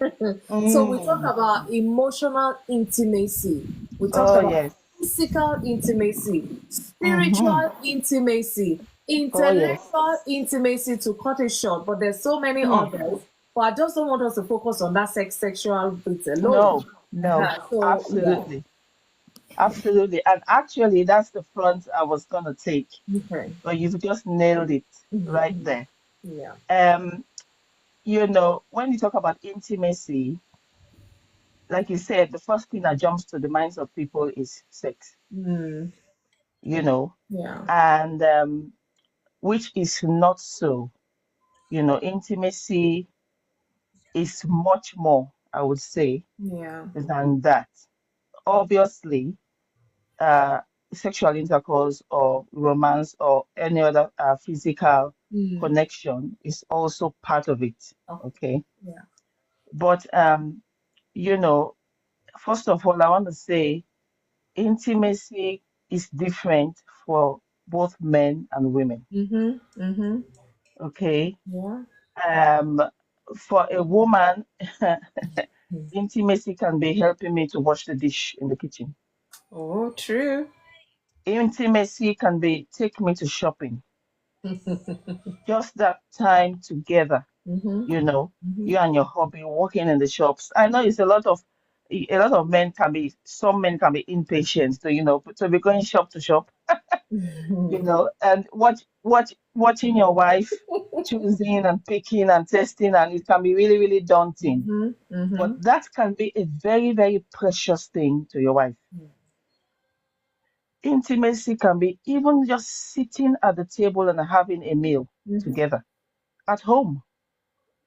So we talk about emotional intimacy. We talk Oh, about yes. physical intimacy, spiritual intimacy, Oh, yes. intellectual intimacy, to cut it short. But there's so many others. But I just don't want us to focus on that sexual bit alone. No, So, absolutely. Absolutely. And actually, that's the front I was going to take, yeah. Okay. but you've just nailed it right there. Yeah. When you talk about intimacy, like you said, the first thing that jumps to the minds of people is sex, Yeah. and which is not so. Intimacy is much more, I would say, Yeah. than that. Obviously, uh, sexual intercourse or romance or any other physical connection is also part of it. Oh, Okay. yeah. But, first of all, I want to say intimacy is different for both men and women. Mm-hmm. Mm-hmm. Okay. Yeah. Um, for a woman, intimacy can be helping me to wash the dish in the kitchen. Oh, true. Intimacy can be take me to shopping. Just that time together, Mm-hmm. you know, Mm-hmm. you and your hubby walking in the shops. I know it's a lot of men can be, some men can be impatient to, to be going shop to shop, and watching your wife choosing and picking and testing, and it can be really, really daunting. Mm-hmm. But Mm-hmm. that can be a very, very precious thing to your wife. Intimacy can be even just sitting at the table and having a meal Mm-hmm. together at home.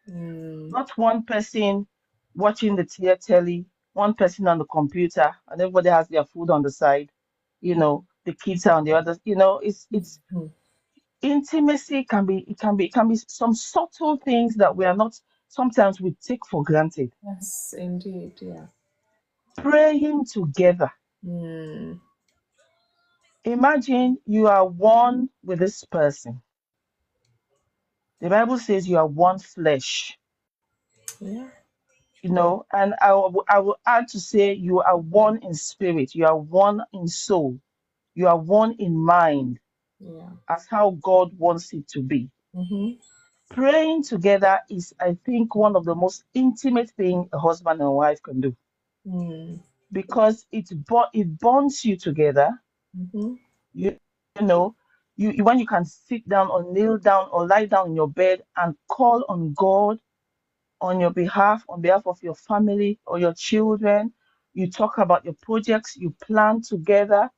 Mm. Not one person watching the telly, one person on the computer, and everybody has their food on the side. The kids are on the other. It's Mm. intimacy can be some subtle things that we are not sometimes we take for granted. Yes, indeed. Yeah. Praying together. Mm. Imagine you are one with this person. The Bible says you are one flesh. Yeah. And I will add to say you are one in spirit, you are one in soul, you are one in mind, Yeah. as how God wants it to be. Mm-hmm. Praying together is, I think, one of the most intimate thing a husband and wife can do, Mm. because it bonds you together. Mm-hmm. You, you know, when you can sit down or kneel down or lie down in your bed and call on God on behalf of your family or your children. You talk about your projects, you plan together.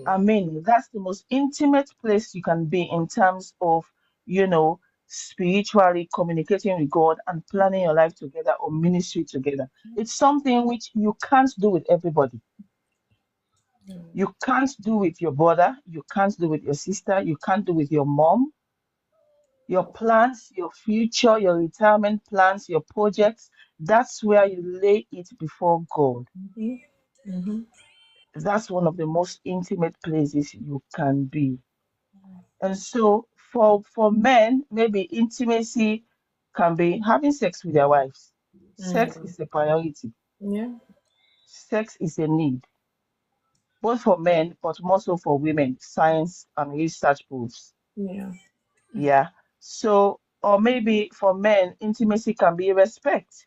I Mm. mean, that's the most intimate place you can be in terms of, you know, spiritually communicating with God and planning your life together or ministry together. It's something which you can't do with everybody. You can't do with your brother, you can't do with your sister, you can't do with your mom. Your plans, your future, your retirement plans, your projects, that's where you lay it before God. Mm-hmm. Mm-hmm. That's one of the most intimate places you can be. And so for men, maybe intimacy can be having sex with their wives. Sex Mm. is a priority. Yeah. Sex is a need, both for men, but more so for women. Science and research proves. Yeah. Yeah. So, or maybe for men, intimacy can be respect.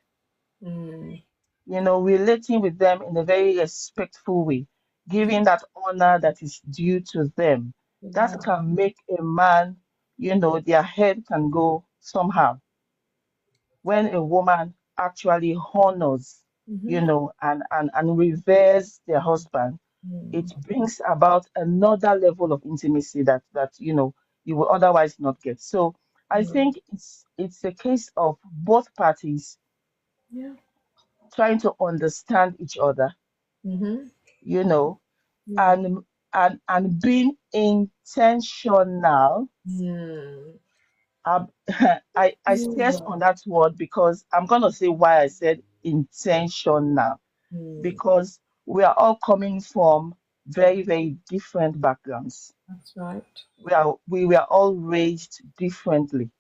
Mm. Relating with them in a very respectful way, giving that honor that is due to them. That Exactly. can make a man, their head can go somehow. When a woman actually honors, Mm-hmm. and reveres their husband, it Mm. brings about another level of intimacy that you will otherwise not get. So I Mm. think it's a case of both parties Yeah. trying to understand each other, Mm-hmm. you know, Yeah. and and being intentional. Mm. Um, I stress on that word because I'm gonna say why I said intentional, Mm. because we are all coming from very, very different backgrounds. That's right. We were all raised differently.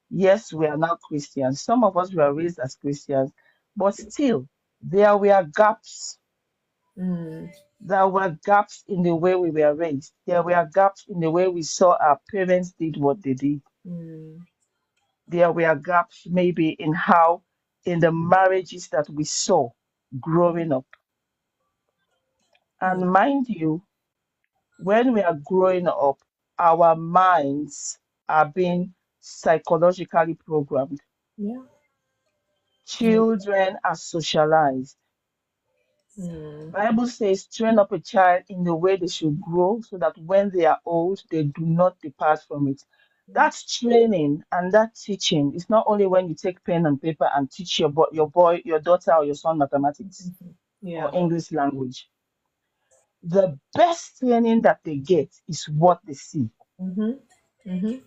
Yes, we are now Christians. Some of us were raised as Christians, but still there were gaps. Mm. There were gaps in the way we were raised. There were gaps in the way we saw our parents did what they did. Mm. There were gaps maybe in the marriages that we saw growing up. Mm. And mind you, when we are growing up, our minds are being psychologically programmed. Yeah. Mm. Children are socialized. Mm. Bible says, train up a child in the way they should grow, so that when they are old, they do not depart from it. That's training and that teaching. It's not only when you take pen and paper and teach your daughter or your son mathematics or Yeah. English language. The best training that they get is what they see. Mm-hmm. Mm-hmm.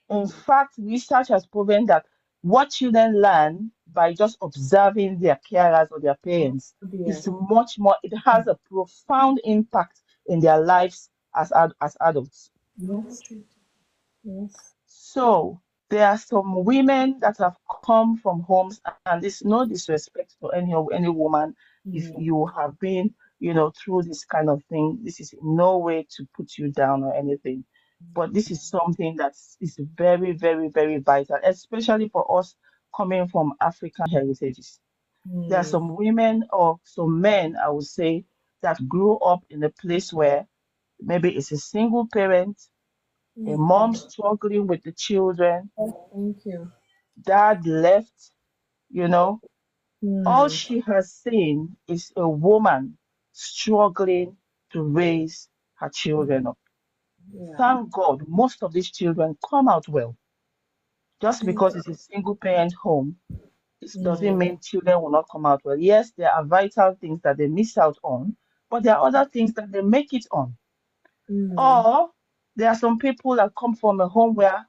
In fact, research has proven that what children learn by just observing their carers or their parents Yeah. is much more, it has a profound impact in their lives as adults. Yes. Yes. So there are some women that have come from homes, and it's no disrespect to any woman if Mm. you have been, through this kind of thing. This is in no way to put you down or anything, but this is something that is very, very, very vital, especially for us coming from African heritages. There are Mm. some women or some men, I would say, that grew up in a place where maybe it's a single parent, a mom Okay. struggling with the children, Oh, thank you. dad left, you know. All Mm. she has seen is a woman struggling to raise her children up. Yeah. Thank God, most of these children come out well. Just Thank because you. it's a single parent home, it doesn't Mm. mean children will not come out well. Yes, there are vital things that they miss out on, but there are other things that they make it on. Mm. Or there are some people that come from a home where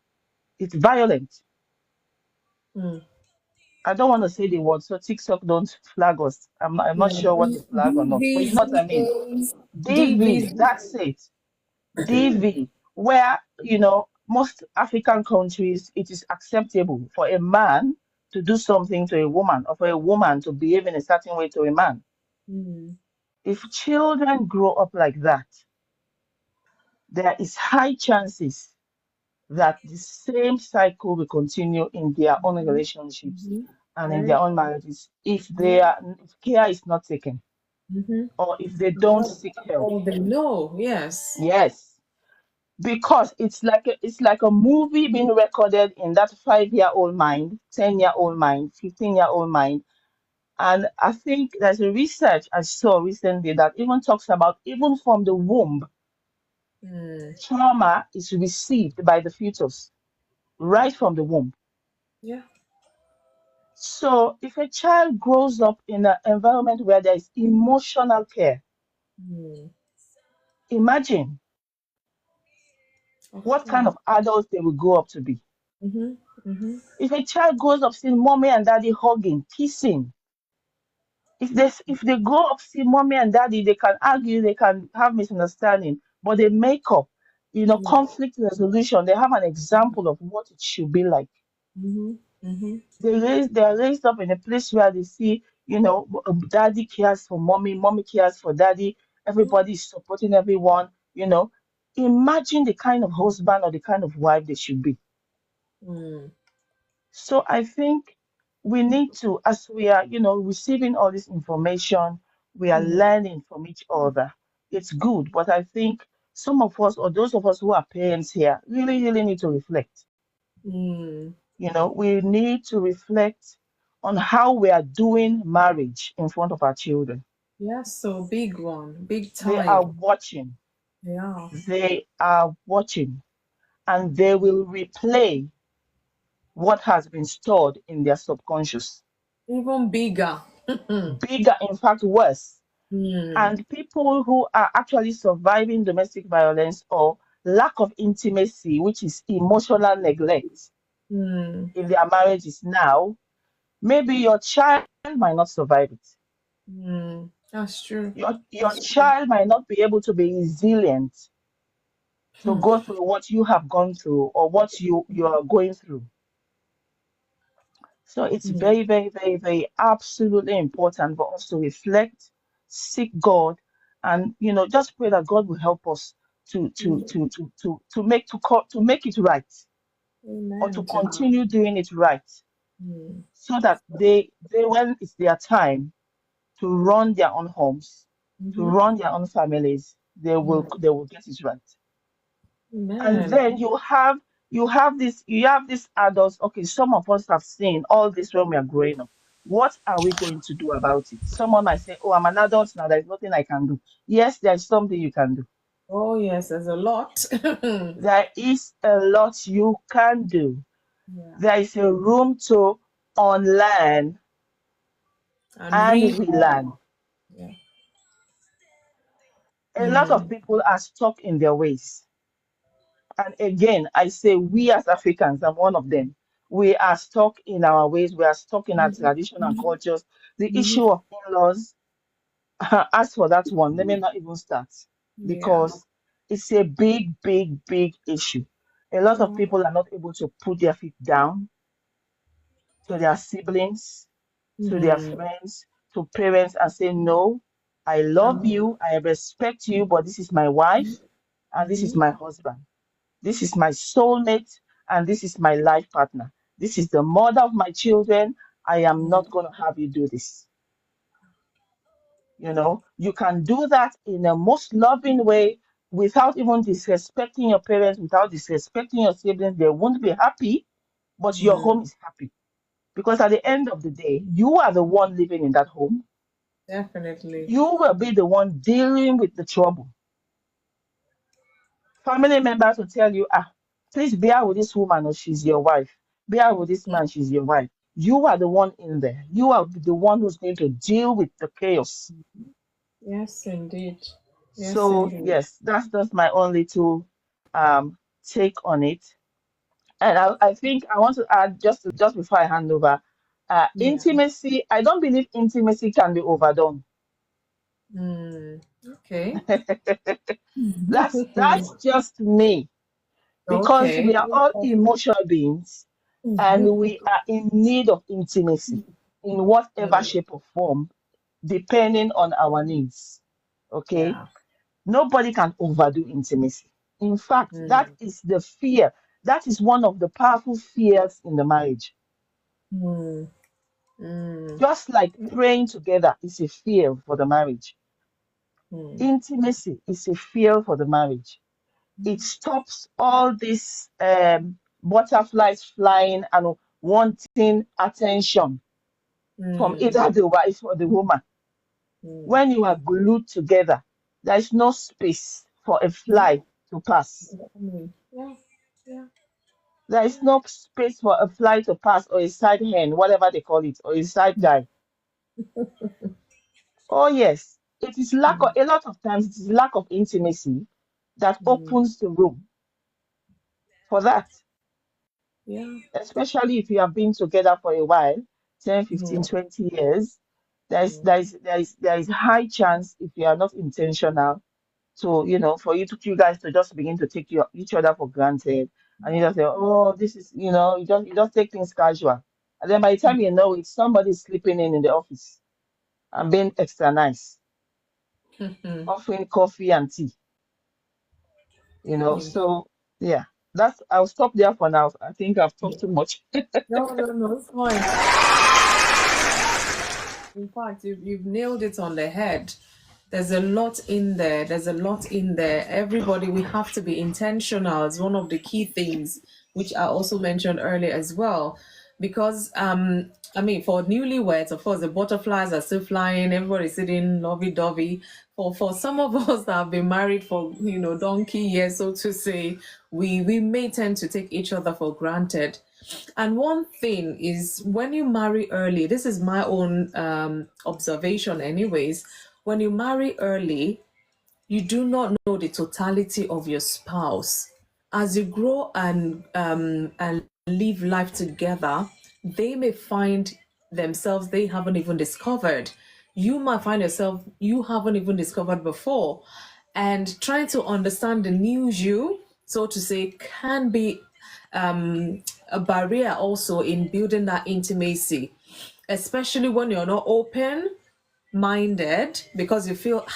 it's violent. Mm. I don't want to say the word, so TikTok don't flag us. I'm not Yeah. sure what to flag or not, but you know what I mean. DVs. DV, that's it. DV, where, most African countries, it is acceptable for a man to do something to a woman or for a woman to behave in a certain way to a man. Mm. If children grow up like that, there is high chances that the same cycle will continue in their own relationships Mm-hmm. and in Very their own true. marriages if Yeah. if care is not taken Mm-hmm. or if they don't Not seek help. all they know. Yes. Yes, because it's like a movie being recorded in that 5-year-old mind, 10-year-old mind, 15-year-old mind. And I think there's a research I saw recently that even talks about even from the womb, Mm. trauma is received by the fetus right from the womb. Yeah. So if a child grows up in an environment where there is emotional care, Mm. imagine Of what kind course. of adults they will grow up to be. Mm-hmm. Mm-hmm. If a child grows up seeing mommy and daddy hugging, kissing, if they grow up see mommy and daddy, they can argue, they can have misunderstanding, but they make up, Yeah. conflict resolution. They have an example of what it should be like. Mm-hmm. Mm-hmm. They are raised up in a place where they see, daddy cares for mommy, mommy cares for daddy, everybody is supporting everyone. Imagine the kind of husband or the kind of wife they should be. Mm. So I think we need to, as we are, receiving all this information, we are Mm. learning from each other. It's good, but I think some of us, or those of us who are parents here, really, really need to reflect. Mm. We need to reflect on how we are doing marriage in front of our children. Yes. So big one. Big They are time. watching, Yeah. they are watching, and they will replay what has been stored in their subconscious. Even bigger. Bigger, in fact, worse. Mm. And people who are actually surviving domestic violence or lack of intimacy, which is emotional neglect Mm. in their marriages now, maybe your child might not survive it. Mm. That's true. Your That's true. child might not be able to be resilient to Hmm. go through what you have gone through or what you are going through. So it's Mm. very, very, very, very absolutely important for us to reflect, seek God, and just pray that God will help us to make it right or to Amen to that. continue doing it right, Mm. so that they when it's their time to run their own homes, to Mm-hmm. run their own families, they will Mm. they will get it right. And Amen. then you have these adults. Okay, some of us have seen all this when we are growing up. What are we going to do about it? Someone might say, "Oh, I'm an adult now. There's nothing I can do." Yes, there's something you can do. Oh yes, there's a lot. There is a lot you can do. Yeah. There is a room to unlearn And and read. relearn. Yeah. A lot of Mm. people are stuck in their ways. And again, I say we as Africans, I'm one of them. We are stuck in our ways. We are stuck in our tradition and cultures. The Mm-hmm. issue of in-laws, as for that one, let me not even start Yeah. because It's a big, big, big issue. A lot of people are not able to put their feet down to their siblings, to their friends, to parents and say, no, I love you, I respect you, but this is my wife and this is my husband. This is my soulmate and this is my life partner. This is the mother of my children. I am not going to have you do this. You know, you can do that in a most loving way without even disrespecting your parents, without disrespecting your siblings. They won't be happy, but your home is happy. Because at the end of the day, you are the one living in that home. Definitely. You will be the one dealing with the trouble. Family members will tell you, please bear with this woman or she's your wife. Bear with this man, she's your wife. You are the one in there. You are the one who's going to deal with the chaos. Yes, indeed. Yes, So indeed. yes, that's just my only two take on it. And I think I want to add just before I hand over, intimacy. I don't believe intimacy can be overdone. Okay. That's just me, because we Okay. are all emotional beings and we are in need of intimacy in whatever shape or form, depending on our needs. Okay. Yeah. Nobody can overdo intimacy. In fact, that is the fear. That is one of the powerful fears in the marriage. Just like praying together is a fear for the marriage. Intimacy is a fear for the marriage. It stops all these butterflies flying and wanting attention from either the wife or the woman. When you are glued together, there is no space for a fly to pass. Yeah. Yeah. There is no space for a fly to pass, or a side hen, whatever they call it, or a side guy. Oh yes, it is lack of, a lot of times it is lack of intimacy that opens the room for that. Yeah. Especially if you have been together for a while, 10, 15, 20 years, there is high chance, if you are not intentional, to for you guys to just begin to take each other for granted, and you just say, oh, this is, you just take things casual, and then by the time you know it, somebody's sleeping in the office and being extra nice, offering coffee and tea, so yeah, I'll stop there for now. I think I've talked too much. No, it's fine. In fact, you've nailed it on the head. There's a lot in there. Everybody, we have to be intentional. It's one of the key things, which I also mentioned earlier as well. Because, I mean, for newlyweds, of course, the butterflies are still flying. Everybody's sitting lovey-dovey. For some of us that have been married for, donkey years, so to say, we may tend to take each other for granted. And one thing is, when you marry early, this is my own observation anyways, when you marry early, you do not know the totality of your spouse. As you grow and live life together, they may find themselves they haven't even discovered. You might find yourself you haven't even discovered before. And trying to understand the new you, so to say, can be a barrier also in building that intimacy, especially when you're not open minded, because you feel,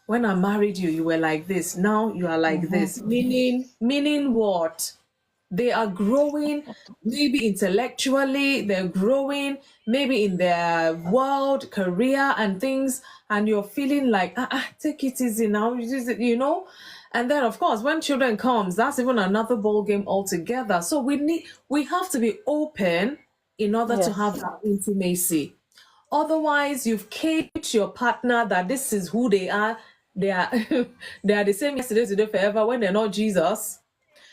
when I married you, you were like this, now you are like this. Meaning what? They are growing, maybe intellectually, they're growing, maybe in their world, career, and things, and you're feeling like, take it easy now, And then, of course, when children comes, that's even another ball game altogether. So we have to be open in order to have Yes. that intimacy. Otherwise, you've caged your partner that this is who they are. They are they are the same yesterday, today, forever, when they're not Jesus.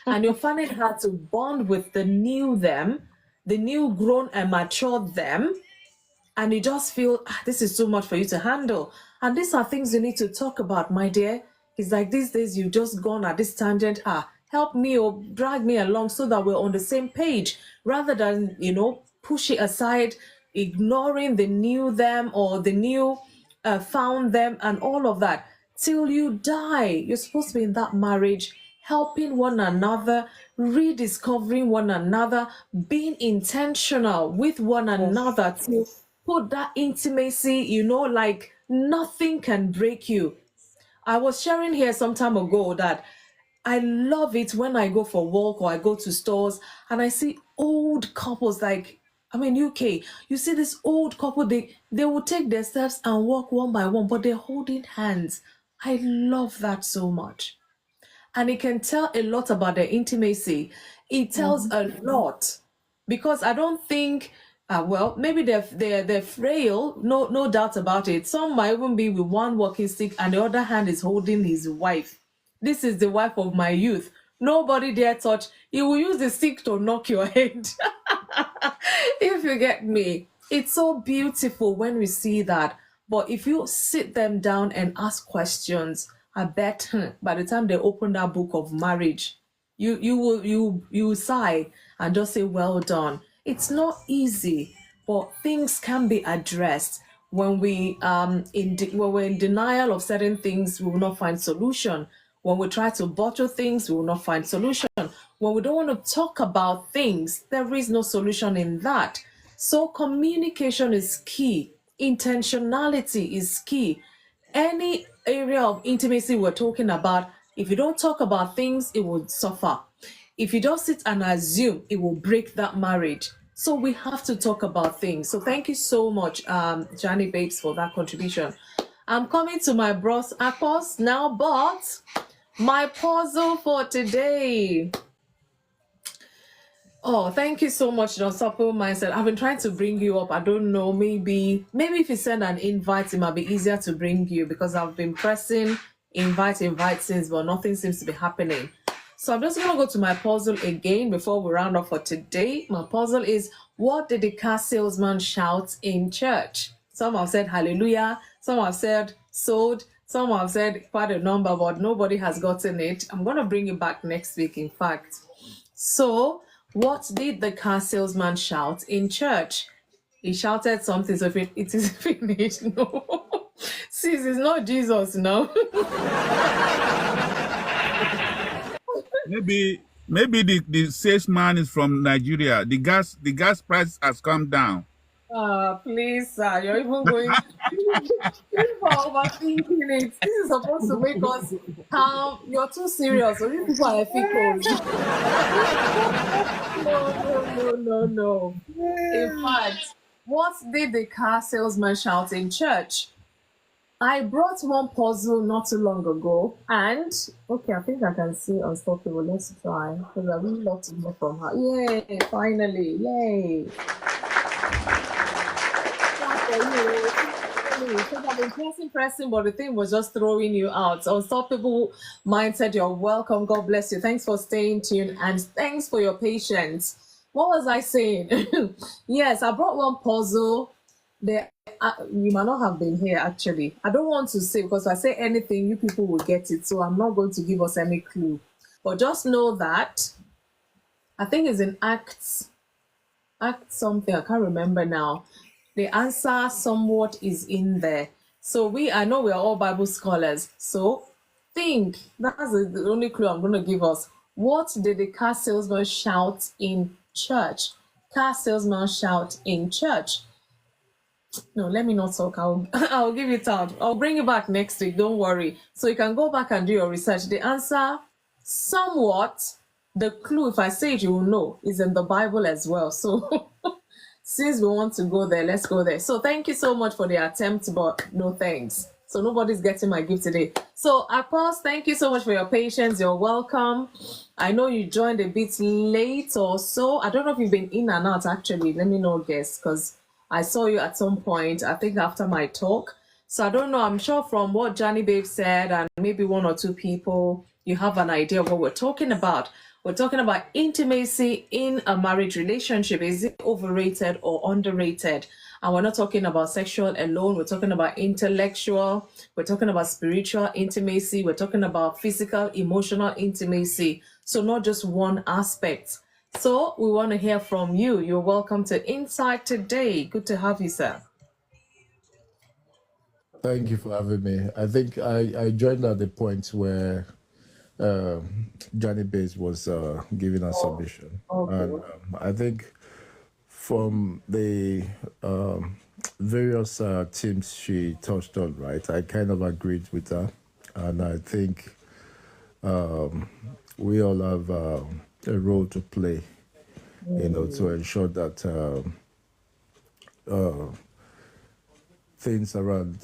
And you're finding it hard to bond with the new them, the new grown and matured them. And you just feel, this is too much for you to handle. And these are things you need to talk about, my dear. It's like these days you've just gone at this tangent. Help me or drag me along so that we're on the same page, rather than, push it aside, ignoring the new them or the new found them and all of that. till you die. You're supposed to be in that marriage, helping one another, rediscovering one another, being intentional with one another to put that intimacy, like nothing can break you. I was sharing here some time ago that I love it when I go for a walk or I go to stores and I see old couples UK, you see this old couple, they will take their steps and walk one by one, but they're holding hands. I love that so much. And it can tell a lot about their intimacy. It tells a lot because I don't think, maybe they're frail, no doubt about it. Some might even be with one walking stick and the other hand is holding his wife. This is the wife of my youth. Nobody dare touch. He will use the stick to knock your head. If you get me. It's so beautiful when we see that. But if you sit them down and ask questions, I bet by the time they open that book of marriage, you sigh and just say, well done. It's not easy, but things can be addressed. When when we're in denial of certain things, we will not find solution. When we try to bottle things, we will not find solution. When we don't want to talk about things, there is no solution in that. So communication is key. Intentionality is key. Any area of intimacy we're talking about, if you don't talk about things, it will suffer. If you don't sit and assume, it will break that marriage. So we have to talk about things. So thank you so much, Johnny Babes, for that contribution. I'm coming to my bros Akos now, but my puzzle for today. Oh, thank you so much, John Supple Mindset. I've been trying to bring you up. I don't know, maybe if you send an invite, it might be easier to bring you because I've been pressing invite since, but nothing seems to be happening. So I'm just going to go to my puzzle again before we round up for today. My puzzle is, what did the car salesman shout in church? Some have said hallelujah. Some have said sold. Some have said quite a number, but nobody has gotten it. I'm going to bring it back next week, in fact. So, what did the car salesman shout in church? He shouted something, so it is finished. No. Sis, it's not Jesus, no. Maybe the salesman is from Nigeria. The gas price has come down. Please, sir, you're even going. People are overthinking it. This is supposed to make us calm. You're too serious. So you people are ethicals. No. In fact, what did the car salesman shout in church? I brought one puzzle not too long ago, and okay, I think I can see Unstoppable. Let's try because I really love to hear from her. Yay! Finally, yay! I've been pressing, but the thing was just throwing you out. Unstoppable Mindset, you're welcome. God bless you. Thanks for staying tuned and thanks for your patience. What was I saying? Yes, I brought one puzzle. You might not have been here actually. I don't want to say, because if I say anything, you people will get it. So I'm not going to give us any clue. But just know that I think it's in Acts something. I can't remember now. The answer somewhat is in there. So I know we're all Bible scholars. So think, that's the only clue I'm going to give us. What did the car salesman shout in church? Car salesman shout in church. No, let me not talk. I'll give it out. I'll bring it back next week. Don't worry. So you can go back and do your research. The answer, somewhat, the clue, if I say it, you will know, is in the Bible as well. So since we want to go there, let's go there. So thank you so much for the attempt, but no thanks. So nobody's getting my gift today. So Akos, thank you so much for your patience. You're welcome. I know you joined a bit late or so. I don't know if you've been in and out actually. Let me know, guess, because I saw you at some point, I think after my talk. So I don't know, I'm sure from what Johnny Babe said and maybe one or two people, you have an idea of what we're talking about. We're talking about intimacy in a marriage relationship. Is it overrated or underrated? And we're not talking about sexual alone. We're talking about intellectual. We're talking about spiritual intimacy. We're talking about physical, emotional intimacy. So not just one aspect. So we want to hear from you. You're welcome to Insight today. Good to have you, sir. Thank you for having me. I think I joined at the point where Johnny Bates was giving a submission. And Okay. I think from the various teams she touched on, right, I kind of agreed with her. And I think we all have a role to play, to ensure that things around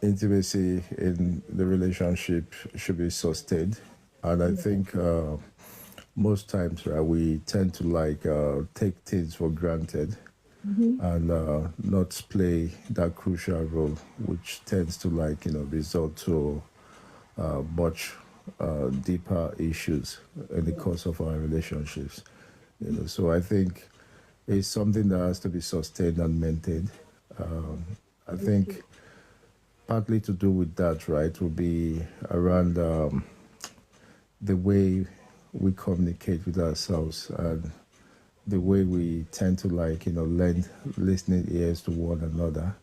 intimacy in the relationship should be sustained. And I think most times, right, we tend to like take things for granted and not play that crucial role, which tends to like, result to much deeper issues in the course of our relationships. So I think it's something that has to be sustained and maintained. I think partly to do with that, right, will be around the way we communicate with ourselves and the way we tend to like, lend listening ears to one another.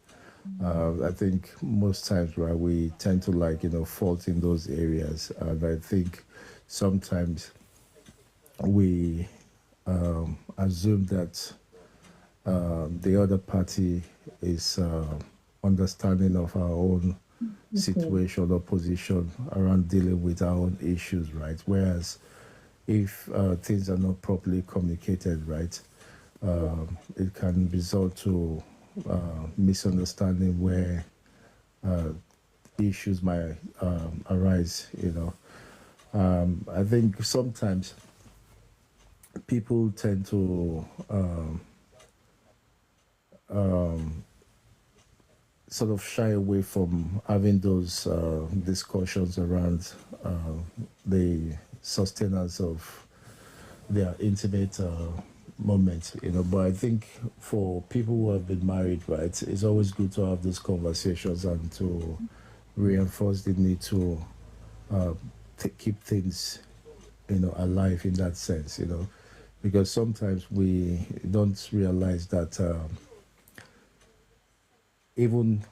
I think most times, right, we tend to like, fault in those areas. And I think sometimes we assume that the other party is understanding of our own situation or position around dealing with our own issues, right? Whereas if things are not properly communicated, right, it can result to misunderstanding where issues might arise. I think sometimes people tend to sort of shy away from having those discussions around the sustenance of their intimate moments, But I think for people who have been married, right, it's always good to have those conversations and to reinforce the need to keep things, alive in that sense, because sometimes we don't realize that even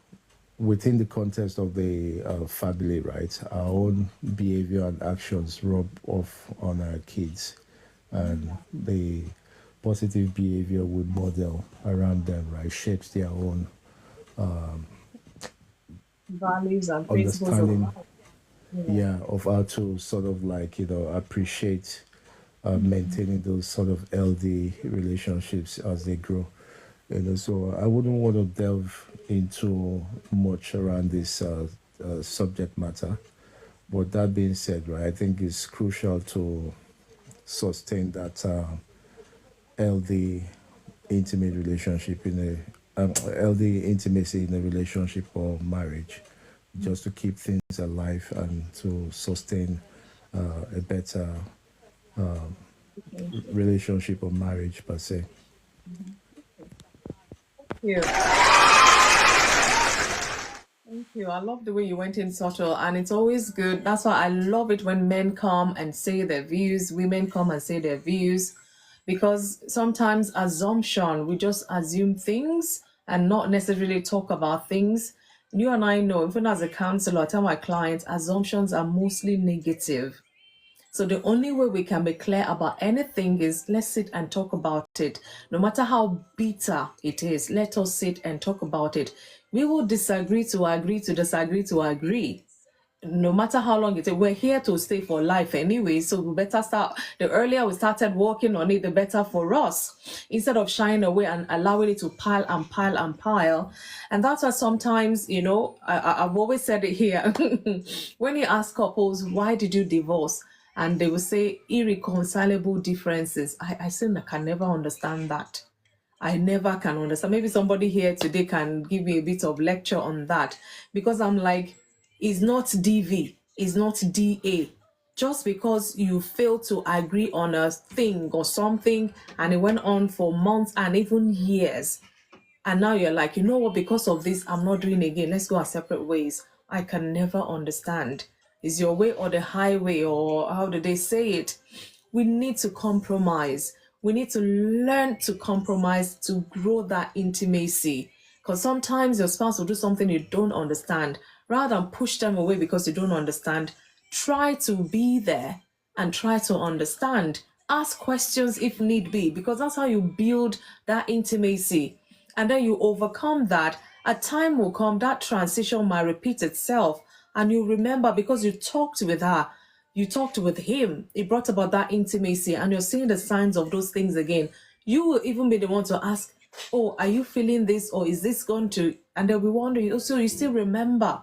within the context of the family, right, our own behavior and actions rub off on our kids, and the positive behavior we model around them, right, shapes their own Values and principles of understanding, life. of how to sort of like, appreciate maintaining those sort of healthy relationships as they grow. So I wouldn't want to delve into much around this subject matter. But that being said, right, I think it's crucial to sustain that healthy, intimate relationship in healthy intimacy in a relationship or marriage, just to keep things alive and to sustain a better relationship or marriage per se. Yeah. Thank you. I love the way you went in subtle, and it's always good. That's why I love it when men come and say their views, women come and say their views, because sometimes assumption, we just assume things and not necessarily talk about things. You and I know, even as a counselor, I tell my clients assumptions are mostly negative. So the only way we can be clear about anything is let's sit and talk about it. No matter how bitter it is, let us sit and talk about it. We will disagree to agree to disagree to agree. No matter how long it takes, we're here to stay for life anyway. So we better start. The earlier we started working on it, the better for us. Instead of shying away and allowing it to pile and pile and pile. And that's why sometimes, I've always said it here. When you ask couples, why did you divorce? And they will say irreconcilable differences. I say I can never understand that. I never can understand. Maybe somebody here today can give me a bit of lecture on that, because I'm like, it's not DV, it's not DA. Just because you fail to agree on a thing or something and it went on for months and even years, and now you're like, you know what, because of this, I'm not doing it again. Let's go our separate ways. I can never understand. Is your way or the highway, or how do they say it? We need to compromise. We need to learn to compromise to grow that intimacy. Because sometimes your spouse will do something you don't understand. Rather than push them away because you don't understand, try to be there and try to understand. Ask questions if need be, because that's how you build that intimacy. And then you overcome that. A time will come, that transition might repeat itself. And you remember because you talked with her, you talked with him, it brought about that intimacy, and you're seeing the signs of those things again. You will even be the one to ask, oh, are you feeling this, or is this going to, and they'll be wondering, oh, so you still remember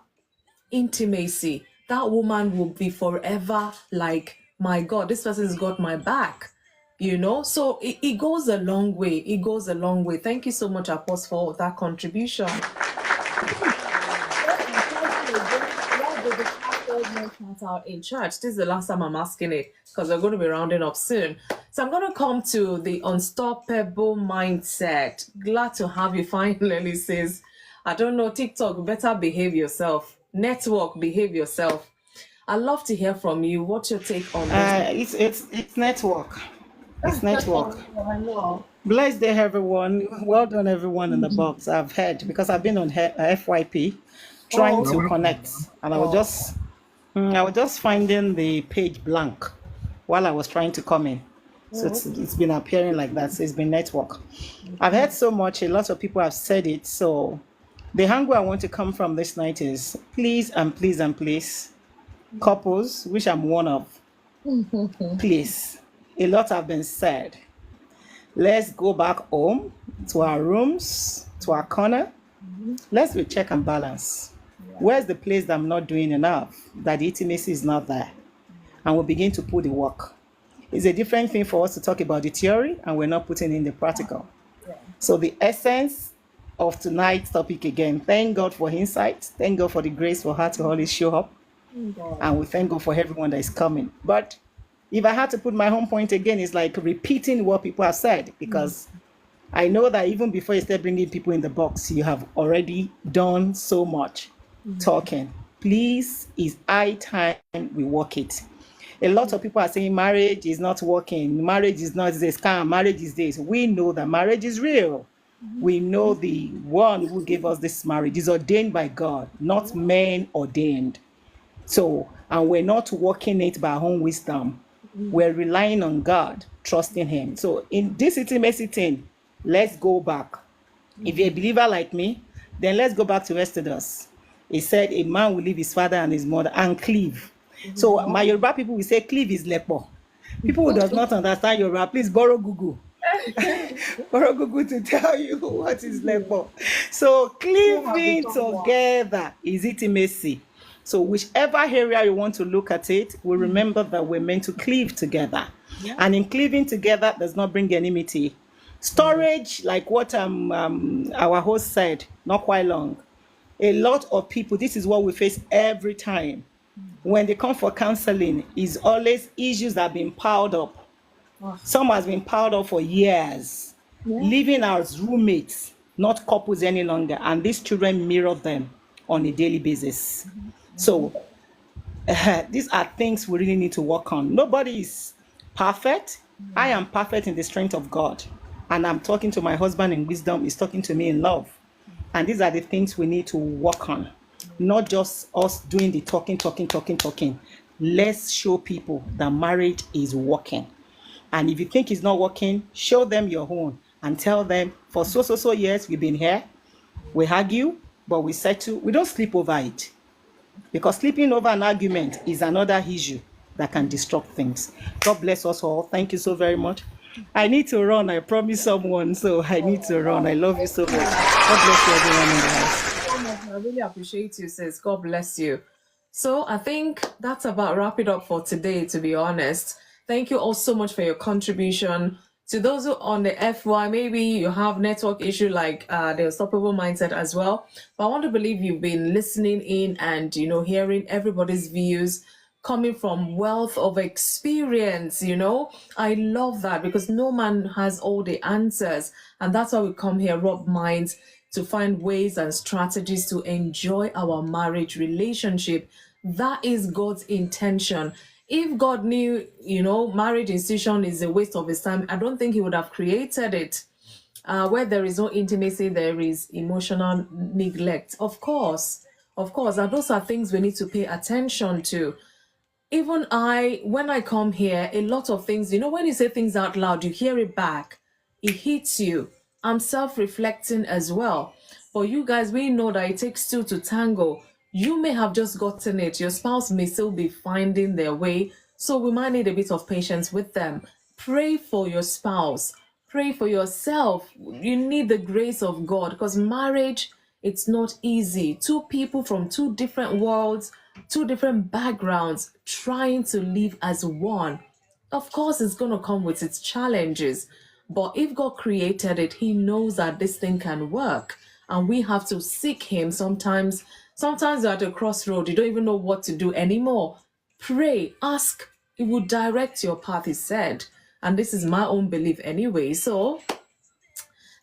intimacy. That woman will be forever like, my God, this person's got my back. So it goes a long way. It goes a long way. Thank you so much, Apostle, for that contribution. Out in church. This is the last time I'm asking it because we're going to be rounding up soon. So I'm going to come to the unstoppable mindset. Glad to have you finally, sis. I don't know, TikTok, better behave yourself. Network, behave yourself. I'd love to hear from you. What's your take on this? It's network. It's network. I know. Blessed day, everyone. Well done, everyone in the box. I've heard because I've been on FYP trying to connect, and I was just finding the page blank while I was trying to come in. So it's been appearing like that. So it's been network. I've heard so much. A lot of people have said it. So the angle I want to come from this night is please and please and please, couples, which I'm one of, please. A lot have been said. Let's go back home to our rooms, to our corner. Let's do check and balance. Where's the place that I'm not doing enough, that the intimacy is not there? And we'll begin to put the work. It's a different thing for us to talk about the theory and we're not putting in the practical. So the essence of tonight's topic again, thank God for insight. Thank God for the grace for her to always show up. And we thank God for everyone that is coming. But if I had to put my home point again, it's like repeating what people have said, because I know that even before you start bringing people in the box, you have already done so much talking. Please, it's high time we work it. A lot of people are saying marriage is not working. Marriage is not this scam. Marriage is this. We know that marriage is real. We know the one who gave us this marriage is ordained by God, not men ordained. So, and we're not working it by our own wisdom. We're relying on God, trusting him. So in this intimacy thing, let's go back. If you're a believer like me, then let's go back to Exodus. He said a man will leave his father and his mother and cleave. So my Yoruba people will say cleave is lepo. People who does not understand Yoruba, please borrow Google. Borrow Google to tell you what is lepo. So cleaving together is intimacy. So whichever area you want to look at it, we remember that we're meant to cleave together. And in cleaving together does not bring enmity. Storage, like what our host said, not quite long. A lot of people, this is what we face every time. When they come for counseling, is always issues that have been piled up. Some has been piled up for years. Living as roommates, not couples any longer. And these children mirror them on a daily basis. So these are things we really need to work on. Nobody is perfect. I am perfect in the strength of God. And I'm talking to my husband in wisdom. He's talking to me in love. And these are the things we need to work on. Not just us doing the talking. Let's show people that marriage is working. And if you think it's not working, show them your own and tell them for so years we've been here. We argue, but we settle. We don't sleep over it. Because sleeping over an argument is another issue that can disrupt things. God bless us all. Thank you so very much. I need to run. I promised someone, so I need to run. I love you so much. God bless you, everyone in the house. I really appreciate you, sis. God bless you. So I think that's about wrap it up for today, to be honest. Thank you all so much for your contribution. To those who on the FY, maybe you have network issue like the unstoppable mindset as well. But I want to believe you've been listening in and, hearing everybody's views coming from wealth of experience. I love that because no man has all the answers. And that's why we come here, rub minds, to find ways and strategies to enjoy our marriage relationship. That is God's intention. If God knew, marriage institution is a waste of his time, I don't think he would have created it. Where there is no intimacy, there is emotional neglect. Of course, and those are things we need to pay attention to. Even when I come here, a lot of things, when you say things out loud, you hear it back, it hits you. I'm self-reflecting as well. But you guys, we know that it takes two to tango. You may have just gotten it, your spouse may still be finding their way, so we might need a bit of patience with them. Pray for your spouse, pray for yourself. You need the grace of God, because marriage, it's not easy. Two people from two different worlds, two different backgrounds, trying to live as one. Of course, it's going to come with its challenges. But if God created it, He knows that this thing can work. And we have to seek Him. Sometimes you're at a crossroad, you don't even know what to do anymore. Pray, ask, It will direct your path, He said. And this is my own belief anyway. So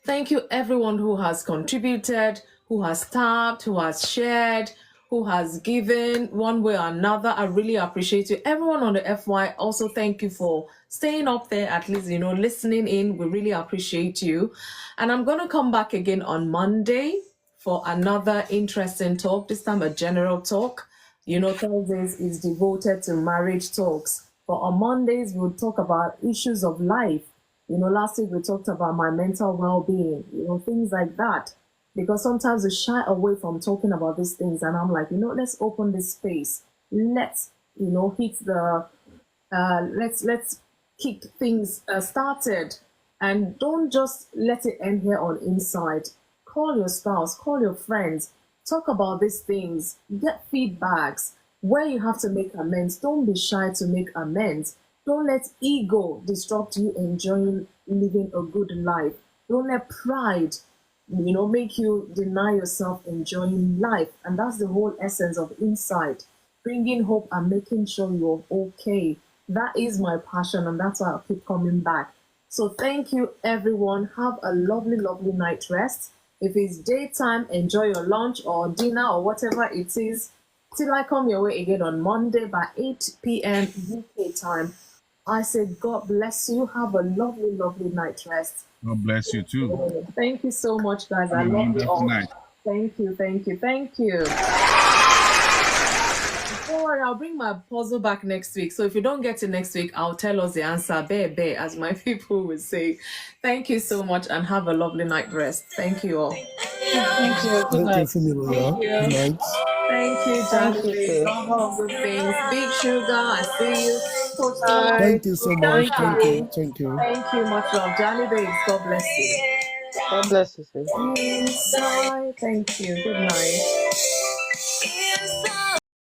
thank you, everyone who has contributed, who has tapped, who has shared, who has given one way or another. I really appreciate you. Everyone on the FY, also thank you for staying up there, at least, listening in. We really appreciate you. And I'm going to come back again on Monday for another interesting talk, this time a general talk. Thursdays is devoted to marriage talks. But on Mondays, we'll talk about issues of life. Last week we talked about my mental well-being, things like that. Because sometimes we shy away from talking about these things. And I'm like, let's open this space. Let's, hit the, let's kick things started. And don't just let it end here on inside. Call your spouse, call your friends, talk about these things, get feedbacks. Where you have to make amends, don't be shy to make amends. Don't let ego disrupt you enjoying living a good life. Don't let pride, make you deny yourself enjoying life. And that's the whole essence of Inside. Bringing hope and making sure you're okay. That is my passion, and that's why I'll keep coming back. So thank you, everyone. Have a lovely, lovely night rest. If it's daytime, enjoy your lunch or dinner or whatever it is. Till I come your way again on Monday by 8 p.m. UK time. I say God bless you. Have a lovely, lovely night rest. God bless you too. Thank you so much, guys. I Have a love you wonderful all. night. Thank you. Don't worry, I'll bring my puzzle back next week. So if you don't get it next week, I'll tell us the answer. Bear, as my people would say. Thank you so much and have a lovely night rest. Thank you all. Thank you. Good Thank you, night. FunmiRoyal. Thank Good you. night. Thank you, Thank you Johnny. too. All good things. Big Sugar, I see you. Coach Bye. Thank you so much. Thank Thank you. you. Thank you. Thank you, much love. Johnny Babes, God bless you. God bless you too. Inside. Thank you. Good night.